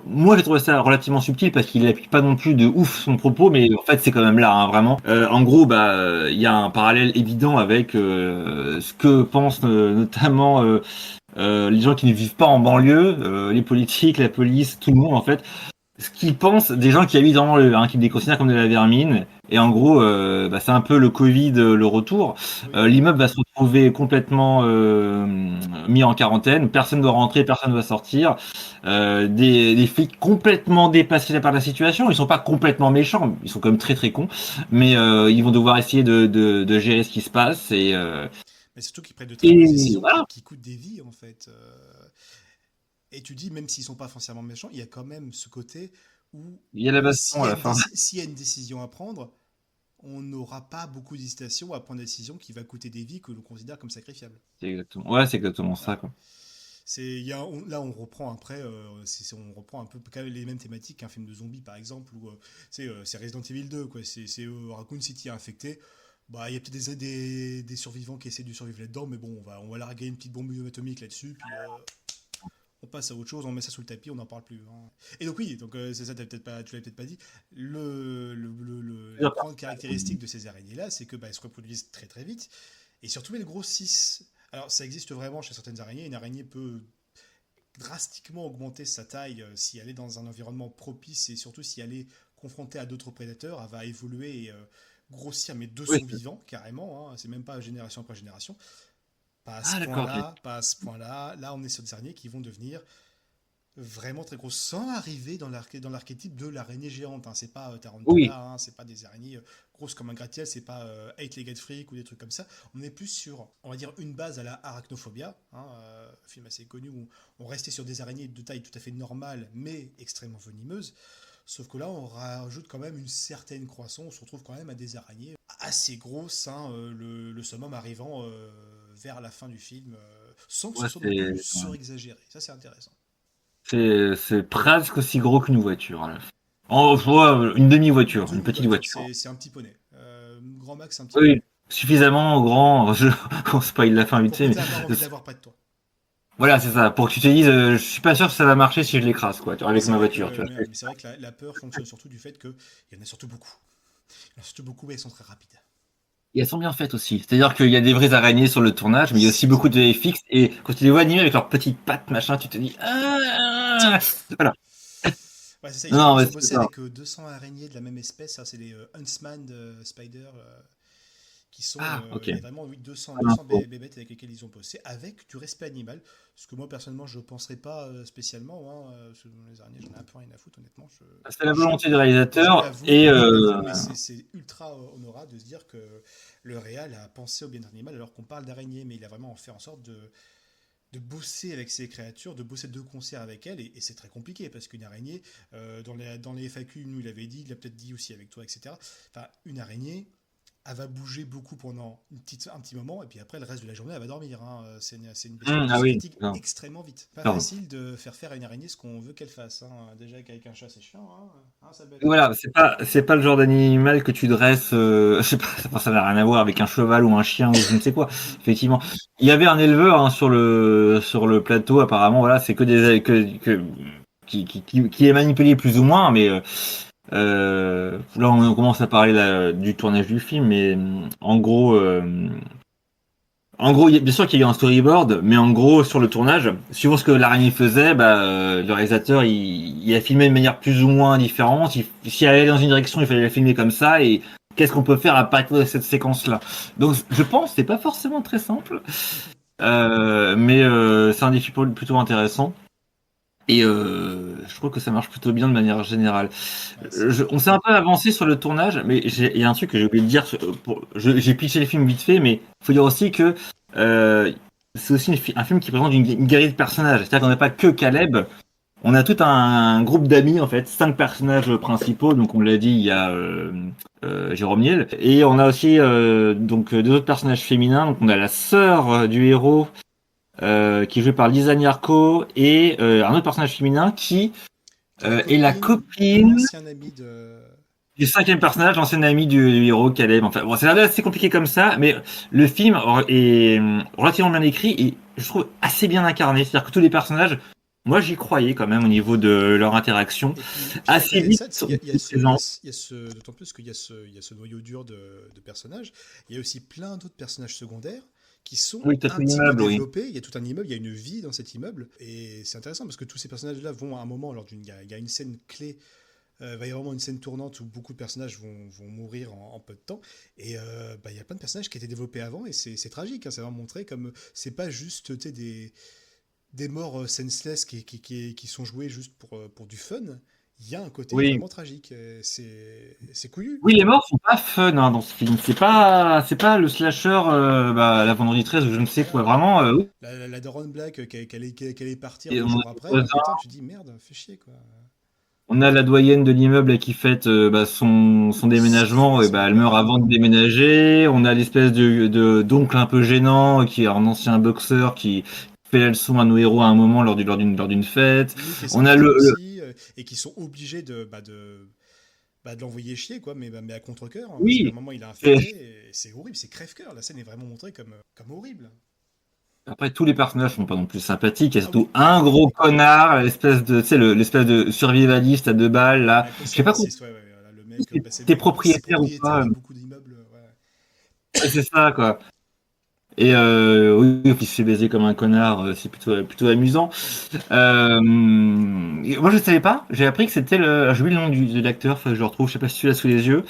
moi, j'ai trouvé ça relativement subtil parce qu'il n'applique pas non plus de ouf son propos, mais en fait, c'est quand même là, hein, vraiment. En gros, bah, il y a un parallèle évident avec ce que pensent notamment... les gens qui ne vivent pas en banlieue, les politiques, la police, tout le monde en fait, ce qu'ils pensent des gens qui habitent dans le, hein, qui les considèrent comme de la vermine. Et en gros, bah, c'est un peu le Covid, le retour. Oui, L'immeuble va se retrouver complètement mis en quarantaine. Personne ne doit rentrer, personne ne doit sortir. Des flics complètement dépassés par la situation. Ils sont pas complètement méchants, ils sont quand même très très cons. Mais ils vont devoir essayer de gérer ce qui se passe. mais surtout qu'ils prennent de très mauvaises Et décisions voilà, qui coûtent des vies, en fait. Et tu dis, même s'ils sont pas foncièrement méchants, il y a quand même ce côté où il y a la baston à la fin. s'il y a une décision à prendre, on n'aura pas beaucoup d'hésitation à prendre une décision qui va coûter des vies que l'on considère comme sacrifiables. C'est exactement ça, Voilà. quoi. Là, on reprend après, on reprend un peu quand même les mêmes thématiques qu'un film de zombies, par exemple, où c'est Resident Evil 2, quoi. C'est Raccoon City infecté. Bah, il y a peut-être des survivants qui essaient de survivre là-dedans, mais bon, on va larguer une petite bombe atomique là-dessus, puis on passe à autre chose, on met ça sous le tapis, on n'en parle plus, hein. Et donc oui, donc c'est ça, tu l'avais peut-être pas dit. La grande caractéristique de ces araignées-là, c'est que bah, elles se reproduisent très très vite, et surtout elles grossissent. Alors ça existe vraiment chez certaines araignées. Une araignée peut drastiquement augmenter sa taille si elle est dans un environnement propice et surtout si elle est confrontée à d'autres prédateurs. Elle va évoluer et grossir, mais de Oui, son vivant, carrément, hein. C'est même pas génération après génération. Pas à ce ah d'accord, ok. point-là, pas à ce point-là. Là, on est sur des araignées qui vont devenir vraiment très grosses, sans arriver dans l'archétype de l'araignée géante, hein. C'est pas Oui, Tarantula, hein. C'est pas des araignées grosses comme un gratte-ciel, c'est pas Eight-Legged Freak ou des trucs comme ça. On est plus sur, on va dire, une base à la Arachnophobia, hein, film assez connu où on restait sur des araignées de taille tout à fait normale, mais extrêmement venimeuses. Sauf que là, on rajoute quand même une certaine croissance. On se retrouve quand même à des araignées assez grosses, hein, le summum arrivant vers la fin du film, sans que ce ouais, soit non plus surexagéré. Ça, c'est intéressant. c'est presque aussi gros qu'une voiture à la fin. Une demi-voiture, une petite Demi-voiture, voiture. c'est un petit poney. Grand max, c'est un petit poney. Oui, suffisamment grand. On spoil la fin vite Pour fait, que mais tu aies avoir envie de l'avoir près de toi. voilà, c'est ça. Pour que tu te dises, je suis pas sûr que ça va marcher si je l'écrase, quoi, tu vois, Mais avec c'est ma vrai que, voiture. Tu vois. mais c'est vrai que la peur fonctionne surtout du fait qu'il y en a surtout beaucoup. Il y en a surtout beaucoup, mais elles sont très rapides. Et elles sont bien faites aussi. C'est-à-dire qu'il y a des vraies araignées sur le tournage, mais il y a aussi C'est beaucoup ça. de VFX. Et quand tu les vois animés avec leurs petites pattes, machin, tu te dis, voilà. Ouais, c'est ça, Non, ils mais ont c'est bossé ça. avec 200 araignées de la même espèce. Ça, c'est les Huntsman Spider qui sont Ah, ok. les vraiment oui, 200, Ah, 200 bon. bébêtes avec lesquels ils ont bossé, avec du respect animal. Ce que moi, personnellement, je ne penserais pas spécialement. Parce que les araignées, j'en ai un peu rien à foutre, honnêtement. C'est la Je, volonté du je réalisateur l'avoue, et je l'avoue, mais c'est ultra honorable de se dire que le réal a pensé au bien animal alors qu'on parle d'araignées, mais il a vraiment fait en sorte de bosser avec ces créatures, de bosser de concert avec elles, et c'est très compliqué parce qu'une araignée, dans les FAQ, nous il avait dit, il l'a peut-être dit aussi avec toi, etc. Enfin, une araignée, elle va bouger beaucoup pendant un petit moment, et puis après le reste de la journée, elle va dormir. Hein. C'est une bestiole qui Ah se oui, fatigue non, extrêmement vite. Pas pardon. facile de faire faire à une araignée ce qu'on veut qu'elle fasse. Hein. Déjà qu'avec un chat, c'est chiant, hein. Hein, ça bête. Voilà, c'est pas le genre d'animal que tu dresses. Je sais pas, ça n'a rien à voir avec un cheval ou un chien ou je ne sais quoi. Effectivement, il y avait un éleveur hein, sur le plateau. Apparemment, voilà, c'est que des qui est manipulé plus ou moins, mais là on commence à parler là, du tournage du film, mais en gros, bien sûr qu'il y a eu un storyboard, mais en gros, sur le tournage, suivant ce que l'araignée faisait, le réalisateur, il a filmé de manière plus ou moins différente. Si elle allait dans une direction, il fallait la filmer comme ça. Et qu'est-ce qu'on peut faire à partir de cette séquence-là? Donc, je pense que c'est pas forcément très simple, mais c'est un défi plutôt intéressant. Et je trouve que ça marche plutôt bien de manière générale. Ouais, c'est On s'est un peu avancé sur le tournage, mais il y a un truc que j'ai oublié de dire. J'ai pitché le film vite fait, mais il faut dire aussi que euh, c'est aussi un film qui présente une galerie de personnages. C'est-à-dire qu'on n'a pas que Caleb, on a tout un groupe d'amis en fait, 5 personnages principaux. Donc on l'a dit, il y a Jérôme Niel, et on a aussi donc 2 autres personnages féminins. Donc on a la sœur du héros qui est jouée par Lisa Nyarko et un autre personnage féminin qui qui est la est la copine d'un copine ancien ami de. du 5e personnage, l'ancien ami du héros Caleb. Enfin, bon, c'est assez compliqué comme ça, mais le film est relativement bien écrit et je trouve assez bien incarné. C'est-à-dire que tous les personnages, moi j'y croyais quand même au niveau de leur interaction. Et puis Assez après, vite, ça, ils sont présents. d'autant plus qu'il y a ce noyau dur de personnages, il y a aussi plein d'autres personnages secondaires qui sont Oui, t'as un tout petit peu l'immeuble, oui. développés. Il y a tout un immeuble, il y a une vie dans cet immeuble, et c'est intéressant parce que tous ces personnages-là vont à un moment, il y a une scène clé, il va y avoir vraiment une scène tournante où beaucoup de personnages vont mourir en peu de temps, et il y a plein de personnages qui étaient développés avant, et c'est tragique, hein, c'est vraiment montré comme c'est pas juste tu sais, des morts senseless qui sont joués juste pour du fun. Il y a un côté Oui. vraiment tragique. C'est couillu. Oui, les morts sont pas fun hein, dans ce film. C'est pas le slasher la vendredi 13 ou je ne sais Voilà, quoi. Vraiment, oui. la Daron Black qu'elle est partir Et deux on jours a après. Putain, tu dis merde, fais chier quoi. On a la doyenne de l'immeuble qui fête son déménagement, et elle meurt Ouais. avant de déménager. On a l'espèce d'oncle un peu gênant qui est un ancien boxeur qui fait la leçon à nos héros à un moment lors d'une fête. Oui, qui est On a sympathique aussi, et qui sont obligés de l'envoyer chier, quoi, mais à contre-cœur, hein, parce qu'à un oui. moment il a Et infecté, et c'est horrible, c'est crève-cœur. La scène est vraiment montrée comme horrible. après tous les personnages sont pas non plus sympathiques. Il y a Ah surtout oui, un gros connard, l'espèce de survivaliste à 2 balles là. un peu Je sais pas comment survivaciste, ouais, voilà, le mec, t'es c'est propriétaire ou propriétaire pas. de beaucoup d'immeubles, ouais. C'est ça quoi. Et oui, il se fait baiser comme un connard, c'est plutôt amusant. Moi, je savais pas. J'ai appris que c'était le. J'ai oublié le nom de l'acteur. Faut que je le retrouve. Je sais pas si tu l'as sous les yeux.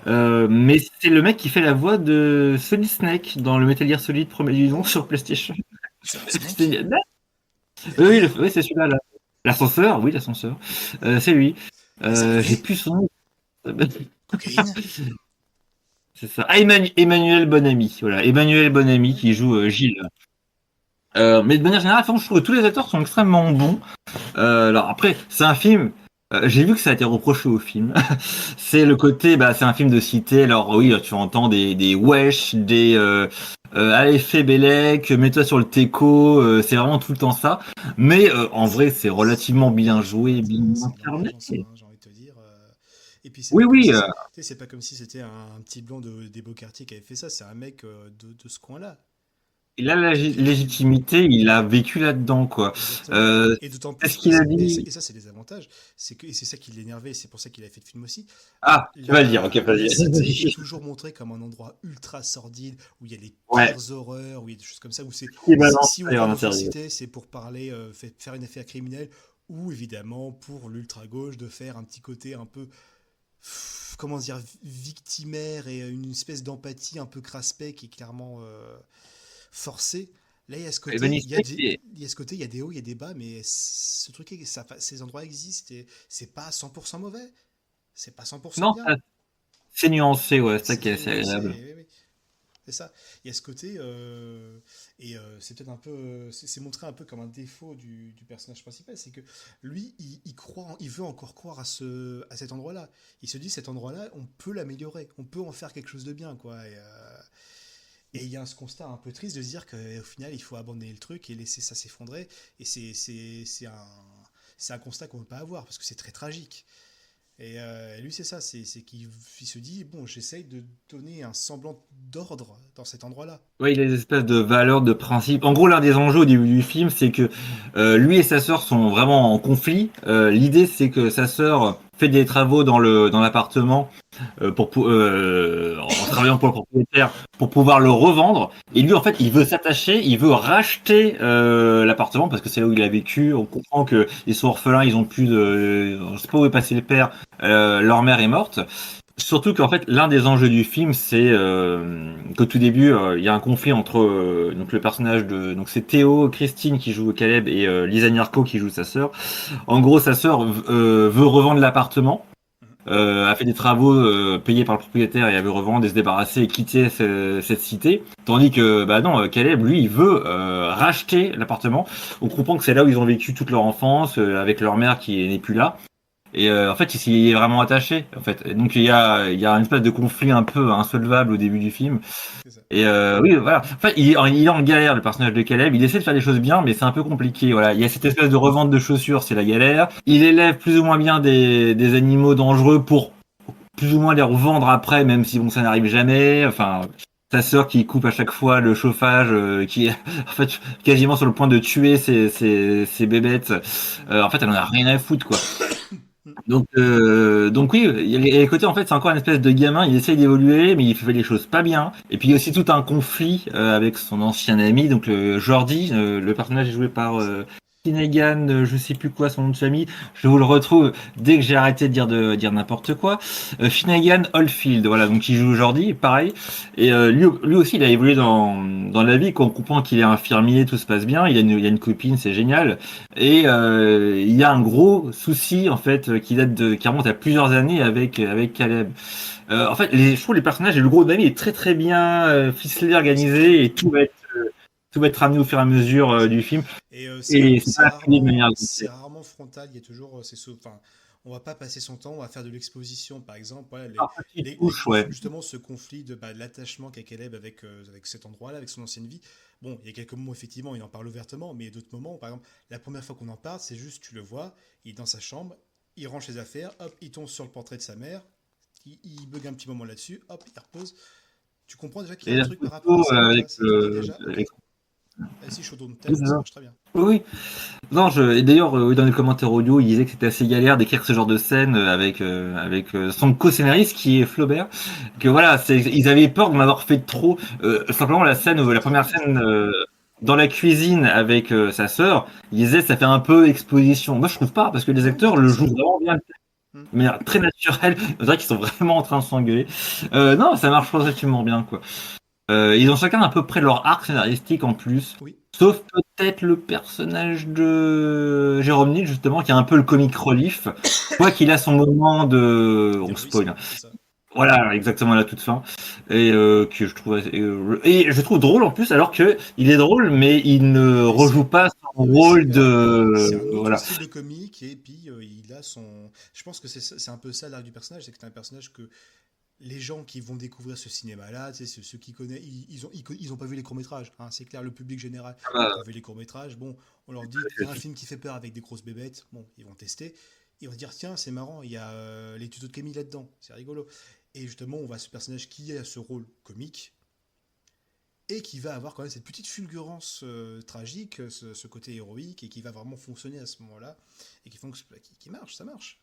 Mais c'est le mec qui fait la voix de Solid Snake dans le Metal Gear Solid premier du nom sur PlayStation. Solid Snake. C'est- Oui, oui, c'est celui-là. L'ascenseur. Oui, l'ascenseur. C'est lui. Il J'ai s'appelait plus son nom. Cocaïne. C'est ça. Ah, Emmanuel Bonamy. Voilà, Emmanuel Bonamy qui joue Gilles. Mais de manière générale, je trouve que tous les acteurs sont extrêmement bons. Alors après, c'est un film. J'ai vu que ça a été reproché au film. C'est le côté, c'est un film de cité. Alors oui, tu entends des wesh, des allez fais Bélec, mets-toi sur le teco. C'est vraiment tout le temps ça. Mais en vrai, c'est relativement bien joué, bien C'est de incarné. l'ambiance, hein, j'ai envie de te dire. Et puis c'est Oui, pas comme oui, si c'est pas comme si c'était un petit blanc des Beaux-Quartiers qui avait fait ça. C'est un mec de ce coin-là. il a la Et puis légitimité, il a vécu là-dedans, quoi. exactement. Euh, Et d'autant c'est ce plus, qu'il a dit. et ça c'est les avantages, c'est que et c'est ça qui l'énervait, et c'est pour ça qu'il a fait le film aussi. Ah, tu vas le dire, ok, La cité est vas-y. toujours montrée comme un endroit ultra sordide où il y a les Ouais, pires horreurs, où il y a des choses comme ça. Où c'est qui balance si on va en dans une interview. cité, c'est pour parler, faire une affaire criminelle, ou évidemment pour l'ultra gauche de faire un petit côté un peu comment dire victimaire et une espèce d'empathie un peu craspec qui est clairement forcée. Là, il y a ce Et côté, Vanny Steak, il y a ce côté, il y a des hauts, il y a des bas, mais ce truc, ces endroits existent et c'est pas 100% mauvais, c'est pas 100% non, bien, c'est nuancé, ouais, c'est ça c'est qui est très assez nuancé, agréable. oui, oui, c'est ça. Il y a ce côté, c'est peut-être un peu, c'est montré un peu comme un défaut du personnage principal, c'est que lui, il croit, il veut encore croire à cet endroit-là. Il se dit, cet endroit-là, on peut l'améliorer, on peut en faire quelque chose de bien, quoi. Et il y a ce constat un peu triste de se dire qu'au final, il faut abandonner le truc et laisser ça s'effondrer. Et c'est un constat qu'on ne peut pas avoir parce que c'est très tragique. Et lui, c'est ça, c'est qu'il il se dit, bon, j'essaye de donner un semblant d'ordre dans cet endroit-là. Ouais, il a des espèces de valeurs, de principes. En gros, l'un des enjeux au début du film, c'est que lui et sa sœur sont vraiment en conflit. L'idée, c'est que sa sœur fait des travaux dans l'appartement en travaillant pour le propriétaire pour pouvoir le revendre. Et lui, en fait, il veut s'attacher, il veut racheter l'appartement parce que c'est là où il a vécu. On comprend que ils sont orphelins, ils ont plus de, on sait pas où est passé le père. Leur mère est morte. Surtout qu'en fait, l'un des enjeux du film, c'est qu'au tout début, il y a un conflit entre donc le personnage de donc c'est Théo, Christine qui joue Caleb et Lisa Nyarko qui joue sa sœur. En gros, sa sœur veut revendre l'appartement, a fait des travaux payés par le propriétaire et elle veut revendre et se débarrasser et quitter cette cité. Tandis que bah non, Caleb, lui, il veut racheter l'appartement. On comprend que c'est là où ils ont vécu toute leur enfance avec leur mère qui n'est plus là. Et en fait, il s'y est vraiment attaché. En fait, et donc il y a une espèce de conflit un peu insolvable au début du film. C'est ça. Et oui, voilà. En fait, il est en galère, le personnage de Caleb. Il essaie de faire des choses bien, mais c'est un peu compliqué. Voilà, il y a cette espèce de revente de chaussures, c'est la galère. Il élève plus ou moins bien des animaux dangereux pour plus ou moins les revendre après, même si bon, ça n'arrive jamais. Enfin, sa sœur qui coupe à chaque fois le chauffage, qui est en fait quasiment sur le point de tuer ses bébêtes. En fait, elle en a rien à foutre, quoi. Donc oui, il y a les côtés en fait, c'est encore une espèce de gamin, il essaye d'évoluer, mais il fait les choses pas bien. Et puis il y a aussi tout un conflit avec son ancien ami, donc le Jordi, le personnage est joué par Finnegan, je sais plus quoi son nom de famille, je vous le retrouve dès que j'ai arrêté de dire n'importe quoi. Finnegan Oldfield, voilà, donc il joue Jordi, pareil. Et lui aussi, il a évolué dans la vie, qu'on comprend qu'il est infirmier, tout se passe bien, il a une copine, c'est génial. Et il y a un gros souci en fait qui remonte à plusieurs années avec Caleb. En fait, je trouve les personnages et le groupe d'amis est très très bien ficelé, C'est clair. organisé et tout va être ramené au fur et à mesure C'est du clair. film. Et Et c'est pas fini de manière c'est grossière. rarement frontal. Il y a toujours, enfin, on va pas passer son temps, on va faire de l'exposition, par exemple. Voilà, Par petites touches, ouais. justement, ce conflit de l'attachement qu'a Caleb avec cet endroit-là, avec son ancienne vie. Bon, il y a quelques moments, effectivement, il en parle ouvertement, mais il y a d'autres moments, par exemple, la première fois qu'on en parle, c'est juste, tu le vois, il est dans sa chambre, il range ses affaires, hop, il tombe sur le portrait de sa mère, il bug un petit moment là-dessus, hop, il repose. Tu comprends déjà qu'il y Et a un la truc par rapport à photo ça, tu vois, avec, tu te dis déjà, ok, avec... si chaud de Oui, tête, c'est ça ça. marche très bien. Oui, oui. Non, et d'ailleurs, dans les commentaires audio, il disait que c'était assez galère d'écrire ce genre de scène avec son co-scénariste qui est Flaubert. Que voilà, ils avaient peur de m'avoir fait trop. Simplement la scène, C'est la très première bien, scène dans la cuisine avec sa sœur, il disait ça fait un peu exposition. Moi, je trouve pas parce que les non, du acteurs tout, le ça. jouent vraiment bien, Hmm. mais très naturel. On dirait qu'ils sont vraiment en train de s'engueuler. Non, ça marche relativement bien, quoi. Ils ont chacun à peu près leur arc scénaristique en plus. Oui, Sauf peut-être le personnage de Jérôme Niel, justement, qui a un peu le comic relief. Quoi qu'il a son moment de... On spoil, d'héroïsme, hein. c'est ça. Voilà, exactement à la toute fin. Et que je trouve... et je trouve drôle en plus, alors que il est drôle, mais il ne Oui, rejoue pas son oui, rôle de... c'est un autre Voilà. style de comique et puis il a son. Je pense que c'est un peu ça l'arc du personnage, c'est que c'est un personnage que les gens qui vont découvrir ce cinéma-là, tu sais, ceux qui connaissent, ils ont pas vu les courts-métrages, hein, c'est clair, le public général n'a pas vu les courts-métrages. Bon, on leur dit, il y a un film qui fait peur avec des grosses bébêtes, bon, ils vont tester. Et on va dire, tiens, c'est marrant, il y a les tutos de Camille là-dedans, c'est rigolo. Et justement, on voit ce personnage qui a ce rôle comique et qui va avoir quand même cette petite fulgurance tragique, ce côté héroïque, et qui va vraiment fonctionner à ce moment-là, et qui marche, ça marche.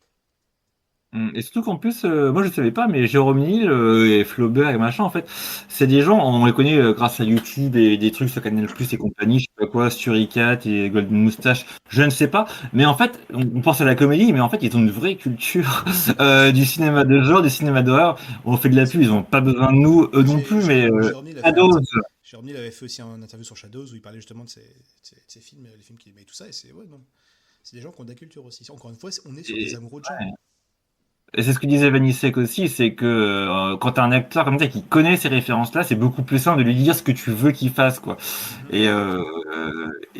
Et surtout qu'en plus, moi je savais pas, mais Jérôme Niel et Flaubert et machin, en fait, c'est des gens, on les connaît grâce à YouTube et des trucs sur Canal Plus et compagnie, je sais pas quoi, Suricat et Golden Moustache, je ne sais pas. Mais en fait, on pense à la comédie, mais en fait, ils ont une vraie culture du cinéma de genre, du cinéma d'horreur. On fait de la pub, ils ont pas besoin de nous, eux non plus, mais Shadows. Jérôme avait fait aussi un interview sur Shadows où il parlait justement de ses films, les films qu'il aimait et tout ça, et c'est ouais, non. C'est des gens qui ont de la culture aussi. Encore une fois, on est sur des amoureux de genre. Et c'est ce que disait Vanissek aussi, c'est que quand t'as un acteur comme ça qui connaît ces références-là, c'est beaucoup plus simple de lui dire ce que tu veux qu'il fasse, quoi. Et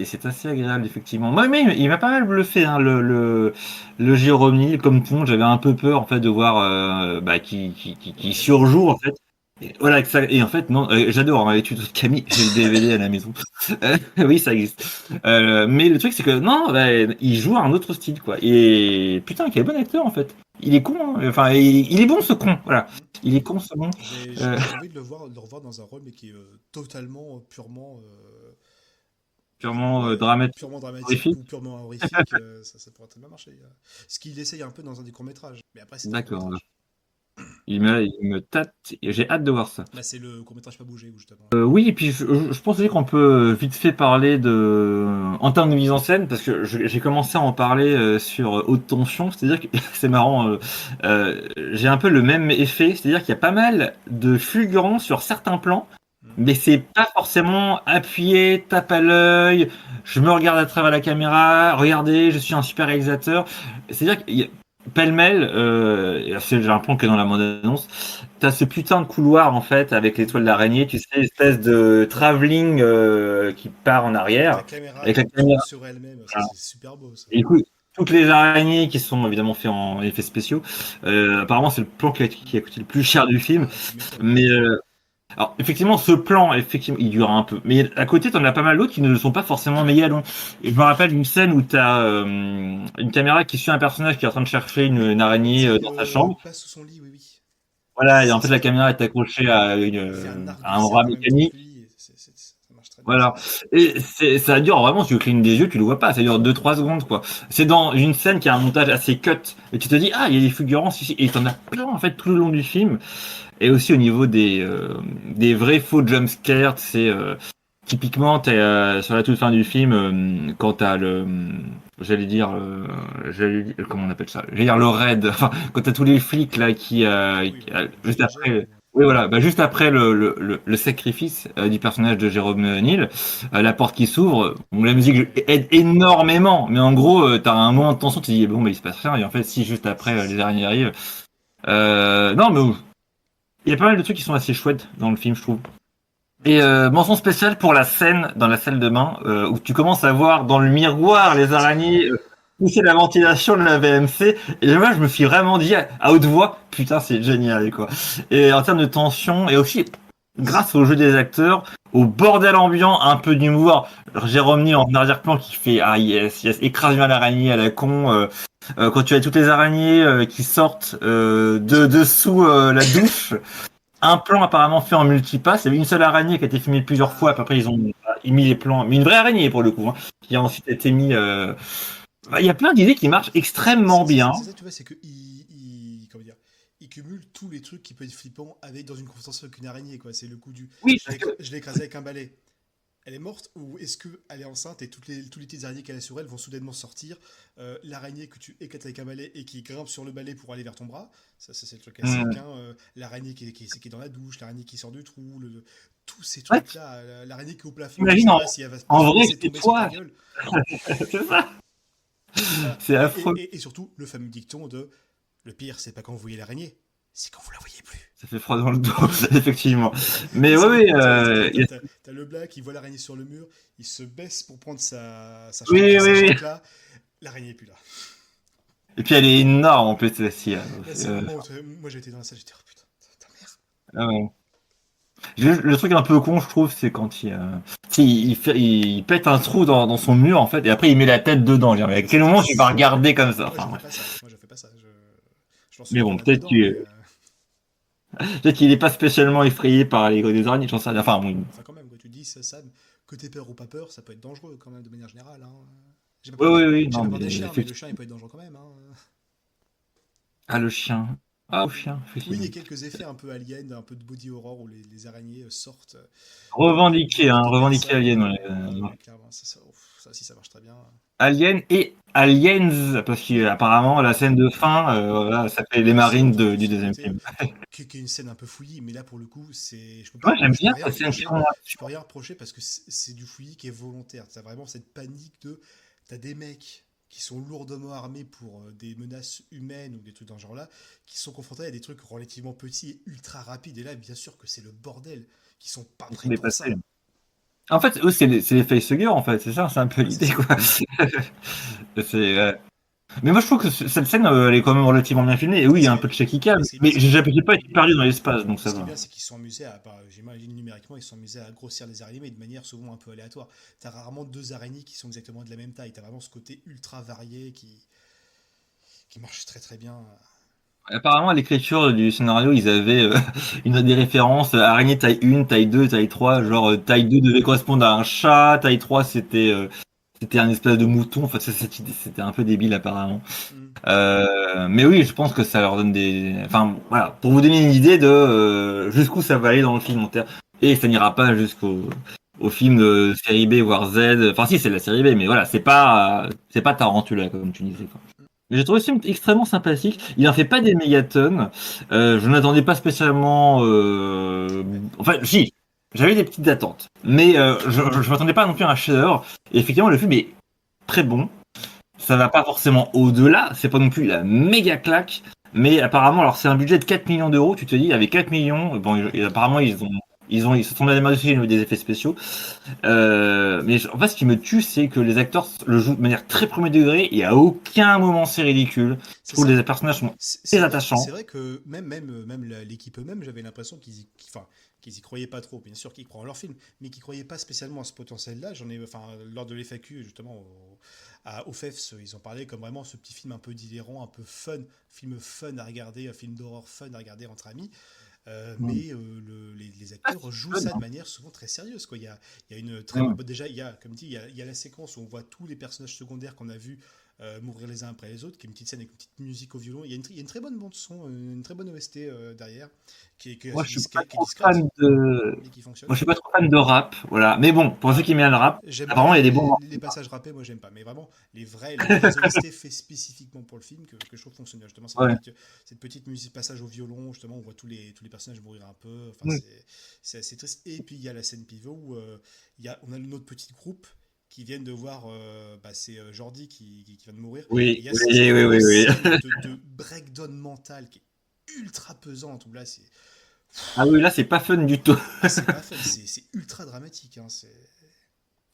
c'est assez agréable, effectivement. Moi, mais il m'a pas mal bluffé, hein, le Jérôme Niel, comme tout le monde. J'avais un peu peur, en fait, de voir qui surjoue, en fait. Et voilà, et en fait, non, j'adore, hein, les tutos de Camille, j'ai le DVD à la maison. Oui, ça existe. Mais le truc, c'est que non, bah, il joue un autre style, quoi. Et putain, quel bon acteur, en fait. Il est con, hein. Enfin, il est bon, ce con, voilà. Il est con, ce con. J'ai envie de de le revoir dans un rôle, mais qui est totalement, Purement dramatique, purement dramatique horrifique. ou purement horrifique, ça pourrait tellement marcher. Ce qu'il essaye un peu dans un des courts-métrages. Mais après, c'est un D'accord. court-métrage. Il me tâte, et j'ai hâte de voir ça. Bah, c'est le court-métrage pas bougé, justement. Oui, et puis je pense aussi qu'on peut vite fait parler en termes de mise en scène, parce que j'ai commencé à en parler sur haute tension, c'est-à-dire que c'est marrant, j'ai un peu le même effet, c'est-à-dire qu'il y a pas mal de fulgurants sur certains plans, mais c'est pas forcément appuyé, tape à l'œil, je me regarde à travers la caméra, regardez, je suis un super réalisateur. C'est-à-dire qu'il y a pêle-mêle, j'ai un plan que dans la bande-annonce, t'as ce putain de couloir en fait avec l'étoile d'araignée, tu sais, espèce de travelling qui part en arrière. La caméra Avec la caméra sur elle-même, voilà. c'est super beau. Ça. Et écoute, toutes les araignées qui sont évidemment faites en effets spéciaux, apparemment c'est le plan qui a coûté le plus cher du film. Mais alors effectivement ce plan, effectivement, il dure un peu. Mais à côté t'en as pas mal d'autres qui ne sont pas forcément méga longs. Et je me rappelle une scène où t'as une caméra qui suit un personnage qui est en train de chercher une araignée dans sa chambre. Il passe sous son lit, oui, oui. Voilà, et en fait la caméra est accrochée à un bras mécanique. Ça marche très bien. Voilà. Et ça dure vraiment, si tu clignes des yeux, tu le vois pas, ça dure 2-3 secondes, quoi. C'est dans une scène qui a un montage assez cut, et tu te dis, ah, il y a des fulgurances ici, et t'en as plein, en fait, tout le long du film. Et aussi au niveau des vrais faux jumpscares, c'est, typiquement, t'es, sur la toute fin du film, quand t'as comment on appelle ça? J'allais dire le raid, enfin, quand t'as tous les flics, là, juste après, oui, voilà. Bah, juste après le sacrifice du personnage de Jérôme Niel, la porte qui s'ouvre, bon, la musique aide énormément, mais en gros, t'as un moment de tension, tu te dis bon, bah, il se passe rien, et en fait, si juste après les araignées arrivent, non, mais il y a pas mal de trucs qui sont assez chouettes dans le film, je trouve. Et mention spéciale pour la scène dans la salle de bain où tu commences à voir dans le miroir les araignées pousser la ventilation de la VMC. Et moi, je me suis vraiment dit à haute voix, putain, c'est génial, quoi. Et en termes de tension, et aussi grâce au jeu des acteurs, au bordel ambiant, un peu d'humour. Jérôme Niel en arrière-plan qui fait ah yes, écrase bien l'araignée à la con. Quand tu as toutes les araignées qui sortent de dessous la douche. Un plan apparemment fait en multipass. Il y avait une seule araignée qui a été filmée plusieurs fois. Après, ils ont mis les plans. Mais une vraie araignée pour le coup, hein, qui a ensuite été mis. Il y a plein d'idées qui marchent extrêmement bien. C'est ça, tu vois, c'est que comment dire, il cumule tous les trucs qui peuvent être flippants avec dans une conversation avec une araignée, quoi. C'est le coup du. Oui, Je l'ai écrasée avec un balai. Elle est morte ou est-ce qu'elle est enceinte et tous les petites araignées qu'elle a sur elle vont soudainement sortir. L'araignée que tu éclates avec un balai et qui grimpe sur le balai pour aller vers ton bras, ça c'est le truc classique. L'araignée qui est dans la douche, l'araignée qui sort du trou, tous ces trucs-là, l'araignée qui est au plafond. Imagine, Si elle va en vrai, c'est c'est toi. C'est ça. C'est affreux. Et surtout, le fameux dicton de le pire, c'est pas quand vous voyez l'araignée, c'est quand vous la voyez plus. Ça fait froid dans le dos, effectivement. Mais oui, t'as le black, il voit l'araignée sur le mur, il se baisse pour prendre sa oui. là. L'araignée est plus là. Et puis elle est énorme en plus, celle-ci. Là, c'est le moment où moi j'étais dans la salle, j'étais oh putain, ta mère. Ah ouais. Le truc un peu con, je trouve, c'est quand il pète un trou dans son mur, en fait, et après il met la tête dedans. Mais à quel moment tu vas regarder comme ça? Moi, Enfin, je fais bref. pas ça. Moi, je fais pas ça. Je lance Mais une bon, grenade dedans, mais. peut-être qu'il est pas spécialement effrayé par les des araignées, j'en sais rien. Enfin, bon. Enfin, quand même, quand tu dis ça, Sam, que t'aies peur ou pas peur, ça peut être dangereux quand même de manière générale. Hein. J'ai pas Oui, peur oui, des, oui, j'ai non, pas peur mais des chiens, mais le chien il peut être dangereux quand même. Hein. ah, le chien. Ah, le chien, Oui, il effectivement. y a quelques effets un peu alien, un peu de body horror où les araignées sortent Revendiqué, des revendiqué personnes. Alien, ouais. Ouais, clairement, ça aussi, ça marche très bien. Alien et Aliens, parce qu'apparemment, la scène de fin, voilà, ça fait les Aussi, marines entre du ce deuxième côté, film. qui est une scène un peu fouillie, mais là pour le coup, Moi, j'aime je peux bien rien cette scène reprocher. finale. Je peux rien reprocher parce que c'est du fouillis qui est volontaire. T'as vraiment cette panique t'as des mecs qui sont lourdement armés pour des menaces humaines ou des trucs dans ce genre-là, qui sont confrontés à des trucs relativement petits et ultra rapides. Et là, bien sûr que c'est le bordel, qui sont pas Ils sont prêts pour ça. dépassés. En fait, eux, c'est les facehuggers, en fait, c'est ça, c'est un peu Ouais, c'est l'idée, ça. quoi. Mais moi, je trouve que cette scène, elle est quand même relativement bien filmée. Et oui, il y a un peu de shaky cam, Et ce qui est bien, mais c'est j'ai pas été perdu dans l'espace, donc ça ce qui est va. bien, c'est qu'ils sont amusés j'imagine numériquement, ils sont amusés à grossir les araignées, mais de manière souvent un peu aléatoire. T'as rarement deux araignées qui sont exactement de la même taille. T'as vraiment ce côté ultra varié qui marche très très bien. Apparemment, à l'écriture du scénario, ils avaient des références araignée taille 1, taille 2, taille 3. Genre, taille 2 devait correspondre à un chat, taille 3, c'était un espèce de mouton. Enfin, c'était un peu débile, apparemment. Mm. Mais oui, je pense que ça leur donne des. Enfin, voilà, pour vous donner une idée de jusqu'où ça va aller dans le film en terre. Et ça n'ira pas au film de série B voire Z. Enfin, si, c'est la série B, mais voilà, c'est pas Tarantula, comme tu disais, quoi. Mais j'ai trouvé ce film extrêmement sympathique. Il en fait pas des mégatonnes. Je n'attendais pas spécialement. Enfin, si, j'avais des petites attentes, mais je m'attendais pas non plus à un chef-d'œuvre. Et effectivement, le film est très bon. Ça va pas forcément au-delà. C'est pas non plus la méga claque. Mais apparemment, alors c'est un budget de 4 millions d'euros. Tu te dis, avec 4 millions, bon, apparemment ils se sont bien démarrés au niveau des effets spéciaux. Mais en fait, ce qui me tue, c'est que les acteurs le jouent de manière très premier degré et à aucun moment c'est ridicule. Je C'est trouve ça. les personnages sont très attachants. C'est vrai que même l'équipe eux-mêmes, j'avais l'impression qu'ils y croyaient pas trop. Bien sûr qu'ils croient en leur film, mais qu'ils croyaient pas spécialement à ce potentiel-là. Lors de l'FAQ, justement, au FEFS, ils ont parlé comme vraiment ce petit film un peu délirant, un peu fun, film fun à regarder, un film d'horreur fun à regarder entre amis. Mais les acteurs jouent ça de manière souvent très sérieuse. Quoi. Il y a une très Mm. déjà, comme dit, il y a la séquence où on voit tous les personnages secondaires qu'on a vus mourir les uns après les autres, qui est une petite scène avec une petite musique au violon. Il y a une très bonne bande son, une très bonne OST derrière, qui est Moi, assez je suis pas qui est trop discrète, fan de. mais qui fonctionne. Moi, je suis pas trop fan de rap, voilà. Mais bon, pour ceux qui aiment bien le rap, J'aime pas apparemment, il y a des bons morceaux. les passages rappés, moi j'aime pas. Mais vraiment, les vraies OST faits spécifiquement pour le film, que je trouve fonctionnent bien. Justement, Ouais. cette petite musique, passage au violon, justement, on voit tous les personnages mourir un peu. Enfin, Mm. c'est assez triste. Et puis il y a la scène pivot où on a notre petit groupe qui viennent de voir, c'est Jordi qui vient de mourir. Et il Oui, y a oui, oui, oui, oui. scène de breakdown mental qui est ultra pesante. Où là, Ah oui, là, c'est pas fun du tout. c'est pas fun, c'est ultra dramatique. Hein,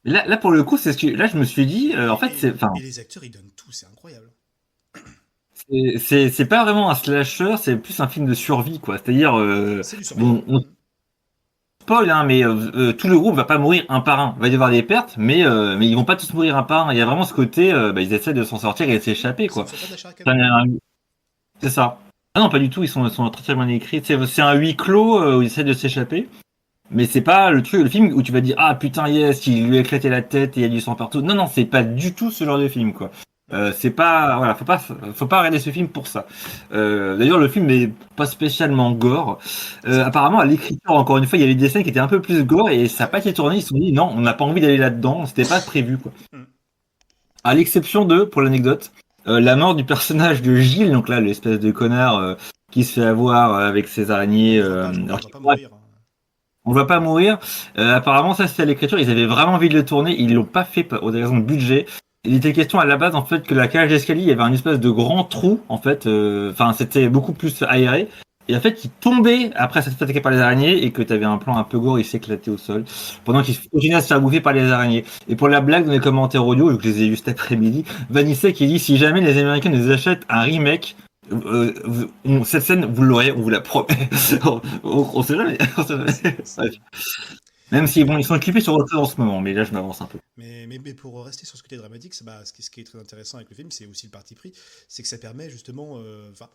Là, pour le coup, c'est ce que. Là, je me suis dit, en fait, enfin, et les acteurs, ils donnent tout, c'est incroyable. c'est pas vraiment un slasher, c'est plus un film de survie, quoi. C'est-à-dire, C'est du survival. bon, on spoil, hein, mais tout le groupe va pas mourir un par un. Il va y avoir des pertes, mais ils vont pas tous mourir un par un. Il y a vraiment ce côté, ils essaient de s'en sortir et de s'échapper, Ce ne quoi. sont pas de la chair à C'est canon. c'est ça. Ah non, pas du tout, ils sont très bien écrits. C'est un huis clos où ils essaient de s'échapper. Mais c'est pas le film où tu vas dire ah putain yes il lui a éclaté la tête et il y a du sang partout. Non non c'est pas du tout ce genre de film quoi. C'est pas voilà faut pas regarder ce film pour ça. D'ailleurs le film n'est pas spécialement gore. Apparemment à l'écriture encore une fois il y avait des scènes qui étaient un peu plus gore et ça n'a pas été tourné. Ils se sont dit non on n'a pas envie d'aller là-dedans c'était pas prévu quoi. À l'exception de pour l'anecdote la mort du personnage de Gilles donc là l'espèce de connard qui se fait avoir avec ses araignées. On va pas mourir. On va pas mourir. Apparemment, ça c'était à l'écriture. Ils avaient vraiment envie de le tourner. Ils l'ont pas fait pour des raisons de budget. Il était question à la base en fait que la cage d'escalier, il y avait un espèce de grand trou en fait. Enfin, c'était beaucoup plus aéré. Et en fait, il tombait après s'être fait attaquer par les araignées et que tu avais un plan un peu gore, il s'éclatait au sol pendant qu'il continuait à se faire bouffer par les araignées. Et pour la blague dans les commentaires audio, je les ai vus cet après-midi, Vanessa qui dit si jamais les Américains nous achètent un remake, Cette scène, vous l'aurez, on vous la promet. On sait jamais. On sait jamais. C'est- Ouais. Même si bon, ils sont occupés sur autre chose en ce moment, mais là je m'avance un peu. Mais pour rester sur ce côté dramatique, ce qui est très intéressant avec le film, c'est aussi le parti pris, c'est que ça permet justement, enfin,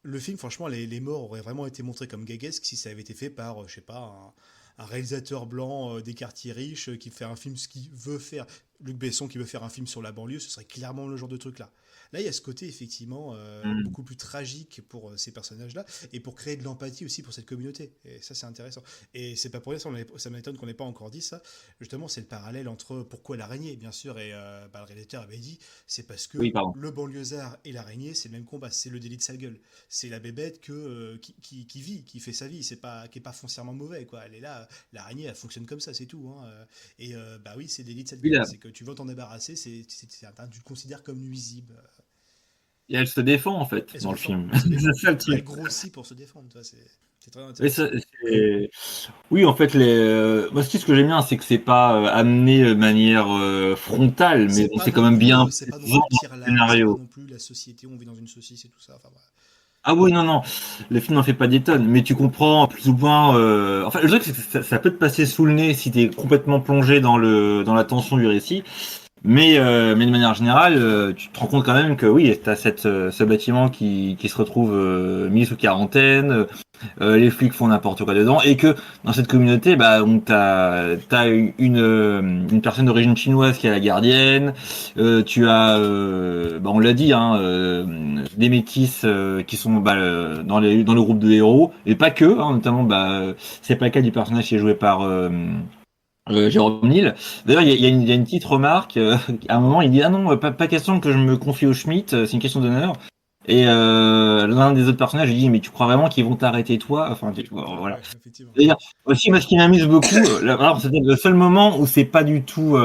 le film, franchement, les morts auraient vraiment été montrés comme gaguesques si ça avait été fait par, je sais pas, un réalisateur blanc des quartiers riches qui fait un film, ce qu'il veut faire. Luc Besson qui veut faire un film sur la banlieue, ce serait clairement le genre de truc là. Là, il y a ce côté effectivement Mm. beaucoup plus tragique pour ces personnages-là et pour créer de l'empathie aussi pour cette communauté. Et ça, c'est intéressant. Et c'est pas pour rien, ça m'étonne qu'on n'ait pas encore dit ça. Justement, c'est le parallèle entre pourquoi l'araignée, bien sûr, et le réalisateur avait dit, c'est parce que Oui, pardon. le banlieusard et l'araignée, c'est le même combat, c'est le délit de sale gueule. C'est la bébête qui vit, qui fait sa vie, qui est pas foncièrement mauvais, quoi. Elle est là, l'araignée, elle fonctionne comme ça, c'est tout. Hein. Bah oui, c'est délit de sale Oui, gueule. là, C'est que tu veux t'en débarrasser, tu le considères comme nuisible. et elle se défend en fait Elle se dans le défend, film. elle se défend. C'est ça le Et elle truc. grossit pour se défendre, tu vois, c'est très Oui, intéressant. oui, en fait, moi, ce que j'aime bien, c'est que c'est pas amené de manière frontale, mais bon, c'est quand même bien C'est pas non présent plus dans tire le large, c'est pas scénario. non plus la société, on vit dans une saucisse et tout ça. Enfin, bref. Ah oui, non, non, le film n'en fait pas des tonnes, mais tu comprends plus ou moins. Enfin, le truc, c'est que ça peut te passer sous le nez si t'es complètement plongé dans la tension du récit. Mais de manière générale, tu te rends compte quand même que oui, t'as ce bâtiment qui se retrouve mis sous quarantaine, les flics font n'importe quoi dedans, et que dans cette communauté, bah, donc t'as une personne d'origine chinoise qui est la gardienne, tu as, bah, on l'a dit, hein, des métis qui sont bah, dans le groupe de héros, et pas que, hein, notamment, bah, c'est pas le cas du personnage qui est joué par Jérôme Niel. D'ailleurs, il y a une petite remarque. À un moment, il dit ah non, pas question que je me confie au Schmitt, c'est une question d'honneur. Et l'un des autres personnages lui dit mais tu crois vraiment qu'ils vont t'arrêter toi? Enfin, Ouais, voilà. ouais, effectivement. D'ailleurs, aussi, moi, ce qui m'amuse beaucoup, alors c'était le seul moment où c'est pas du tout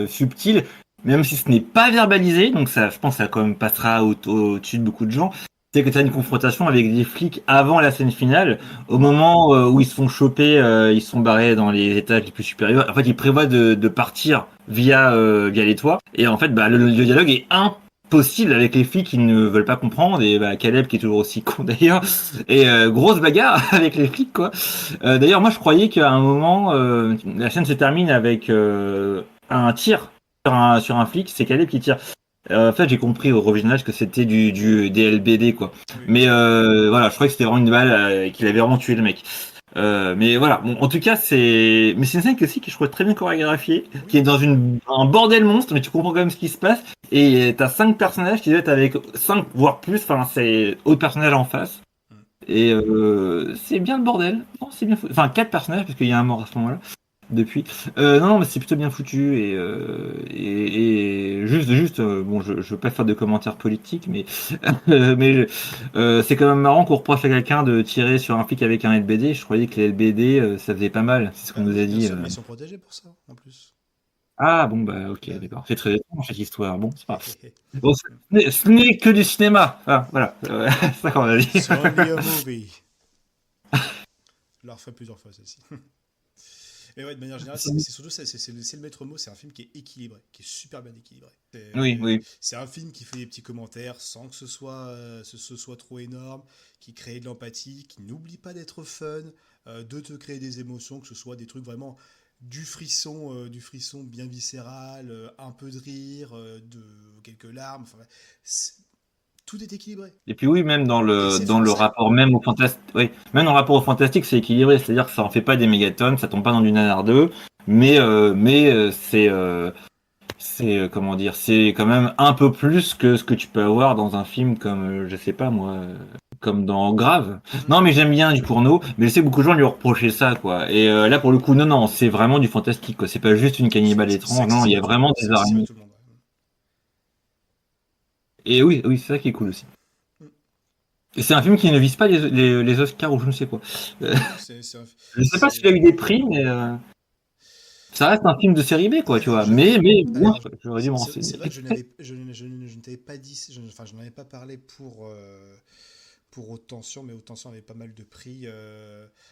subtil, même si ce n'est pas verbalisé, donc ça, je pense, que ça quand même passera au-dessus de beaucoup de gens. C'est que tu as une confrontation avec des flics avant la scène finale, Mm. au moment où ils se font choper, ils se sont barrés dans les étages les plus supérieurs. En fait, ils prévoient de partir via les toits, et en fait, bah, le dialogue est impossible avec les flics qui ne veulent pas comprendre, et bah, Caleb qui est toujours aussi con d'ailleurs, et grosse bagarre avec les flics quoi. D'ailleurs, moi, je croyais qu'à un moment, la scène se termine avec un tir sur un flic. C'est Caleb qui tire. En fait, j'ai compris au revisionnage que c'était du DLBD, quoi. Oui. Mais voilà, je croyais que c'était vraiment une balle qu'il avait vraiment tué le mec. Mais voilà, bon, en tout cas, c'est une scène que aussi que je trouve très bien chorégraphiée, qui est Oui. dans un bordel monstre, mais tu comprends quand même ce qui se passe. Et t'as 5 personnages qui doivent être avec 5 voire plus, enfin, c'est autres personnages en face. Mm. Et c'est bien le bordel. Non, c'est bien foutu. Enfin, 4 personnages, parce qu'il y a un mort à ce moment-là, depuis. Non, non, mais c'est plutôt bien foutu. Et juste bon, je veux pas faire de commentaires politiques, mais, mais c'est quand même marrant qu'on reproche à quelqu'un de tirer sur un flic avec un LBD. Je croyais que les LBD, ça faisait pas mal. C'est ce qu'on Bah nous oui, a bien dit. sûr, mais ils sont protégés pour ça, en plus. Ah, bon, bah, ok, Bah d'accord. C'est très étrange cette histoire. Bon, c'est pas grave. oui. Bon, ce n'est que du cinéma. Ah, voilà. C'est ça qu'on a dit. It's only a movie. Je la refais plusieurs fois, celle-ci. Mais ouais, de manière générale, c'est surtout ça, c'est le maître mot, c'est un film qui est équilibré, qui est super bien équilibré. Oui, oui. C'est un film qui fait des petits commentaires sans que ce soit trop énorme, qui crée de l'empathie, qui n'oublie pas d'être fun, de te créer des émotions, que ce soit des trucs vraiment du frisson bien viscéral, un peu de rire, de quelques larmes, enfin, tout est équilibré. Et puis oui, même Et c'est dans le français. rapport même au fantastique, oui, même dans le rapport au fantastique, c'est équilibré, c'est-à-dire que ça en fait pas des mégatonnes, ça tombe pas dans du nanar 2, mais comment dire, c'est quand même un peu plus que ce que tu peux avoir dans un film comme je sais pas moi, comme dans Grave. Mm. Non, mais j'aime bien du porno, mais je sais que beaucoup de gens lui ont reproché ça quoi. Et là pour le coup, non non, c'est vraiment du fantastique quoi. C'est pas juste une cannibale C'est étrange, non, il y accessible a à tout le vraiment monde. des C'est accessible à araignées. tout le monde. Ouais. Et oui, oui, c'est ça qui est cool aussi. Mm. Et c'est un film qui ne vise pas les Oscars ou je ne sais quoi. Euh, Non, non, Je sais pas s'il a c'est- eu des prix, mais ça reste un film de série B, quoi, tu vois. je- Mais bien, alors, j'aurais dû me c'est renseigner. vrai que je ne t'avais pas dit, enfin, je n'en avais pas parlé pour Haute Tension, mais Haute Tension avait pas mal de prix.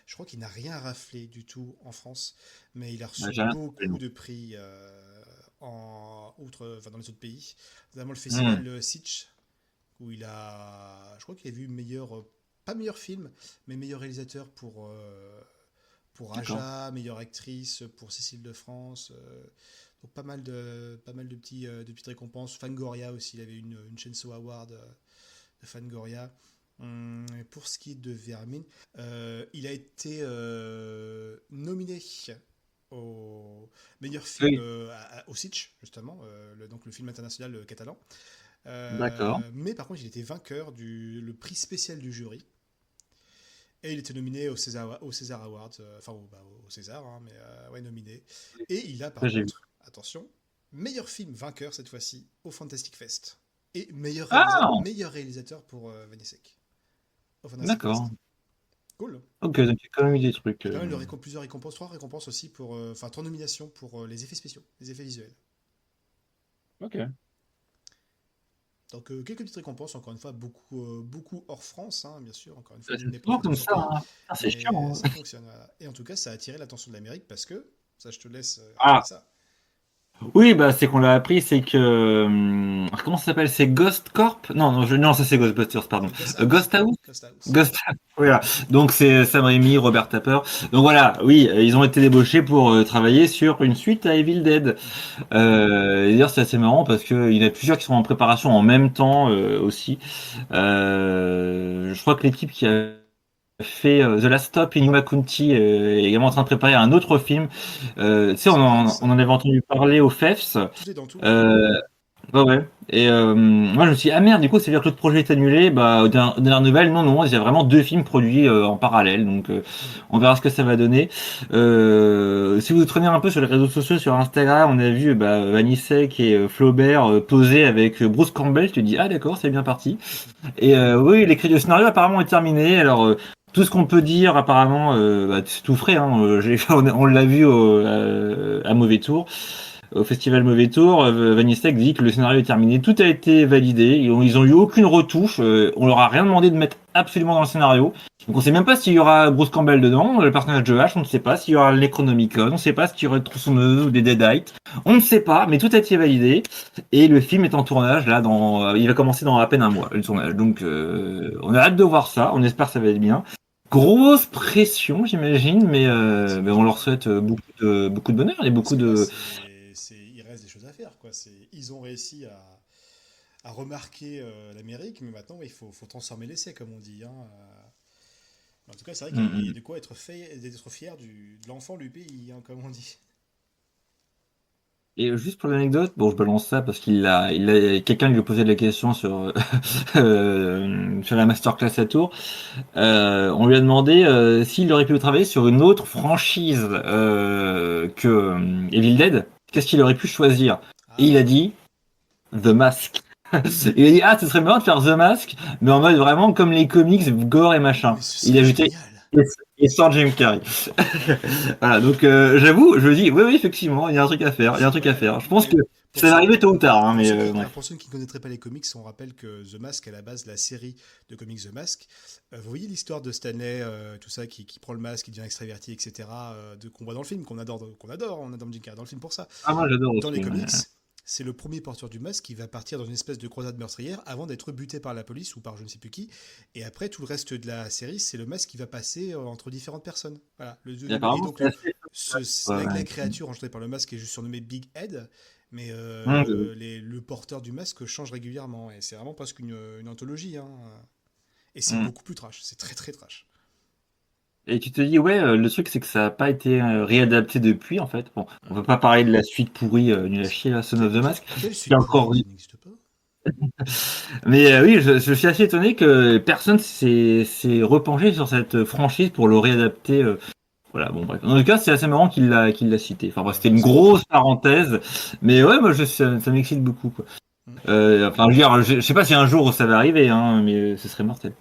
Je crois qu'il n'a rien raflé du tout en France, mais il a Bah, reçu j'ai rien compris, beaucoup non. de prix enfin, dans les autres pays, notamment le Hmm. festival Sitges où je crois qu'il a vu pas meilleur film, mais meilleur réalisateur pour D'accord. Aja, meilleure actrice pour Cécile de France. Donc pas mal de petites récompenses. Fangoria aussi, il avait une Shenso Award de Fangoria. Et pour ce qui est de Vermin, il a été nominé au meilleur film Oui, au Sitges, justement, donc le film international catalan. d'accord. Mais par contre, il était vainqueur le prix spécial du jury. Et il était nominé au César Awards, au César, hein, mais ouais, nominé. Et il a Ça, par j'ai vu. contre, attention, meilleur film vainqueur cette fois-ci au Fantastic Fest. Et Ah, meilleur réalisateur pour Vanisek au Fantastic d'accord. Fest. Cool. Ok, donc il y a quand même eu des trucs. Il y a pas mal de plusieurs récompenses, 3 récompenses aussi enfin 3 nominations pour les effets spéciaux, les effets visuels. Ok. Donc quelques petites récompenses, encore une fois, beaucoup hors France, hein, bien sûr. Encore une fois, C'est nul n'est souvent prophète de comme son ça, pays, hein. Putain, c'est mais chiant, ça hein. fonctionne. Voilà. Et en tout cas, ça a attiré l'attention de l'Amérique parce que, ça je te laisse Ah, avec ça. oui, bah c'est qu'on l'a appris, c'est que comment ça s'appelle? C'est Ghost Corp? Non, non, non, ça c'est Ghostbusters, pardon. Ghost House. Ghost House? Ghost House. Ghost House, voilà. Donc c'est Sam Raimi, Robert Tapper. Donc voilà, oui, ils ont été débauchés pour travailler sur une suite à Evil Dead. Et d'ailleurs, c'est assez marrant parce que il y en a plusieurs qui sont en préparation en même temps aussi. Je crois que l'équipe qui a fait The Last Stop, Inuma Kunti est également en train de préparer un autre film. Tu sais, C'est dingue ça. on en avait entendu parler au FEFS. Tout est dans tout. Euh, ouais, ouais. Et moi, je me suis dit, ah merde, du coup, c'est-à-dire que l'autre projet est annulé. Bah, aux dernières nouvelles, non, non, il y a vraiment deux films produits en parallèle. Donc, on verra ce que ça va donner. Si vous traînez un peu sur les réseaux sociaux, sur Instagram, on a vu Vanissek et Flaubert poser avec Bruce Campbell. Tu te dis, ah d'accord, c'est bien parti. Et oui, l'écrit du scénario apparemment est terminé. Alors, tout ce qu'on peut dire, apparemment, c'est tout frais. Hein. On l'a vu à Mauvais Tour, au festival Mauvais Tour. Vanistec dit que le scénario est terminé. Tout a été validé. Ils ont eu aucune retouche. On leur a rien demandé de mettre absolument dans le scénario. Donc on sait même pas s'il y aura Bruce Campbell dedans, le personnage de H, on ne sait pas s'il y aura le Necronomicon, on ne sait pas s'il y aura une tronçonneuse ou des Deadites. On ne sait pas, mais tout a été validé. Et le film est en tournage, là, il va commencer dans à peine un mois, le tournage. Donc on a hâte de voir ça, on espère que ça va être bien. Grosse pression, j'imagine, mais on leur souhaite beaucoup de bonheur et Parce beaucoup que là, de... il reste des choses à faire, quoi. Ils ont réussi à remarquer l'Amérique, mais maintenant, il faut transformer l'essai, comme on dit, hein. En tout cas, c'est vrai Mm, qu'il y a mm. de quoi d'être fier de l'enfant du pays, hein, comme on dit. Et juste pour l'anecdote, bon, je balance ça parce quelqu'un lui a posé de la question sur, sur la masterclass à Tours. On lui a demandé s'il aurait pu travailler sur une autre franchise que Evil Dead, qu'est-ce qu'il aurait pu choisir? Et il a Ah, dit The Mask. Il a dit ah, ce serait marrant de faire The Mask, mais en mode vraiment comme les comics, gore et machin. mais ce Il a serait ajouté génial. et sans Jim Carrey. Voilà, donc j'avoue, je me dis oui, oui, effectivement, il y a un truc à faire, il y a un truc à Ouais, faire. Je pense mais que ça va arriver tôt ou tard, hein, mais bref. pour ceux qui ne connaîtraient pas les comics, on rappelle que The Mask, à la base, la série de comics The Mask, vous voyez l'histoire de Stanley, tout ça, qui prend le masque, qui devient extraverti, etc., qu'on voit dans le film, qu'on adore, on adore Jim Carrey dans le film pour ça. Ah moi j'adore Dans les aussi. comics, c'est le premier porteur du masque qui va partir dans une espèce de croisade meurtrière avant d'être buté par la police ou par je ne sais plus qui. Et après, tout le reste de la série, c'est le masque qui va passer entre différentes personnes. Voilà. Et Et apparemment donc, c'est assez. Ouais, la ouais. créature engendrée par le masque est juste surnommée Big Head, mais Hum. le porteur du masque change régulièrement. Et c'est vraiment presque une anthologie, hein. Et c'est Hum. beaucoup plus trash. C'est très très trash. Et tu te dis ouais, le truc c'est que ça n'a pas été réadapté depuis en fait. Bon, on va pas parler de la suite pourrie nulle à chier, la Son of the Mask, Quelle qui est suite pourrie encore. qui n'existe pas? Mais oui, je suis assez étonné que personne s'est repenché sur cette franchise pour le réadapter. Voilà, bon bref. En tout cas, c'est assez marrant qu'il l'a cité. Enfin bref, c'était une C'est cool. grosse parenthèse, mais ouais, moi ça m'excite beaucoup quoi. Mm. Enfin, je veux dire, je sais pas si un jour ça va arriver, hein, mais ce serait mortel.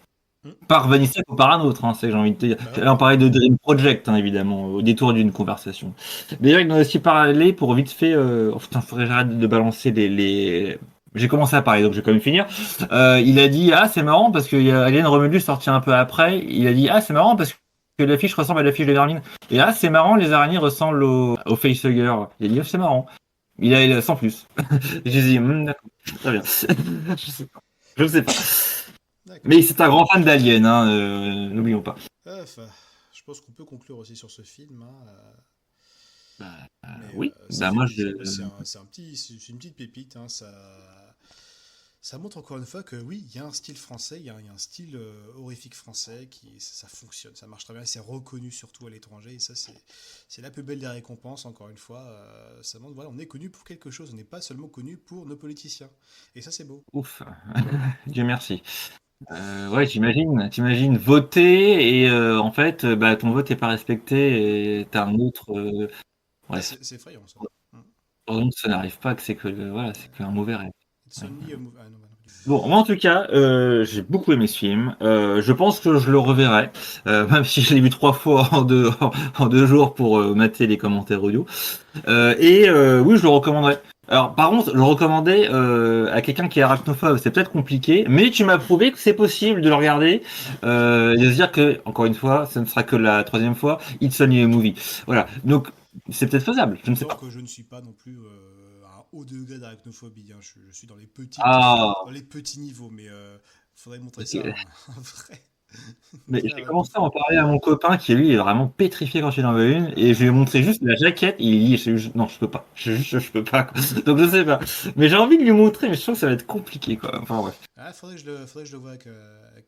Mm. Par Vanessa ou par un autre, hein, c'est j'ai envie de te dire. Bah Là, ouais. on parlait de Dream Project, hein, évidemment, au détour d'une conversation. D'ailleurs, il en a aussi parlé pour vite fait. Oh putain, faudrait que j'arrête de balancer les. J'ai commencé à parler, donc je vais quand même finir. Il a dit ah c'est marrant parce qu'il y a Alien Romulus sorti un peu après. Il a dit ah c'est marrant parce que l'affiche ressemble à l'affiche de Vermine. Et ah c'est marrant, les araignées ressemblent au facehugger. Il a dit oh, c'est marrant. Il a sans plus. J'ai dit d'accord, très bien. Je sais pas. Je ne sais pas. D'accord. Mais c'est un grand fan d'Alien, hein, n'oublions pas. Enfin, je pense qu'on peut conclure aussi sur ce film, hein, mais Oui, ça bah fait moi plaisir. C'est une petite pépite, hein, ça montre encore une fois que oui, il y a un style français, il y a un style horrifique français ça fonctionne, ça marche très bien, et c'est reconnu surtout à l'étranger, et ça c'est la plus belle des récompenses, encore une fois, ça montre, voilà, on est connu pour quelque chose, on n'est pas seulement connu pour nos politiciens, et ça c'est beau. Ouf, Dieu merci. Ouais, t'imagines voter et en fait, bah, ton vote est pas respecté et t'as un autre. Ah, Bref, c'est effrayant ça. Mm. heureusement que ça n'arrive pas, que c'est que voilà, c'est qu'un mauvais rêve. It's Ouais. only a movie. Ah non, bah non. Bon, moi en tout cas, j'ai beaucoup aimé ce film. Je pense que je le reverrai, même si je l'ai vu 3 fois en 2 jours pour mater les commentaires audio. Oui, je le recommanderais. Alors, par contre, le recommander à quelqu'un qui est arachnophobe, c'est peut-être compliqué, mais tu m'as prouvé que c'est possible de le regarder et de se dire que, encore une fois, ce ne sera que la troisième fois, It's Only a Movie. Voilà, donc c'est peut-être faisable, je ne sais D'autant pas. que je ne suis pas non plus à un haut degré d'arachnophobie, hein. Je suis Ah, dans les petits niveaux, mais faudrait montrer ça ok. à un vrai, Mais vrai j'ai commencé à arachnophobe. en parler à mon copain qui lui est vraiment pétrifié quand il en veut une et je lui ai montré juste la jaquette et il dit non je peux pas je peux pas quoi. Donc je sais pas mais j'ai envie de lui montrer mais je trouve que ça va être compliqué quoi enfin bref. Ah, faudrait que je le voie avec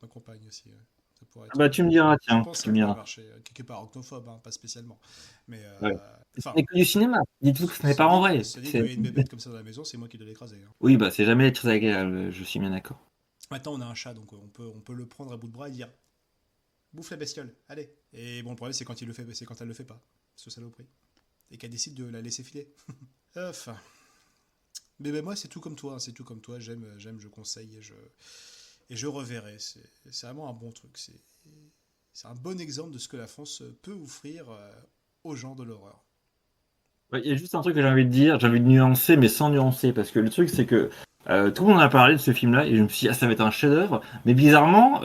ma compagne aussi. Ça pourrait Ah être, bah tu me diras je tiens pense que tu ça me pourrait diras marcher. Quelque part arachnophobe, hein, pas spécialement. Mais ouais. Ce enfin, n'est que du cinéma dites-vous que ce n'est pas en vrai ce dit c'est qu'il y a une bébête comme ça dans la maison, c'est moi qui dois l'écraser, hein. oui bah c'est jamais très agréable je suis bien d'accord. Maintenant, on a un chat, donc on peut le prendre à bout de bras et dire bouffe la bestiole, allez. Et bon, le problème, c'est quand il le fait, c'est quand elle le fait pas, ce saloperie, et qu'elle décide de la laisser filer. Enfin, mais ben moi, c'est tout comme toi, hein, c'est tout comme toi. Je conseille et je reverrai. C'est vraiment un bon truc. C'est un bon exemple de ce que la France peut offrir aux gens de l'horreur. Ouais, il y a juste un truc que j'ai envie de dire, j'ai envie de nuancer, mais sans nuancer, parce que le truc, c'est que tout le monde a parlé de ce film-là, et je me suis dit, ah, ça va être un chef-d'œuvre, mais bizarrement,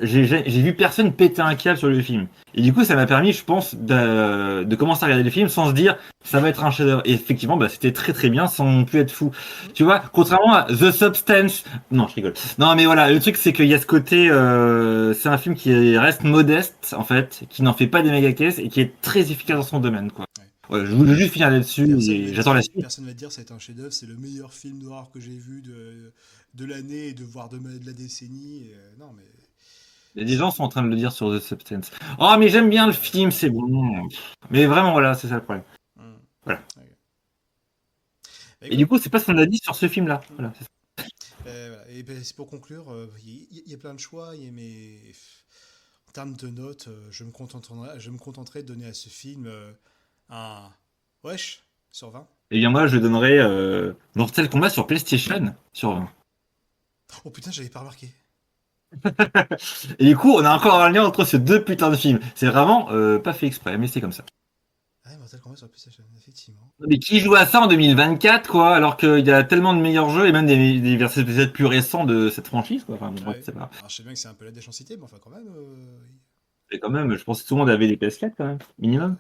j'ai vu personne péter un câble sur le film. Et du coup, ça m'a permis, je pense, de commencer à regarder le film sans se dire, ça va être un chef-d'œuvre. Et effectivement, bah, c'était très très bien, sans non plus être fou. Tu vois, contrairement à The Substance, non, je rigole. Non, mais voilà, le truc, c'est qu'il y a ce côté, c'est un film qui reste modeste, en fait, qui n'en fait pas des méga caisses, et qui est très efficace dans son domaine, quoi. Ouais. Ouais, je voulais juste finir là-dessus et j'attends la suite. Personne va te dire c'est un chef-d'œuvre, c'est le meilleur film d'horreur que j'ai vu de l'année et de la décennie. Non, mais Il y a des gens qui sont en train de le dire sur The Substance. Oh, mais j'aime bien le film, c'est bon. Mais vraiment, voilà, c'est ça le problème. hmm. Voilà. Ok. Bah, Et écoute, du coup, c'est pas ce qu'on a dit sur ce film-là. Voilà, c'est ça. voilà. Et ben, c'est pour conclure, il y a plein de choix, mais en termes de notes, je me contenterai de donner à ce film un wesh sur 20. Eh bien, moi, je donnerais Mortal Kombat sur PlayStation sur 20. Oh putain, j'avais pas remarqué. Et du coup, on a encore un lien entre ces deux putains de films. C'est vraiment pas fait exprès, mais c'est comme ça. Ah, Mortal Kombat sur la PlayStation, effectivement. Mais qui joue à ça en 2024, quoi, alors qu'il y a tellement de meilleurs jeux et même des versets peut-être plus récents de cette franchise, quoi. Enfin, bon, bref, Ouais. c'est pas. Alors, je sais bien que c'est un peu la déchancité, mais enfin, quand même. Et quand même, je pense que tout le monde avait des PS4 quand même, minimum.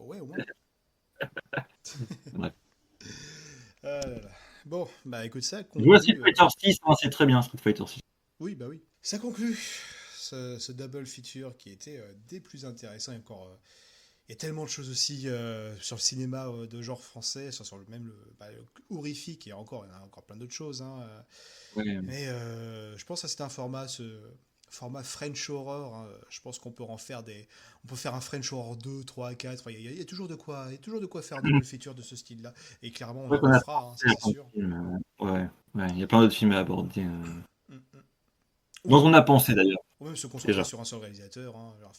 Ouais, au moins. Bref. Ah là là. Bon, bah écoute, ça Je vois Street conclut. Fighter 6, hein, c'est très bien Street Fighter 6. Oui, bah oui. Ça conclut ce double feature qui était des plus intéressants. Et encore, il y a tellement de choses aussi sur le cinéma de genre français, sur le horrifique, et encore, il y en a encore plein d'autres choses, hein. Ouais. Mais je pense que c'était un format French Horror, hein. Je pense qu'on peut on peut faire un French Horror 2, 3, 4. Il y a toujours de quoi, il y a toujours de quoi faire un double feature de ce style-là. Et clairement, on Ouais, en qu'on a refera, hein, ça pensé à c'est plein de sûr. films, ouais, ouais, il y a plein d'autres films à aborder. Mm, mm. Dont Ou, on a pensé d'ailleurs, ou même se concentrer déjà. sur un seul réalisateur, hein. Alors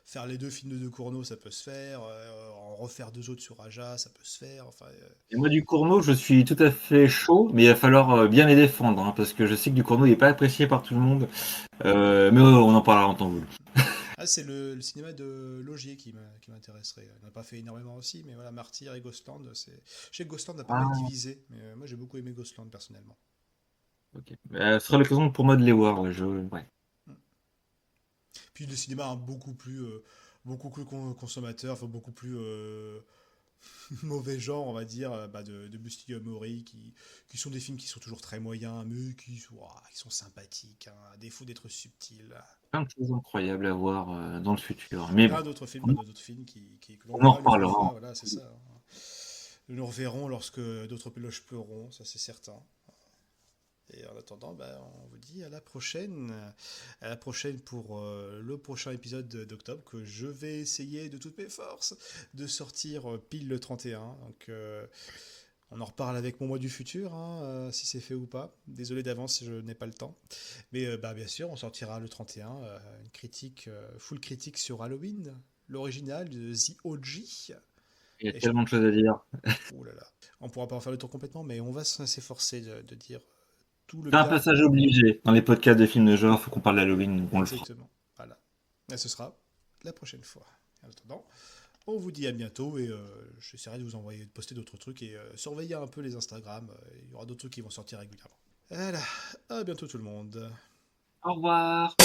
faire les deux films de Cournot, ça peut se faire. En refaire deux autres sur Aja, ça peut se faire. Enfin, Et moi, du Cournot, je suis tout à fait chaud, mais il va falloir bien les défendre, hein, parce que je sais que du Cournot, il n'est pas apprécié par tout le monde. Mais on en parlera en temps voulu. ah, c'est le cinéma de Logier qui m'intéresserait. Il n'a pas fait énormément aussi, mais voilà, Martyr et Ghostland, je sais que Ghostland a pas mal Ah, divisé, mais moi j'ai beaucoup aimé Ghostland personnellement. ok. Ce sera l'occasion pour moi de les voir. Ouais. Mm. Puis le cinéma beaucoup plus consommateur, enfin beaucoup plus mauvais genre, on va dire, de Busty Mori, qui sont des films qui sont toujours très moyens, mais qui sont sympathiques, hein, à défaut d'être subtils. Plein de choses incroyables à voir dans le futur. Mais bon, Plein d'autres films que l'on on en verra une autre reparlera. fois, voilà, c'est ça, hein. Nous nous reverrons lorsque d'autres péloches pleureront, ça c'est certain. Et en attendant, on vous dit à la prochaine. À la prochaine pour le prochain épisode d'octobre que je vais essayer de toutes mes forces de sortir pile le 31. Donc on en reparle avec mon moi du futur, hein, si c'est fait ou pas. Désolé d'avance, je n'ai pas le temps. Mais bien sûr, on sortira le 31 une critique, full critique sur Halloween, l'original de The OG. Il y a Et tellement de choses à dire. ouh là là. On pourra pas en faire le tour complètement, mais on va s'efforcer de dire tout le C'est un bien. passage obligé. Dans les podcasts de films de genre, faut qu'on parle d'Halloween, donc on le fera. Exactement. Voilà. Et ce sera la prochaine fois. En attendant, on vous dit à bientôt et j'essaierai de vous envoyer, de poster d'autres trucs et surveiller un peu les Instagram. Il y aura d'autres trucs qui vont sortir régulièrement. Voilà. À bientôt tout le monde. Au revoir.